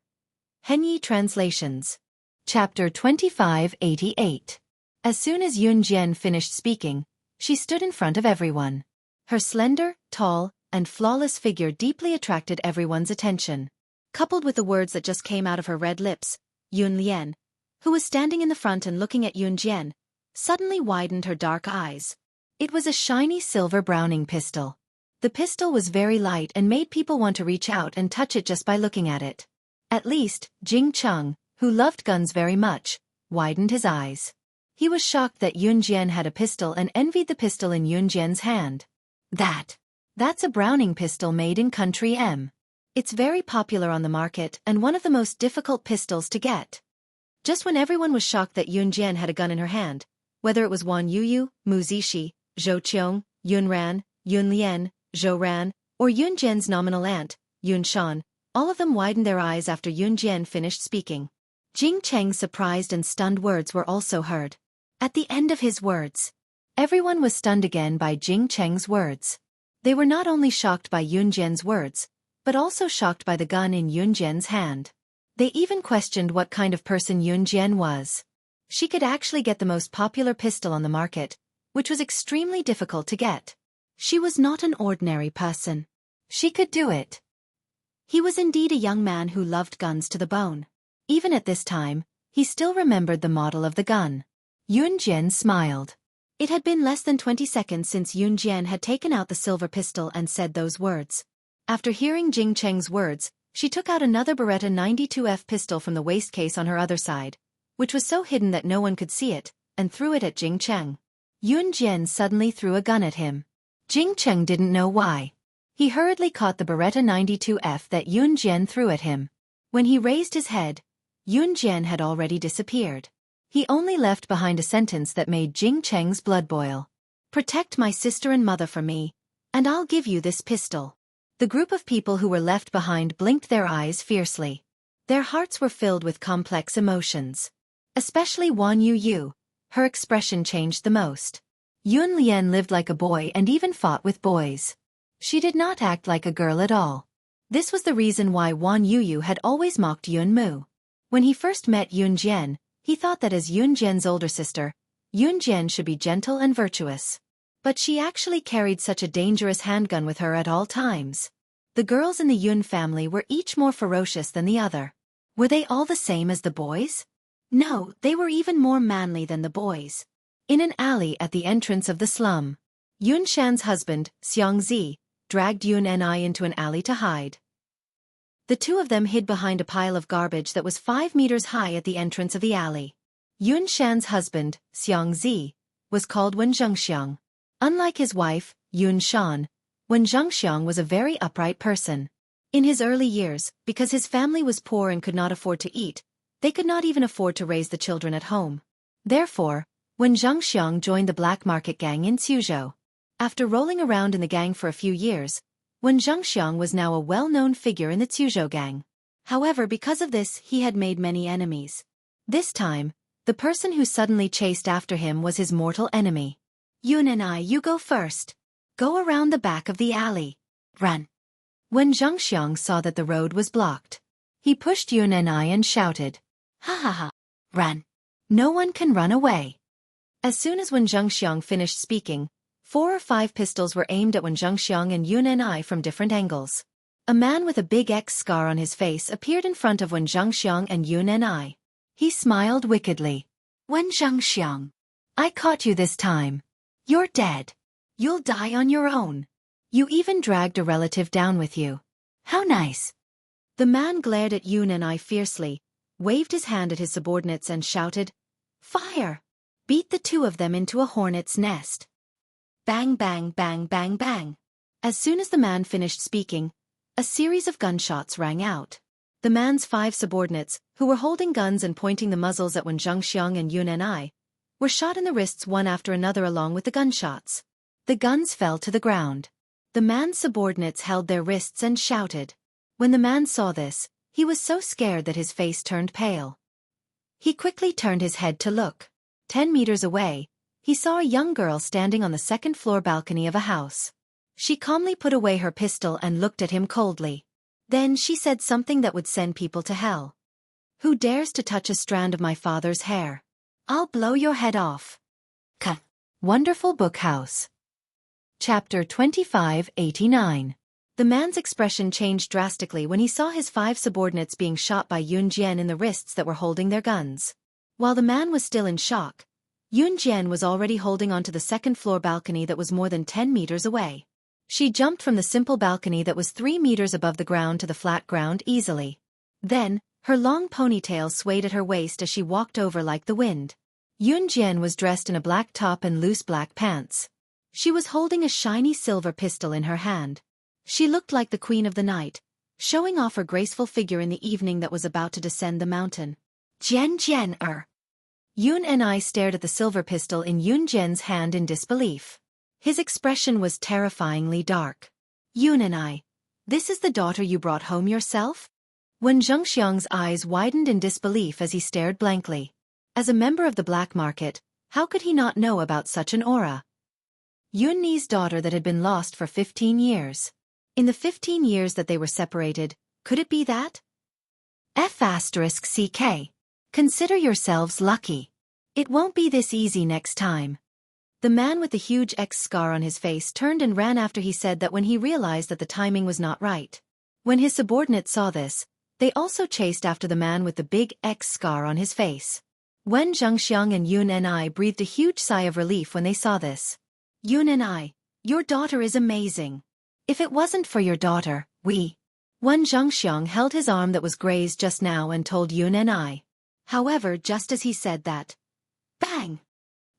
Henyi Translations. Chapter 2588. As soon as Yun Jian finished speaking, she stood in front of everyone. Her slender, tall, and flawless figure deeply attracted everyone's attention. Coupled with the words that just came out of her red lips, Yun Lian, who was standing in the front and looking at Yun Jian, suddenly widened her dark eyes. It was a shiny silver Browning pistol. The pistol was very light and made people want to reach out and touch it just by looking at it. At least, Jing Cheng, who loved guns very much, widened his eyes. He was shocked that Yun Jian had a pistol and envied the pistol in Yun Jian's hand. That's a Browning pistol made in Country M. It's very popular on the market and one of the most difficult pistols to get. Just when everyone was shocked that Yun Jian had a gun in her hand, whether it was Wan Yuyu, Mu Zixi, Zhou Qiang, Yun Ran, Yun Lian, Zhou Ran, or Yun Jian's nominal aunt, Yun Shan, all of them widened their eyes after Yun Jian finished speaking. Jing Cheng's surprised and stunned words were also heard. At the end of his words, everyone was stunned again by Jing Cheng's words. They were not only shocked by Yun Jian's words, but also shocked by the gun in Yun Jian's hand. They even questioned what kind of person Yun Jian was. She could actually get the most popular pistol on the market, which was extremely difficult to get. She was not an ordinary person. She could do it. He was indeed a young man who loved guns to the bone. Even at this time, he still remembered the model of the gun. Yun Jian smiled. It had been less than 20 seconds since Yun Jian had taken out the silver pistol and said those words. After hearing Jing Cheng's words, she took out another Beretta 92F pistol from the waistcase on her other side, which was so hidden that no one could see it, and threw it at Jing Cheng. Yun Jian suddenly threw a gun at him. Jing Cheng didn't know why. He hurriedly caught the Beretta 92F that Yun Jian threw at him. When he raised his head, Yun Jian had already disappeared. He only left behind a sentence that made Jing Cheng's blood boil. Protect my sister and mother from me, and I'll give you this pistol. The group of people who were left behind blinked their eyes fiercely. Their hearts were filled with complex emotions. Especially Wan Yuyu, her expression changed the most. Yun Lian lived like a boy and even fought with boys. She did not act like a girl at all. This was the reason why Wan Yuyu had always mocked Yun Mu. When he first met Yun Jian, he thought that as Yun Jian's older sister, Yun Jian should be gentle and virtuous. But she actually carried such a dangerous handgun with her at all times. The girls in the Yun family were each more ferocious than the other. Were they all the same as the boys? No, they were even more manly than the boys. In an alley at the entrance of the slum, Yun Shan's husband, Xiang Zi, dragged Yun Ni into an alley to hide. The two of them hid behind a pile of garbage that was 5 meters high at the entrance of the alley. Yun Shan's husband, Xiang Zi, was called Wen Zhengxiang. Unlike his wife, Yun Shan, Wen Zhengxiang was a very upright person. In his early years, because his family was poor and could not afford to eat, they could not even afford to raise the children at home. Therefore, Wen Zhengxiang joined the black market gang in Suzhou. After rolling around in the gang for a few years, Wen Zhengxiang was now a well-known figure in the Suzhou gang. However, because of this, he had made many enemies. This time, the person who suddenly chased after him was his mortal enemy. Yun Ni, you go first. Go around the back of the alley. Run. When Zhengxiang saw that the road was blocked, he pushed Yun Ni and shouted, "Ha ha ha! Run! No one can run away!" As soon as Wen Zhengxiang finished speaking, 4 or 5 pistols were aimed at Wen Zhengxiang and Yun Ni from different angles. A man with a big X scar on his face appeared in front of Wen Zhengxiang and Yun and I. He smiled wickedly. Wen Zhengxiang, I caught you this time. You're dead. You'll die on your own. You even dragged a relative down with you. How nice. The man glared at Yun and I fiercely, waved his hand at his subordinates and shouted, Fire! Beat the two of them into a hornet's nest. Bang bang bang bang bang. As soon as the man finished speaking, a series of gunshots rang out. The man's 5 subordinates, who were holding guns and pointing the muzzles at Wen Zhengxiang and Yun and I, were shot in the wrists one after another along with the gunshots. The guns fell to the ground. The man's subordinates held their wrists and shouted. When the man saw this, he was so scared that his face turned pale. He quickly turned his head to look. 10 meters away, he saw a young girl standing on the second-floor balcony of a house. She calmly put away her pistol and looked at him coldly. Then she said something that would send people to hell. Who dares to touch a strand of my father's hair? I'll blow your head off. Wonderful Book House. Chapter 2589. The man's expression changed drastically when he saw his 5 subordinates being shot by Yun Jian in the wrists that were holding their guns. While the man was still in shock, Yun Jian was already holding onto the second-floor balcony that was more than 10 meters away. She jumped from the simple balcony that was 3 meters above the ground to the flat ground easily. Then, her long ponytail swayed at her waist as she walked over like the wind. Yun Jian was dressed in a black top and loose black pants. She was holding a shiny silver pistol in her hand. She looked like the queen of the night, showing off her graceful figure in the evening that was about to descend the mountain. Jian. Yun and I stared at the silver pistol in Yun Jian's hand in disbelief. His expression was terrifyingly dark. Yun and I, this is the daughter you brought home yourself? Wen Zhengxiang's eyes widened in disbelief as he stared blankly. As a member of the black market, how could he not know about such an aura? Yun Ni's daughter that had been lost for 15 years. In the 15 years that they were separated, could it be that? F***CK. Consider yourselves lucky. It won't be this easy next time. The man with the huge X scar on his face turned and ran after he said that when he realized that the timing was not right. When his subordinates saw this, they also chased after the man with the big X scar on his face. Wen Zhengxiang and Yun and I breathed a huge sigh of relief when they saw this. Yun and I, your daughter is amazing. If it wasn't for your daughter, we... Wen Zhengxiang held his arm that was grazed just now and told Yun and I. However, just as he said that, bang!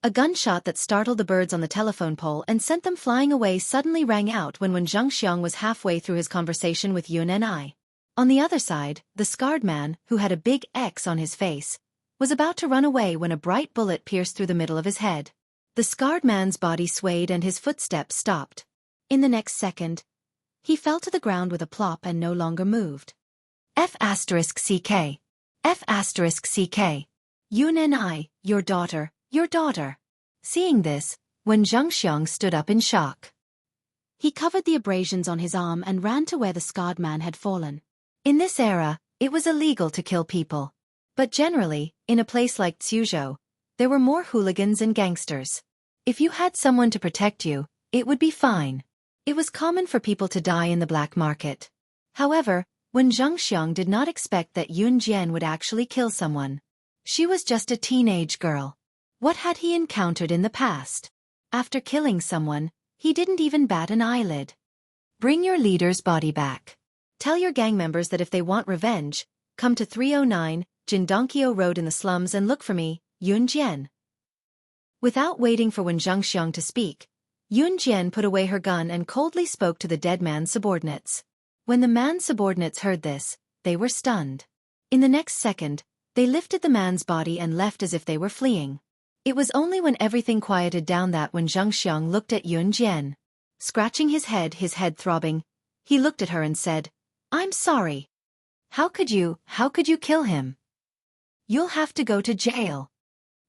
A gunshot that startled the birds on the telephone pole and sent them flying away suddenly rang out when Wen Zhengxiang was halfway through his conversation with Yun and I. On the other side, the scarred man, who had a big X on his face, was about to run away when a bright bullet pierced through the middle of his head. The scarred man's body swayed and his footsteps stopped. In the next second, he fell to the ground with a plop and no longer moved. F***CK. F***CK. Yun and I, your daughter. Seeing this, Wen Zhengxiang stood up in shock. He covered the abrasions on his arm and ran to where the scarred man had fallen. In this era, it was illegal to kill people. But generally, in a place like Xuzhou, there were more hooligans and gangsters. If you had someone to protect you, it would be fine. It was common for people to die in the black market. However, Wen Zhengxiang did not expect that Yun Jian would actually kill someone. She was just a teenage girl. What had he encountered in the past? After killing someone, he didn't even bat an eyelid. Bring your leader's body back. Tell your gang members that if they want revenge, come to 309 Jindonkyo Road in the slums and look for me, Yun Jian. Without waiting for Wen Zhengxiang to speak, Yun Jian put away her gun and coldly spoke to the dead man's subordinates. When the man's subordinates heard this, they were stunned. In the next second, they lifted the man's body and left as if they were fleeing. It was only when everything quieted down that Wen Zhengxiang looked at Yun Jian. Scratching his head throbbing, he looked at her and said, I'm sorry. How could you kill him? You'll have to go to jail.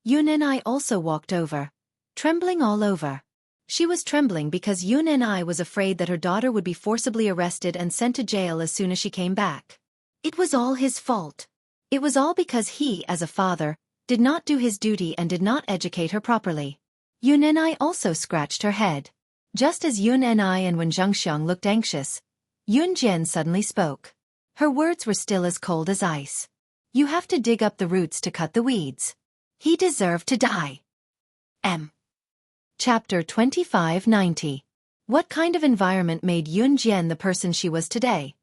Yun and I also walked over, trembling all over. She was trembling because Yun and I was afraid that her daughter would be forcibly arrested and sent to jail as soon as she came back. It was all his fault. It was all because he, as a father, did not do his duty and did not educate her properly. Yun and I also scratched her head. Just as Yun and I and Wen Zhengxiang looked anxious, Yun Jian suddenly spoke. Her words were still as cold as ice. You have to dig up the roots to cut the weeds. He deserved to die. Chapter 2590. What kind of environment made Yun Jian the person she was today?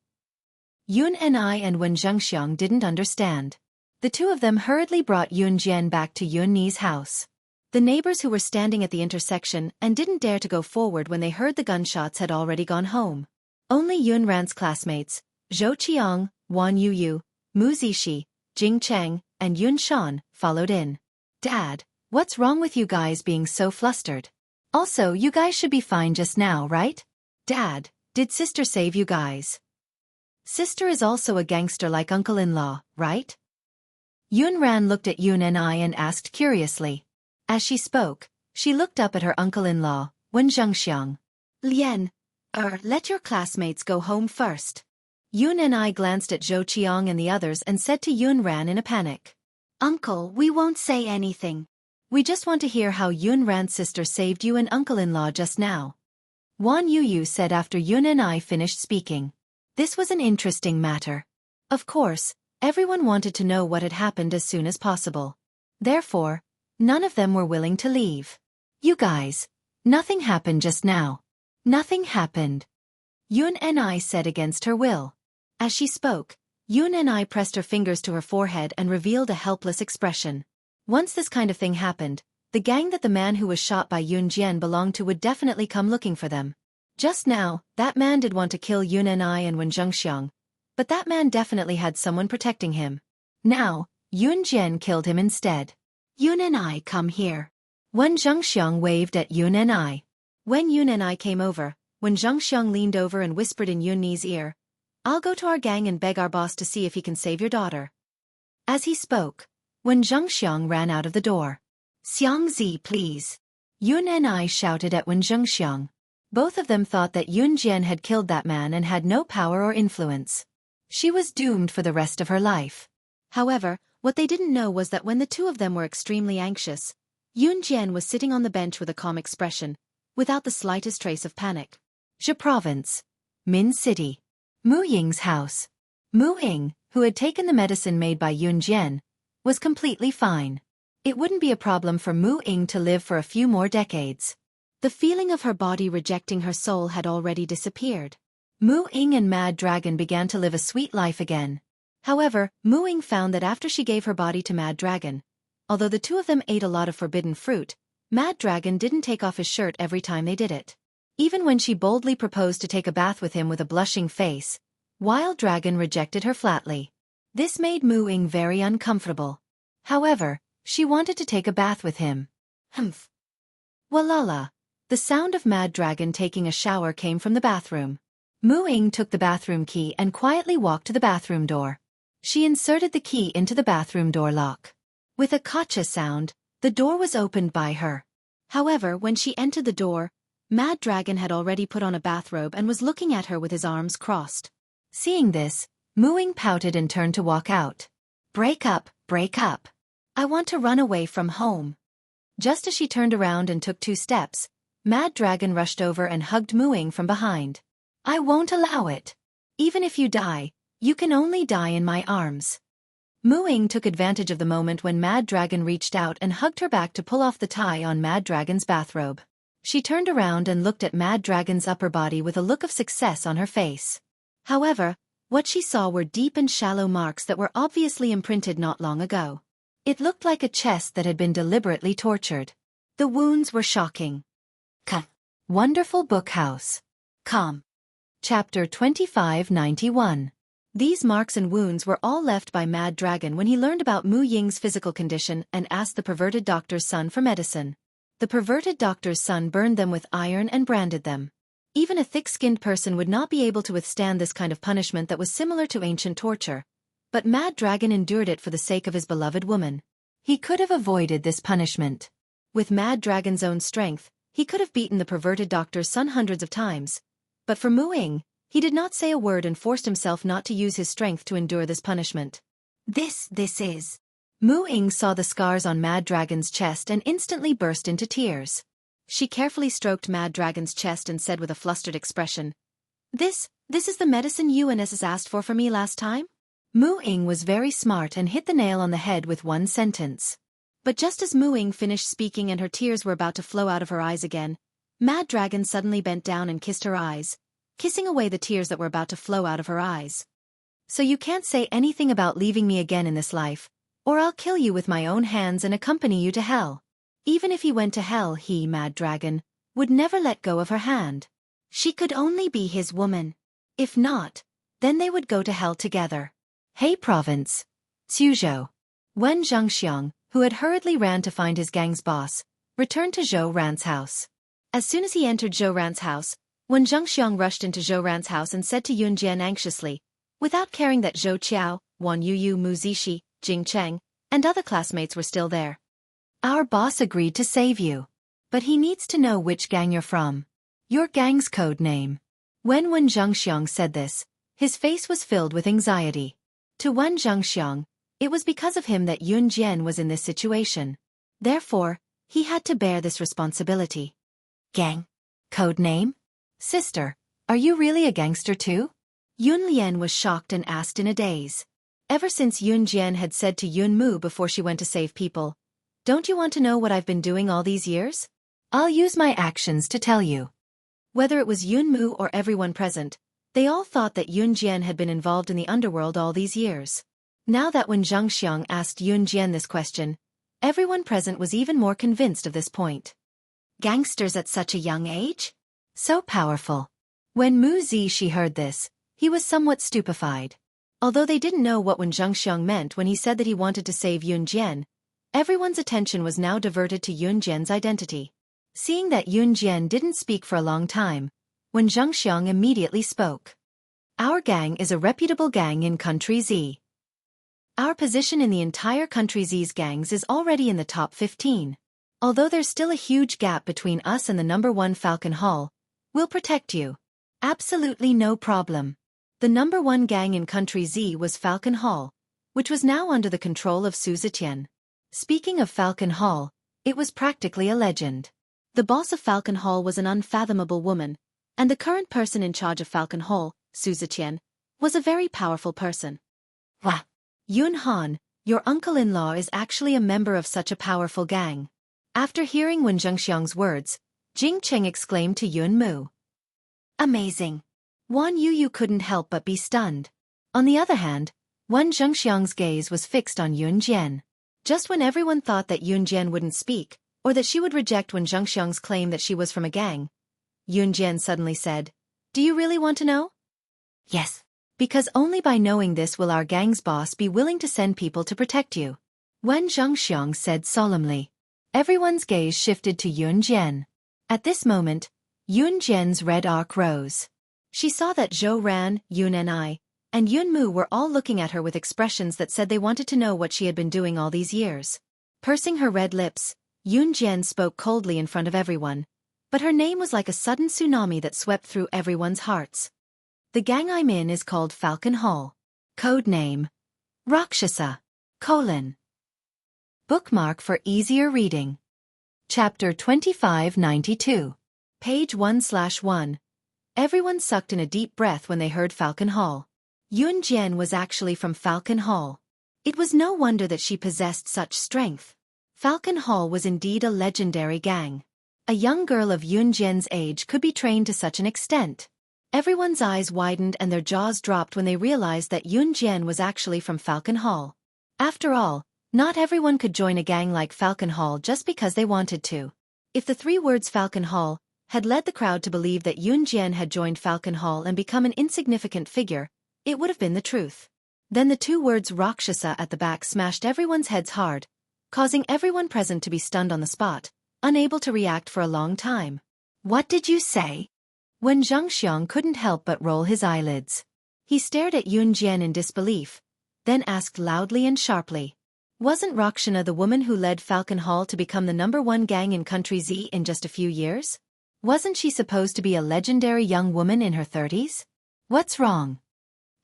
Yun Ni and Wen Zhengxiang didn't understand. The two of them hurriedly brought Yun Jian back to Yun Ni's house. The neighbors who were standing at the intersection and didn't dare to go forward when they heard the gunshots had already gone home. Only Yun Ran's classmates, Zhou Qiang, Wan Yuyu, Mu Zixi, Jing Cheng, and Yun Shan, followed in. Dad, what's wrong with you guys being so flustered? Also, you guys should be fine just now, right? Dad, did sister save you guys? Sister is also a gangster like uncle-in-law, right? Yun Ran looked at Yun Ni and asked curiously. As she spoke, she looked up at her uncle-in-law, Wen Zhengxiang. Lian, let your classmates go home first. Yun Ni glanced at Zhou Qiang and the others and said to Yun Ran in a panic. Uncle, we won't say anything. We just want to hear how Yun Ran's sister saved you and uncle-in-law just now. Wan Yuyu said after Yun Ni finished speaking. This was an interesting matter. Of course, everyone wanted to know what had happened as soon as possible. Therefore, none of them were willing to leave. You guys, nothing happened just now. Nothing happened. Yun Ni said against her will. As she spoke, Yun Ni pressed her fingers to her forehead and revealed a helpless expression. Once this kind of thing happened, the gang that the man who was shot by Yun Jian belonged to would definitely come looking for them. Just now, that man did want to kill Yun Ni and Wen Zhengxiang, but that man definitely had someone protecting him. Now, Yun Jian killed him instead. Yun Ni, come here. Wen Zhengxiang waved at Yun Ni. When Yun Ni came over, Wen Zhengxiang leaned over and whispered in Yun Ni's ear, I'll go to our gang and beg our boss to see if he can save your daughter. As he spoke, Wen Zhengxiang ran out of the door. Xiangzi, please. Yun Ni shouted at Wen Zhengxiang. Both of them thought that Yun Jian had killed that man and had no power or influence. She was doomed for the rest of her life. However, what they didn't know was that when the two of them were extremely anxious, Yun Jian was sitting on the bench with a calm expression, without the slightest trace of panic. Zhe Province. Min City. Mu Ying's house. Mu Ying, who had taken the medicine made by Yun Jian, was completely fine. It wouldn't be a problem for Mu Ying to live for a few more decades. The feeling of her body rejecting her soul had already disappeared. Mu Ying and Mad Dragon began to live a sweet life again. However, Mu Ying found that after she gave her body to Mad Dragon, although the two of them ate a lot of forbidden fruit, Mad Dragon didn't take off his shirt every time they did it. Even when she boldly proposed to take a bath with him with a blushing face, Wild Dragon rejected her flatly. This made Mu Ying very uncomfortable. However, she wanted to take a bath with him. Humph. Walala. The sound of Mad Dragon taking a shower came from the bathroom. Mu Ying took the bathroom key and quietly walked to the bathroom door. She inserted the key into the bathroom door lock. With a gotcha sound, the door was opened by her. However, when she entered the door, Mad Dragon had already put on a bathrobe and was looking at her with his arms crossed. Seeing this, Mu Ying pouted and turned to walk out. Break up, break up. I want to run away from home. Just as she turned around and took 2 steps, Mad Dragon rushed over and hugged Mu Ying from behind. I won't allow it. Even if you die, you can only die in my arms. Mu Ying took advantage of the moment when Mad Dragon reached out and hugged her back to pull off the tie on Mad Dragon's bathrobe. She turned around and looked at Mad Dragon's upper body with a look of success on her face. However, what she saw were deep and shallow marks that were obviously imprinted not long ago. It looked like a chest that had been deliberately tortured. The wounds were shocking. Wonderful Book House. Com. Chapter 2591. These marks and wounds were all left by Mad Dragon when he learned about Mu Ying's physical condition and asked the perverted doctor's son for medicine. The perverted doctor's son burned them with iron and branded them. Even a thick-skinned person would not be able to withstand this kind of punishment that was similar to ancient torture. But Mad Dragon endured it for the sake of his beloved woman. He could have avoided this punishment. With Mad Dragon's own strength, he could have beaten the perverted doctor's son hundreds of times. But for Mu Ying, he did not say a word and forced himself not to use his strength to endure this punishment. This is. Mu Ying saw the scars on Mad Dragon's chest and instantly burst into tears. She carefully stroked Mad Dragon's chest and said with a flustered expression, This This is the medicine UNS asked for me last time? Mu Ying was very smart and hit the nail on the head with one sentence. But just as Mu Ying finished speaking and her tears were about to flow out of her eyes again, Mad Dragon suddenly bent down and kissed her eyes, kissing away the tears that were about to flow out of her eyes. So you can't say anything about leaving me again in this life, or I'll kill you with my own hands and accompany you to hell. Even if he went to hell, he, Mad Dragon, would never let go of her hand. She could only be his woman. If not, then they would go to hell together. Hey Province, Suzhou. Wen Zhengxiang, who had hurriedly ran to find his gang's boss, returned to Zhou Ran's house. As soon as he entered Zhou Ran's house, Wen Zhengxiang rushed into Zhou Ran's house and said to Yun Jian anxiously, without caring that Zhou Qiao, Wan Yuyu, Mu Zishi, Jing Cheng, and other classmates were still there. Our boss agreed to save you. But he needs to know which gang you're from. Your gang's code name. When Wen Zhengxiang said this, his face was filled with anxiety. To Wen Zhengxiang, it was because of him that Yun Jian was in this situation. Therefore, he had to bear this responsibility. Gang? Code name? Sister, are you really a gangster too? Yun Lian was shocked and asked in a daze. Ever since Yun Jian had said to Yun Mu before she went to save people, "Don't you want to know what I've been doing all these years? I'll use my actions to tell you." Whether it was Yun Mu or everyone present, they all thought that Yun Jian had been involved in the underworld all these years. Now that when Zhengxiang asked Yun Jian this question, everyone present was even more convinced of this point. Gangsters at such a young age? So powerful. When Mu Zishi heard this, he was somewhat stupefied. Although they didn't know what Wen Zhengxiang meant when he said that he wanted to save Yun Jian, everyone's attention was now diverted to Yun Jian's identity. Seeing that Yun Jian didn't speak for a long time, Wen Zhengxiang immediately spoke. Our gang is a reputable gang in Country Z. Our position in the entire Country Z's gangs is already in the top 15. Although there's still a huge gap between us and the #1 Falcon Hall, we'll protect you. Absolutely no problem. The #1 gang in Country Z was Falcon Hall, which was now under the control of Su Zetian. Speaking of Falcon Hall, it was practically a legend. The boss of Falcon Hall was an unfathomable woman, and the current person in charge of Falcon Hall, Su Zetian, was a very powerful person. Wah! Yun Han, your uncle-in-law is actually a member of such a powerful gang. After hearing Wen Zhengxiang's words, Jing Cheng exclaimed to Yun Mu. Amazing. Wan Yuyu couldn't help but be stunned. On the other hand, Wen Zhengxiang's gaze was fixed on Yun Jian. Just when everyone thought that Yun Jian wouldn't speak, or that she would reject Wen Zhengxiang's claim that she was from a gang, Yun Jian suddenly said, "Do you really want to know?" Yes. Because only by knowing this will our gang's boss be willing to send people to protect you. Wen Zhengxiang said solemnly. Everyone's gaze shifted to Yun Jian. At this moment, Yun Jian's red arc rose. She saw that Zhou Ran, Yun Ni, and Yun Mu were all looking at her with expressions that said they wanted to know what she had been doing all these years. Pursing her red lips, Yun Jian spoke coldly in front of everyone, but her name was like a sudden tsunami that swept through everyone's hearts. The gang I'm in is called Falcon Hall. Code name: Rakshasa: Bookmark for easier reading. Chapter 2592. Page 1/1. Everyone sucked in a deep breath when they heard Falcon Hall. Yun Jian was actually from Falcon Hall. It was no wonder that she possessed such strength. Falcon Hall was indeed a legendary gang. A young girl of Yun Jian's age could be trained to such an extent. Everyone's eyes widened and their jaws dropped when they realized that Yun Jian was actually from Falcon Hall. After all, not everyone could join a gang like Falcon Hall just because they wanted to. If the 3 words Falcon Hall had led the crowd to believe that Yun Jian had joined Falcon Hall and become an insignificant figure, it would have been the truth. Then the 2 words Rakshasa at the back smashed everyone's heads hard, causing everyone present to be stunned on the spot, unable to react for a long time. What did you say? Wen Zhengxiang couldn't help but roll his eyelids. He stared at Yun Jian in disbelief, then asked loudly and sharply. Wasn't Rakshana the woman who led Falcon Hall to become the #1 gang in Country Z in just a few years? Wasn't she supposed to be a legendary young woman in her 30s? What's wrong?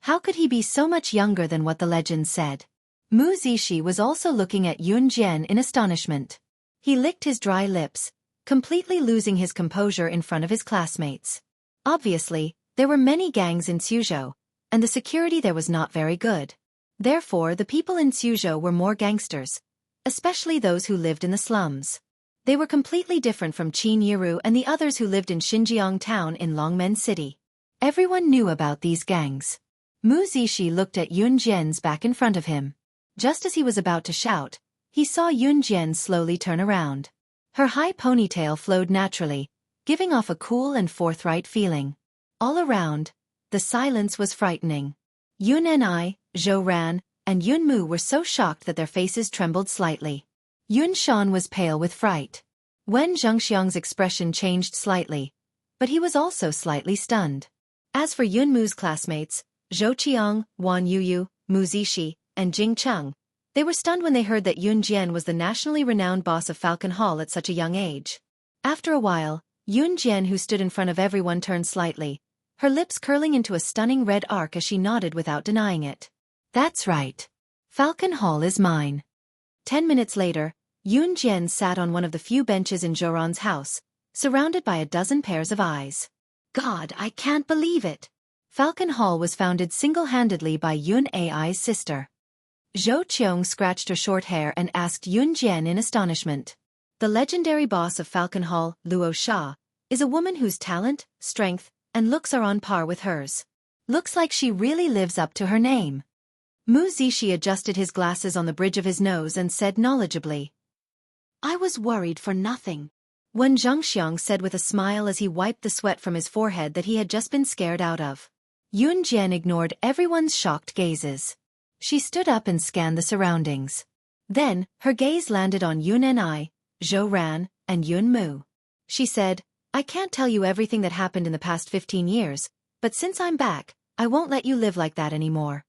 How could he be so much younger than what the legend said? Mu Zishi was also looking at Yun Jian in astonishment. He licked his dry lips, completely losing his composure in front of his classmates. Obviously, There were many gangs in Suzhou, and the security there was not very good. Therefore, the people in Suzhou were more gangsters, especially those who lived in the slums. They were completely different from Qin Yiru and the others who lived in Xinjiang town in Longmen City. Everyone knew about these gangs. Mu Zishi looked at Yun Jian's back in front of him. Just as he was about to shout, he saw Yun Jian slowly turn around. Her high ponytail flowed naturally, giving off a cool and forthright feeling. All around, the silence was frightening. Yun Ni, Zhou Ran, and Yun Mu were so shocked that their faces trembled slightly. Yun Shan was pale with fright. Wen Zhengxiang's expression changed slightly, but he was also slightly stunned. As for Yun Mu's classmates, Zhou Qiang, Wan Yuyu, Mu Zishi, and Jing Cheng, they were stunned when they heard that Yun Jian was the nationally renowned boss of Falcon Hall at such a young age. After a while, Yun Jian, who stood in front of everyone, turned slightly, her lips curling into a stunning red arc as she nodded without denying it. That's right. Falcon Hall is mine. 10 minutes later, Yun Jian sat on one of the few benches in Zhouran's house, surrounded by a dozen pairs of eyes. God, I can't believe it. Falcon Hall was founded single-handedly by Yun Ai's sister. Zhou Qiong scratched her short hair and asked Yun Jian in astonishment. The legendary boss of Falcon Hall, Luo Sha, is a woman whose talent, strength, and looks are on par with hers. Looks like she really lives up to her name. Mu Zishi adjusted his glasses on the bridge of his nose and said knowledgeably. I was worried for nothing. Wen Zhengxiang said with a smile as he wiped the sweat from his forehead that he had just been scared out of. Yun Jian ignored everyone's shocked gazes. She stood up and scanned the surroundings. Then, her gaze landed on Yun Ni, Zhou Ran, and Yun Mu. She said, I can't tell you everything that happened in the past 15 years, but since I'm back, I won't let you live like that anymore.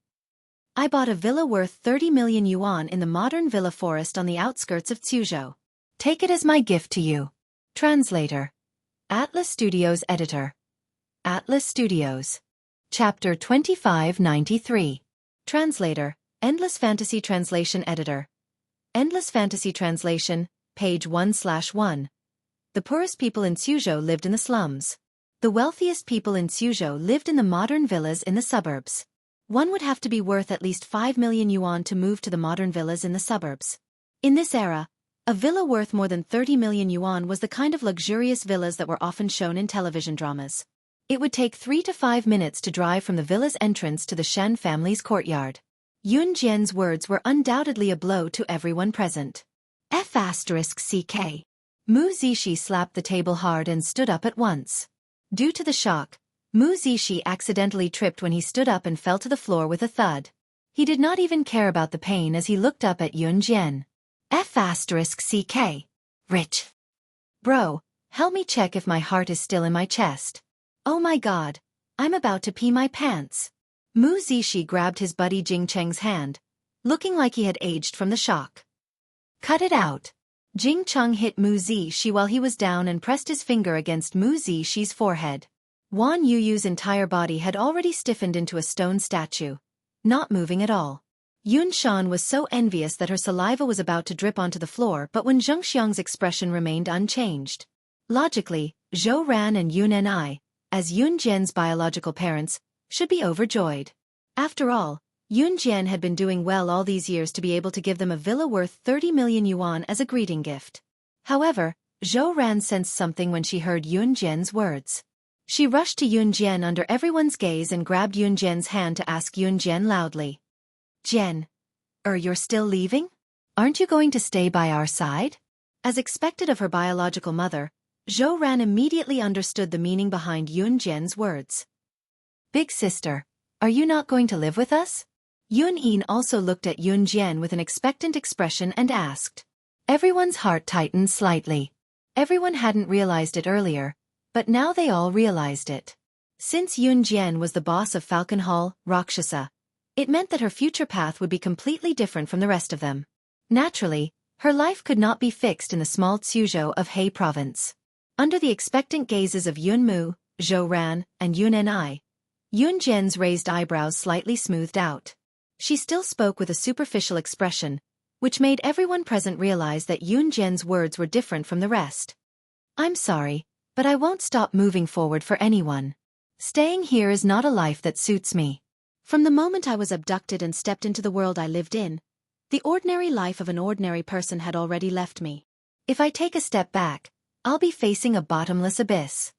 I bought a villa worth 30 million yuan in the modern villa forest on the outskirts of Suzhou. Take it as my gift to you. Translator. Atlas Studios Editor. Atlas Studios. Chapter 2593. Translator, Endless Fantasy Translation Editor. Endless Fantasy Translation, page 1/1. The poorest people in Suzhou lived in the slums. The wealthiest people in Suzhou lived in the modern villas in the suburbs. One would have to be worth at least 5 million yuan to move to the modern villas in the suburbs. In this era, a villa worth more than 30 million yuan was the kind of luxurious villas that were often shown in television dramas. It would take 3 to 5 minutes to drive from the villa's entrance to the Shen family's courtyard. Yun Jian's words were undoubtedly a blow to everyone present. F***CK. Mu Zishi slapped the table hard and stood up at once. Due to the shock, Mu Zishi accidentally tripped when he stood up and fell to the floor with a thud. He did not even care about the pain as he looked up at Yun Jian. F***CK. Rich. Bro, help me check if my heart is still in my chest. Oh my god, I'm about to pee my pants. Mu Zishi grabbed his buddy Jing Cheng's hand, looking like he had aged from the shock. Cut it out. Jing Cheng hit Mu Zishi while he was down and pressed his finger against Mu Zishi's forehead. Wan Yuyu's entire body had already stiffened into a stone statue, not moving at all. Yun Shan was so envious that her saliva was about to drip onto the floor, but Wen Zhengxiang's expression remained unchanged. Logically, Zhou Ran and Yun Ni, as Yun Jian's biological parents, should be overjoyed. After all, Yun Jian had been doing well all these years to be able to give them a villa worth 30 million yuan as a greeting gift. However, Zhou Ran sensed something when she heard Yun Jian's words. She rushed to Yun Jian under everyone's gaze and grabbed Yun Jian's hand to ask Yun Jian loudly. Jian, you're still leaving? Aren't you going to stay by our side? As expected of her biological mother, Zhou Ran immediately understood the meaning behind Yun Jian's words. Big sister, are you not going to live with us? Yun Yin also looked at Yun Jian with an expectant expression and asked. Everyone's heart tightened slightly. Everyone hadn't realized it earlier, but now they all realized it. Since Yun Jian was the boss of Falcon Hall, Rakshasa, it meant that her future path would be completely different from the rest of them. Naturally, her life could not be fixed in the small Suzhou of He province. Under the expectant gazes of Yun Mu, Zhou Ran, and Yun Ni, Yun Jian's raised eyebrows slightly smoothed out. She still spoke with a superficial expression, which made everyone present realize that Yun Jian's words were different from the rest. I'm sorry, but I won't stop moving forward for anyone. Staying here is not a life that suits me. From the moment I was abducted and stepped into the world I lived in, the ordinary life of an ordinary person had already left me. If I take a step back, I'll be facing a bottomless abyss.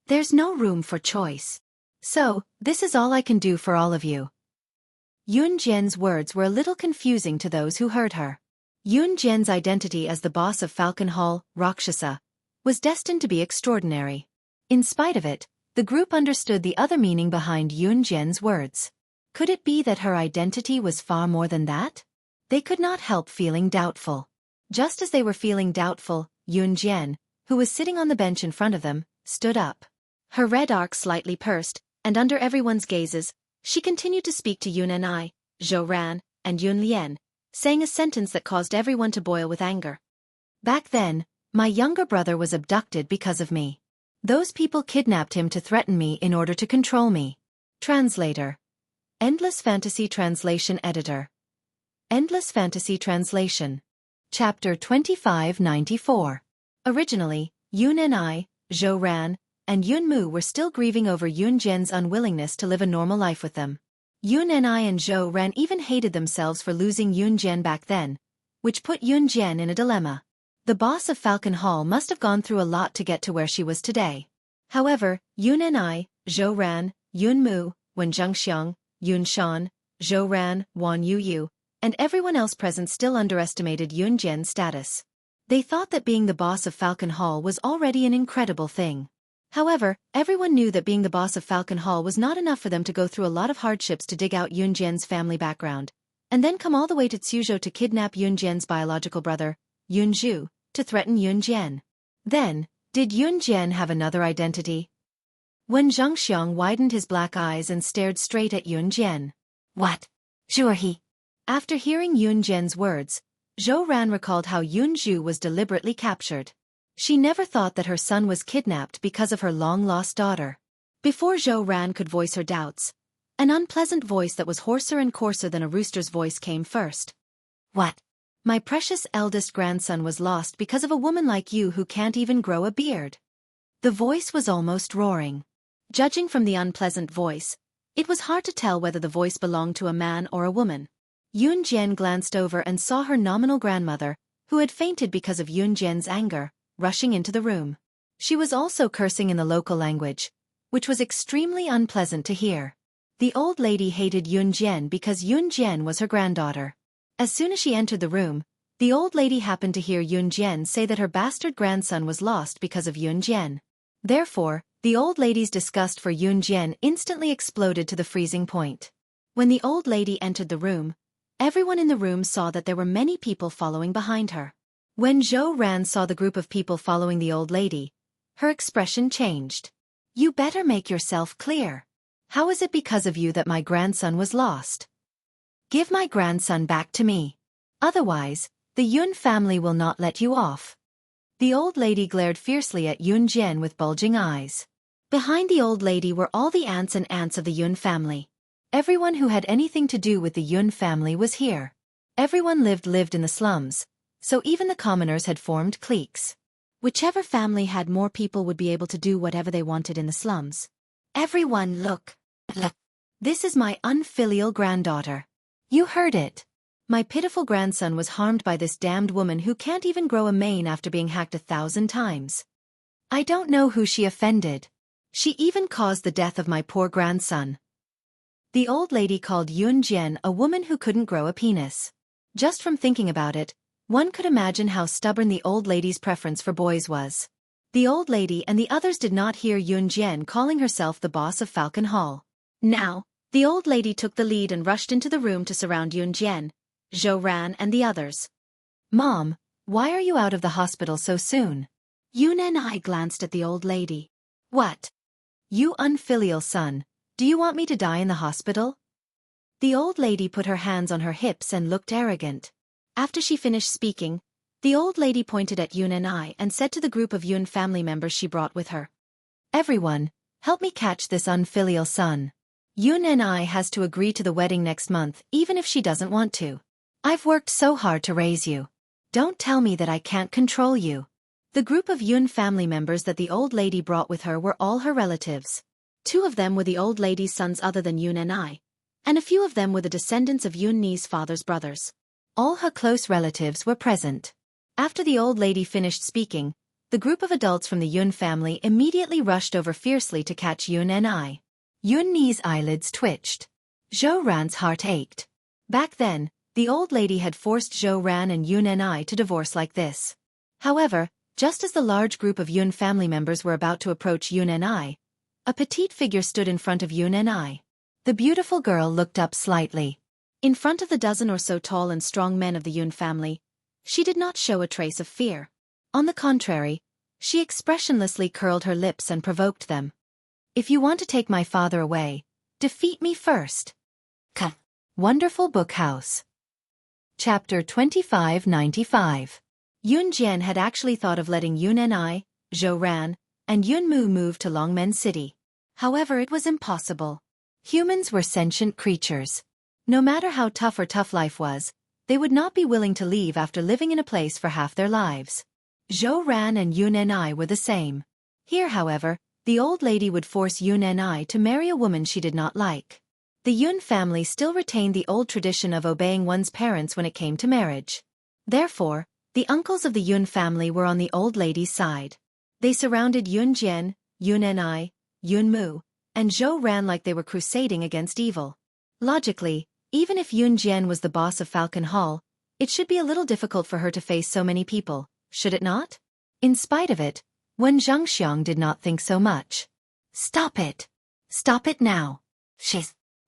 There's no room for choice. So, this is all I can do for all of you. Yun Jian's words were a little confusing to those who heard her. Yun Jian's identity as the boss of Falcon Hall, Rakshasa, was destined to be extraordinary. In spite of it, the group understood the other meaning behind Yun Jian's words. Could it be that her identity was far more than that? They could not help feeling doubtful. Just as they were feeling doubtful, Yun Jian, who was sitting on the bench in front of them, stood up. Her red arc slightly pursed, and under everyone's gazes, she continued to speak to Yun Ni, Zhou Ran, and Yun Lian, saying a sentence that caused everyone to boil with anger. Back then, my younger brother was abducted because of me. Those people kidnapped him to threaten me in order to control me. Translator. Endless Fantasy Translation Editor. Endless Fantasy Translation. Chapter 2594. Originally, Yun Ni, Zhou Ran, and Yun Mu were still grieving over Yun Jian's unwillingness to live a normal life with them. Yun Ni and Zhou Ran even hated themselves for losing Yun Jian back then, which put Yun Jian in a dilemma. The boss of Falcon Hall must have gone through a lot to get to where she was today. However, Yun Ni, Zhou Ran, Yun Mu, Wen Zhengxiang, Yun Shan, Zhou Ran, Wan Yu, and everyone else present still underestimated Yun Jian's status. They thought that being the boss of Falcon Hall was already an incredible thing. However, everyone knew that being the boss of Falcon Hall was not enough for them to go through a lot of hardships to dig out Yun Jian's family background, and then come all the way to Xuzhou to kidnap Yun Jian's biological brother, Yun Zhu, to threaten Yun Jian. Then, did Yun Jian have another identity? Wen Zhengxiang widened his black eyes and stared straight at Yun Jian. What? Xueqi. After hearing Yun Jian's words, Zhou Ran recalled how Yun Zhu was deliberately captured. She never thought that her son was kidnapped because of her long-lost daughter. Before Zhou Ran could voice her doubts, an unpleasant voice that was hoarser and coarser than a rooster's voice came first. What? My precious eldest grandson was lost because of a woman like you who can't even grow a beard. The voice was almost roaring. Judging from the unpleasant voice, it was hard to tell whether the voice belonged to a man or a woman. Yun Jian glanced over and saw her nominal grandmother, who had fainted because of Yun Jian's anger, rushing into the room. She was also cursing in the local language, which was extremely unpleasant to hear. The old lady hated Yun Jian because Yun Jian was her granddaughter. As soon as she entered the room, the old lady happened to hear Yun Jian say that her bastard grandson was lost because of Yun Jian. Therefore, the old lady's disgust for Yun Jian instantly exploded to the freezing point. When the old lady entered the room, everyone in the room saw that there were many people following behind her. When Zhou Ran saw the group of people following the old lady, her expression changed. You better make yourself clear. How is it because of you that my grandson was lost? Give my grandson back to me. Otherwise, the Yun family will not let you off. The old lady glared fiercely at Yun Jian with bulging eyes. Behind the old lady were all the aunts and aunts of the Yun family. Everyone who had anything to do with the Yun family was here. Everyone lived in the slums, so even the commoners had formed cliques. Whichever family had more people would be able to do whatever they wanted in the slums. Everyone look. This is my unfilial granddaughter. You heard it. My pitiful grandson was harmed by this damned woman who can't even grow a mane after being hacked 1,000 times. I don't know who she offended. She even caused the death of my poor grandson. The old lady called Yun Jian a woman who couldn't grow a penis. Just from thinking about it, one could imagine how stubborn the old lady's preference for boys was. The old lady and the others did not hear Yun Jian calling herself the boss of Falcon Hall. Now, the old lady took the lead and rushed into the room to surround Yun Jian, Zhou Ran and the others. Mom, why are you out of the hospital so soon? Yun Ni glanced at the old lady. What? You unfilial son, do you want me to die in the hospital? The old lady put her hands on her hips and looked arrogant. After she finished speaking, the old lady pointed at Yun Ni and said to the group of Yun family members she brought with her. Everyone, help me catch this unfilial son. Yun Ni has to agree to the wedding next month even if she doesn't want to. I've worked so hard to raise you. Don't tell me that I can't control you. The group of Yun family members that the old lady brought with her were all her relatives. 2 of them were the old lady's sons other than Yun and a few of them were the descendants of Yun Ni's father's brothers. All her close relatives were present. After the old lady finished speaking, the group of adults from the Yun family immediately rushed over fiercely to catch Yun Yun Ni's eyelids twitched. Zhou Ran's heart ached. Back then, the old lady had forced Zhou Ran and Yun to divorce like this. However, just as the large group of Yun family members were about to approach Yun a petite figure stood in front of Yun The beautiful girl looked up slightly. In front of the dozen or so tall and strong men of the Yun family, she did not show a trace of fear. On the contrary, she expressionlessly curled her lips and provoked them. If you want to take my father away, defeat me first. Wonderful Book House. Chapter 2595. Yun Jian had actually thought of letting Yun Zhou Ran, and Yun Mu move to Longmen City. However, it was impossible. Humans were sentient creatures. No matter how tough life was, they would not be willing to leave after living in a place for half their lives. Zhou Ran and Yun were the same. Here, however, the old lady would force Yun to marry a woman she did not like. The Yun family still retained the old tradition of obeying one's parents when it came to marriage. Therefore, the uncles of the Yun family were on the old lady's side. They surrounded Yun Jian, Yun Yun Mu, and Zhou Ran like they were crusading against evil. Logically, even if Yun Jian was the boss of Falcon Hall, it should be a little difficult for her to face so many people, should it not? In spite of it, Wen Zhangxiang did not think so much. Stop it! Stop it now!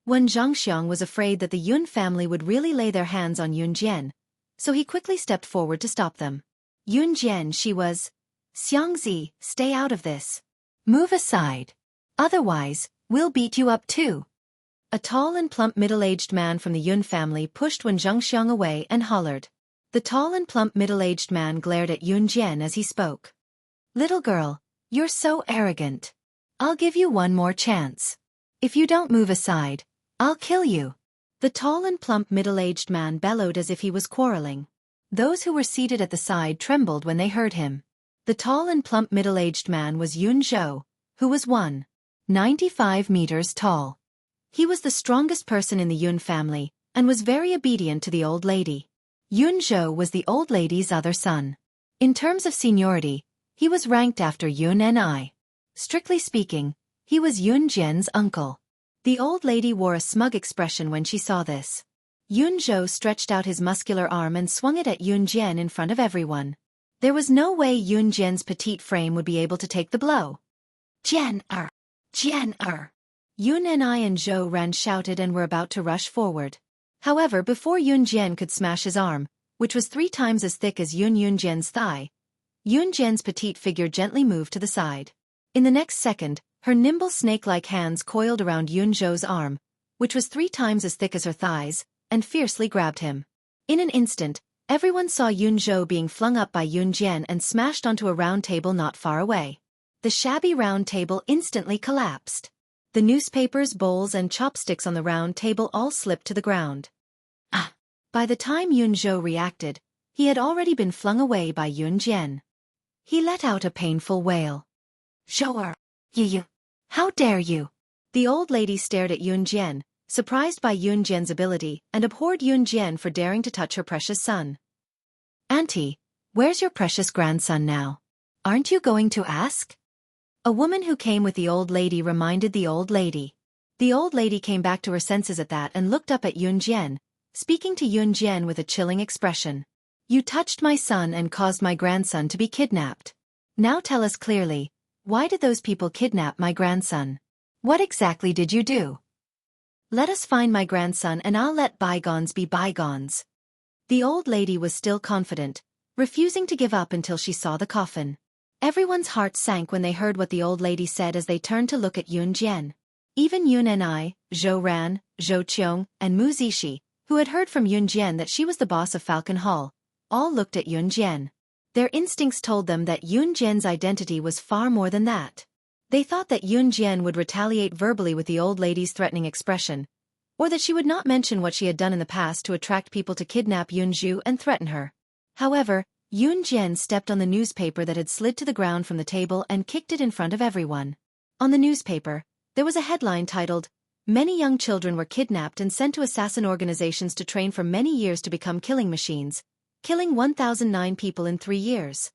Wen Zhangxiang was afraid that the Yun family would really lay their hands on Yun Jian, so he quickly stepped forward to stop them. Yun Jian, she was. Xiangzi, stay out of this. Move aside. Otherwise, we'll beat you up too. A tall and plump middle-aged man from the Yun family pushed Wen Zhangxiang away and hollered. The tall and plump middle-aged man glared at Yun Jian as he spoke. Little girl, you're so arrogant. I'll give you one more chance. If you don't move aside, I'll kill you. The tall and plump middle-aged man bellowed as if he was quarreling. Those who were seated at the side trembled when they heard him. The tall and plump middle-aged man was Yun Zhou, who was 195 meters tall. He was the strongest person in the Yun family, and was very obedient to the old lady. Yun Zhou was the old lady's other son. In terms of seniority, he was ranked after Yun Strictly speaking, he was Yun Jian's uncle. The old lady wore a smug expression when she saw this. Yun Zhou stretched out his muscular arm and swung it at Yun Jian in front of everyone. There was no way Yun Jian's petite frame would be able to take the blow. Jian-er! Jian-er! Yun and Zhou Ran shouted and were about to rush forward. However, before Yun Jian could smash his arm, which was 3 times as thick as Yun Jian's thigh, Yun Jian's petite figure gently moved to the side. In the next second, her nimble snake-like hands coiled around Yun Zhou's arm, which was 3 times as thick as her thighs, and fiercely grabbed him. In an instant, everyone saw Yun Zhou being flung up by Yun Jian and smashed onto a round table not far away. The shabby round table instantly collapsed. The newspapers, bowls and chopsticks on the round table all slipped to the ground. Ah! By the time Yun Zhou reacted, he had already been flung away by Yun Jian. He let out a painful wail. Zhou-er! You! How dare you! The old lady stared at Yun Jian, surprised by Yun Jian's ability, and abhorred Yun Jian for daring to touch her precious son. Auntie, where's your precious grandson now? Aren't you going to ask? A woman who came with the old lady reminded the old lady. The old lady came back to her senses at that and looked up at Yun Jian, speaking to Yun Jian with a chilling expression. You touched my son and caused my grandson to be kidnapped. Now tell us clearly, why did those people kidnap my grandson? What exactly did you do? Let us find my grandson and I'll let bygones be bygones. The old lady was still confident, refusing to give up until she saw the coffin. Everyone's hearts sank when they heard what the old lady said as they turned to look at Yun Jian. Even Yun Zhou Ran, Zhou Qiong, and Mu Zishi, who had heard from Yun Jian that she was the boss of Falcon Hall, all looked at Yun Jian. Their instincts told them that Yun Jian's identity was far more than that. They thought that Yun Jian would retaliate verbally with the old lady's threatening expression, or that she would not mention what she had done in the past to attract people to kidnap Yun Zhu and threaten her. However, Yun Jian stepped on the newspaper that had slid to the ground from the table and kicked it in front of everyone. On the newspaper, There was a headline titled, "Many young children were kidnapped and sent to assassin organizations to train for many years to become killing machines, killing 1,009 people in 3 years."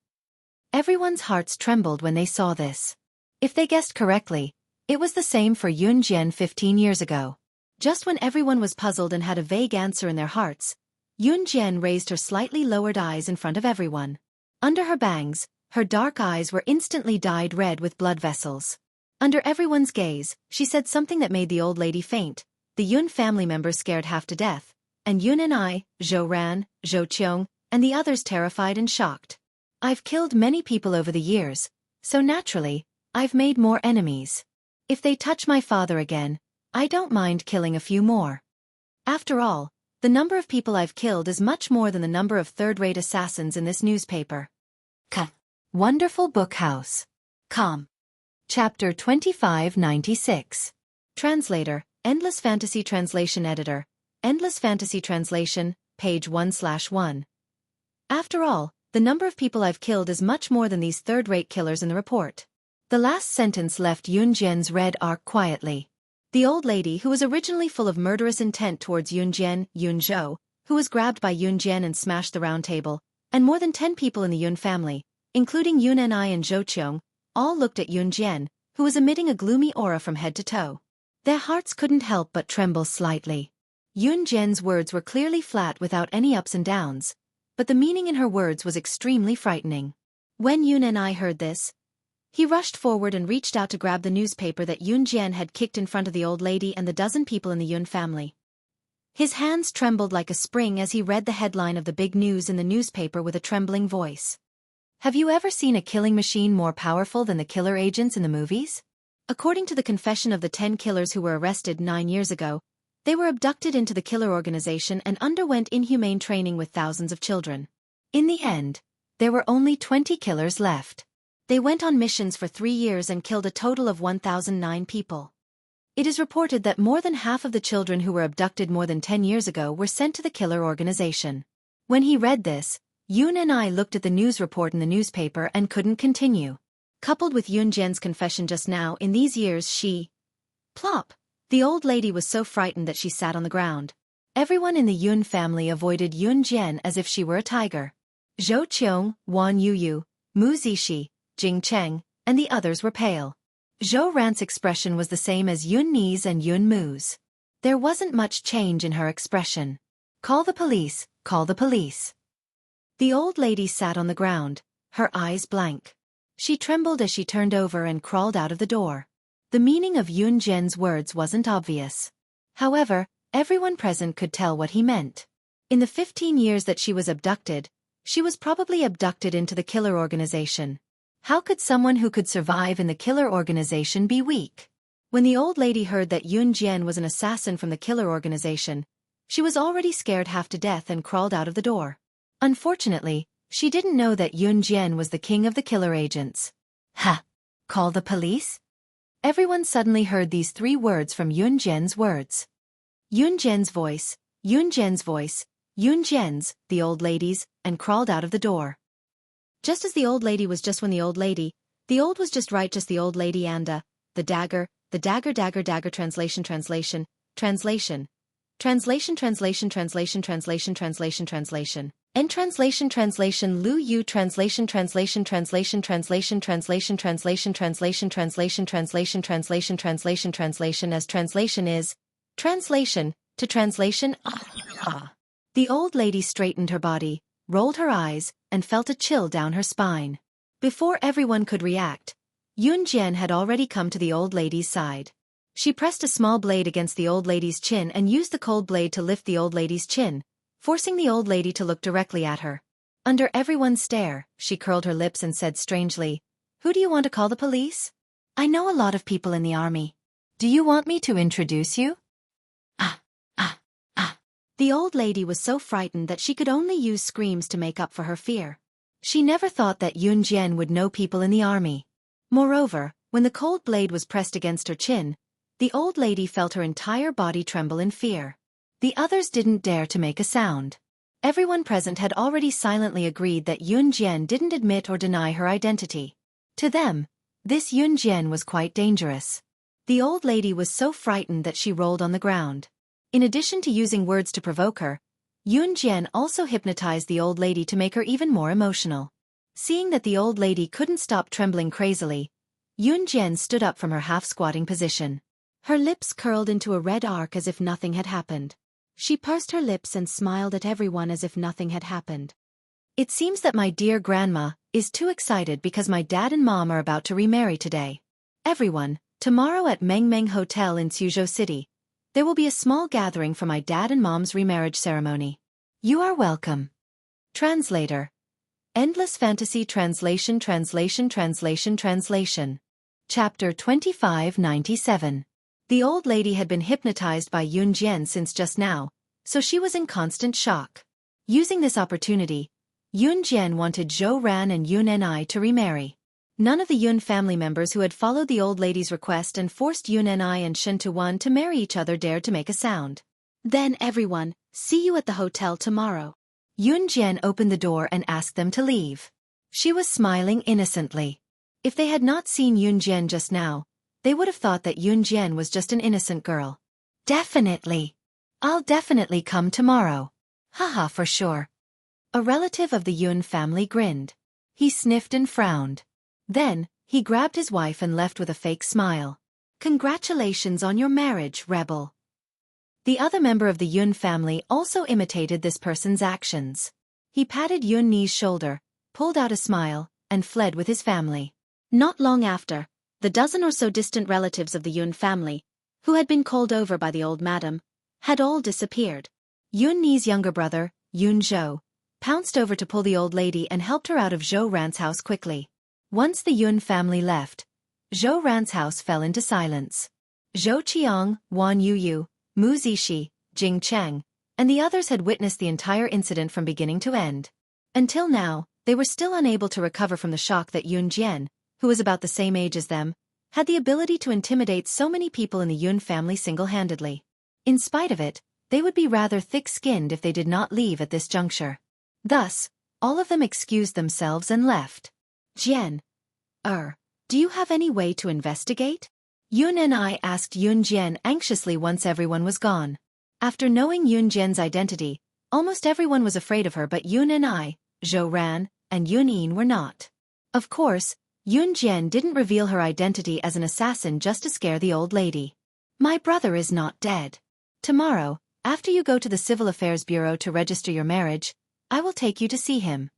Everyone's hearts trembled when they saw this. If they guessed correctly, it was the same for Yun Jian 15 years ago. Just when everyone was puzzled and had a vague answer in their hearts, Yun Jian raised her slightly lowered eyes in front of everyone. Under her bangs, her dark eyes were instantly dyed red with blood vessels. Under everyone's gaze, she said something that made the old lady faint, the Yun family members scared half to death, and Yun and I, Zhou Ran, Zhou Qiong, and the others terrified and shocked. "I've killed many people over the years, so naturally, I've made more enemies. If they touch my father again, I don't mind killing a few more. After all, the number of people I've killed is much more than the number of third-rate assassins in this newspaper." Wonderful Book House. Com. Chapter 2596. Translator, Endless Fantasy Translation Editor, Endless Fantasy Translation, page 1/1. After all, the number of people I've killed is much more than these third-rate killers in the report. The last sentence left Yun Jian's red arc quietly. The old lady, who was originally full of murderous intent towards Yun Jian, Yun Zhou, who was grabbed by Yun Jian and smashed the round table, and more than 10 people in the Yun family, including Yun and I and Zhou Qiong, all looked at Yun Jian, who was emitting a gloomy aura from head to toe. Their hearts couldn't help but tremble slightly. Yun Jian's words were clearly flat without any ups and downs, but the meaning in her words was extremely frightening. When Yun and I heard this, he rushed forward and reached out to grab the newspaper that Yun Jian had kicked in front of the old lady and the dozen people in the Yun family. His hands trembled like a spring as he read the headline of the big news in the newspaper with a trembling voice. "Have you ever seen a killing machine more powerful than the killer agents in the movies?" According to the confession of the 10 killers who were arrested 9 years ago, they were abducted into the killer organization and underwent inhumane training with thousands of children. In the end, there were only 20 killers left. They went on missions for 3 years and killed a total of 1,009 people. It is reported that more than half of the children who were abducted more than 10 years ago were sent to the killer organization. When he read this, Yun and I looked at the news report in the newspaper and couldn't continue. Coupled with Yun Jian's confession just now, in these years she... Plop! The old lady was so frightened that she sat on the ground. Everyone in the Yun family avoided Yun Jian as if she were a tiger. Zhou Qiong, Wan Yuyu, Mu Zixi, Jing Cheng, and the others were pale. Zhou Ran's expression was the same as Yun Ni's and Yun Mu's. There wasn't much change in her expression. "Call the police, call the police." The old lady sat on the ground, her eyes blank. She trembled as she turned over and crawled out of the door. The meaning of Yun Jian's words wasn't obvious. However, everyone present could tell what he meant. In the 15 years that she was abducted, she was probably abducted into the killer organization. How could someone who could survive in the killer organization be weak? When the old lady heard that Yun Jian was an assassin from the killer organization, she was already scared half to death and crawled out of the door. Unfortunately, she didn't know that Yun Jian was the king of the killer agents. "Ha! Call the police?" Everyone suddenly heard these 3 words from Yun Jian's words. Yun Jian's voice, Yun Jian's voice, Yun Jian's, the old lady's, and crawled out of the door. Just as the old lady was just when the old lady, the old was just right just the old lady and the dagger translation translation, translation. Translation translation translation translation translation translation. En translation translation Lu Yu translation translation translation translation translation translation translation translation translation translation translation translation as translation is translation to translation. The old lady straightened her body, rolled her eyes, and felt a chill down her spine. Before everyone could react, Yun Jian had already come to the old lady's side. She pressed a small blade against the old lady's chin and used the cold blade to lift the old lady's chin, forcing the old lady to look directly at her. Under everyone's stare, she curled her lips and said strangely, "Who do you want to call the police? I know a lot of people in the army. Do you want me to introduce you?" The old lady was so frightened that she could only use screams to make up for her fear. She never thought that Yun Jian would know people in the army. Moreover, when the cold blade was pressed against her chin, the old lady felt her entire body tremble in fear. The others didn't dare to make a sound. Everyone present had already silently agreed that Yun Jian didn't admit or deny her identity. To them, this Yun Jian was quite dangerous. The old lady was so frightened that she rolled on the ground. In addition to using words to provoke her, Yun Jian also hypnotized the old lady to make her even more emotional. Seeing that the old lady couldn't stop trembling crazily, Yun Jian stood up from her half-squatting position. Her lips curled into a red arc as if nothing had happened. She pursed her lips and smiled at everyone as if nothing had happened. It seems that my dear grandma is too excited because my dad and mom are about to remarry today. Everyone, tomorrow at Meng Meng Hotel in Suzhou City, there will be a small gathering for my dad and mom's remarriage ceremony. You are welcome. Translator. Endless Fantasy Translation. Chapter 2597. The old lady had been hypnotized by Yun Jian since just now, so she was in constant shock. Using this opportunity, Yun Jian wanted Zhou Ran and Yun Ni to remarry. None of the Yun family members who had followed the old lady's request and forced Yun Ni and Shen Tuan to marry each other dared to make a sound. Then everyone, see you at the hotel tomorrow. Yun Jian opened the door and asked them to leave. She was smiling innocently. If they had not seen Yun Jian just now, they would have thought that Yun Jian was just an innocent girl. Definitely. I'll definitely come tomorrow. Haha, for sure. A relative of the Yun family grinned. He sniffed and frowned. Then, he grabbed his wife and left with a fake smile. Congratulations on your marriage, rebel. The other member of the Yun family also imitated this person's actions. He patted Yun Ni's shoulder, pulled out a smile, and fled with his family. Not long after, the dozen or so distant relatives of the Yun family, who had been called over by the old madam, had all disappeared. Yun Ni's younger brother, Yun Zhou, pounced over to pull the old lady and helped her out of Zhou Ran's house quickly. Once the Yun family left, Zhou Ran's house fell into silence. Zhou Qiang, Wan Yuyu, Mu Zishi, Jing Cheng, and the others had witnessed the entire incident from beginning to end. Until now, they were still unable to recover from the shock that Yun Jian, who was about the same age as them, had the ability to intimidate so many people in the Yun family single-handedly. In spite of it, they would be rather thick-skinned if they did not leave at this juncture. Thus, all of them excused themselves and left. Jian. Do you have any way to investigate? Yun Ni asked Yun Jian anxiously once everyone was gone. After knowing Yun Jian's identity, almost everyone was afraid of her, but Yun Ni, Zhou Ran, and Yun Yin were not. Of course, Yun Jian didn't reveal her identity as an assassin just to scare the old lady. My brother is not dead. Tomorrow, after you go to the Civil Affairs Bureau to register your marriage, I will take you to see him.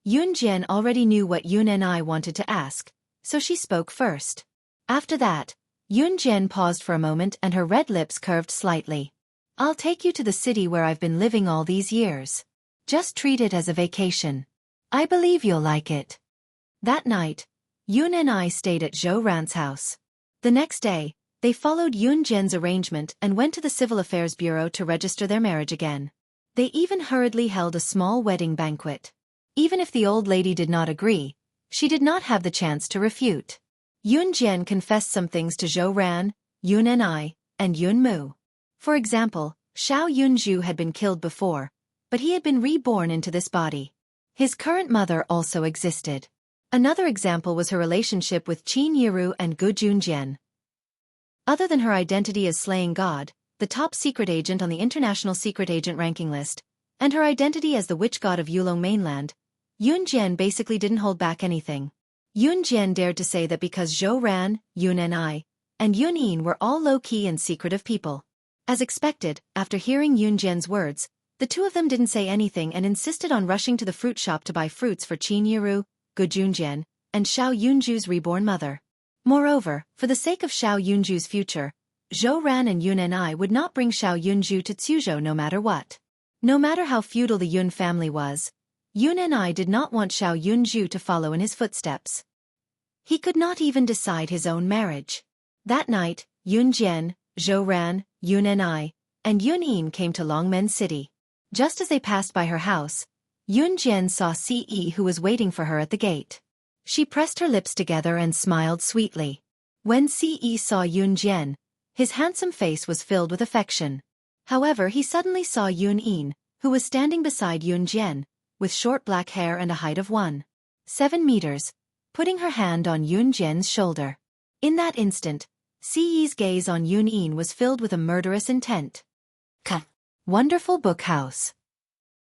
Yun Jian already knew what Yun Ni wanted to ask, so she spoke first. After that, Yun Jian paused for a moment and her red lips curved slightly. I'll take you to the city where I've been living all these years. Just treat it as a vacation. I believe you'll like it. That night, Yun Ni stayed at Zhou Ran's house. The next day, they followed Yun Jian's arrangement and went to the Civil Affairs Bureau to register their marriage again. They even hurriedly held a small wedding banquet. Even if the old lady did not agree, she did not have the chance to refute. Yun Jian confessed some things to Zhou Ran, Yun Ni, and Yun Mu. For example, Xiao Yunzhu had been killed before, but he had been reborn into this body. His current mother also existed. Another example was her relationship with Qin Yiru and Gu Junjian. Other than her identity as Slaying God, the top secret agent on the International Secret Agent ranking list, and her identity as the Witch God of Yulong Mainland, Yun Jian basically didn't hold back anything. Yun Jian dared to say that because Zhou Ran, Yun Ni, and Yun Yin were all low-key and secretive people. As expected, after hearing Yun Jian's words, the two of them didn't say anything and insisted on rushing to the fruit shop to buy fruits for Qin Yiru, Gu Junjian, and Xiao Yunzhu's reborn mother. Moreover, for the sake of Xiao Yunzhu's future, Zhou Ran and Yun Ni would not bring Xiao Yunzhu to Suzhou no matter what. No matter how feudal the Yun family was, Yun Ni did not want Xiao Yunzhu to follow in his footsteps. He could not even decide his own marriage. That night, Yun Jian, Zhou Ran, Yun Ni, and Yun Yin came to Longmen City. Just as they passed by her house, Yun Jian saw Ce who was waiting for her at the gate. She pressed her lips together and smiled sweetly. When Ce saw Yun Jian, his handsome face was filled with affection. However, he suddenly saw Yun Yin, who was standing beside Yun Jian, with short black hair and a height of 1.7 meters, putting her hand on Yun Jian's shoulder. In that instant, Siyi's gaze on Yunyin was filled with a murderous intent. Wonderful book house.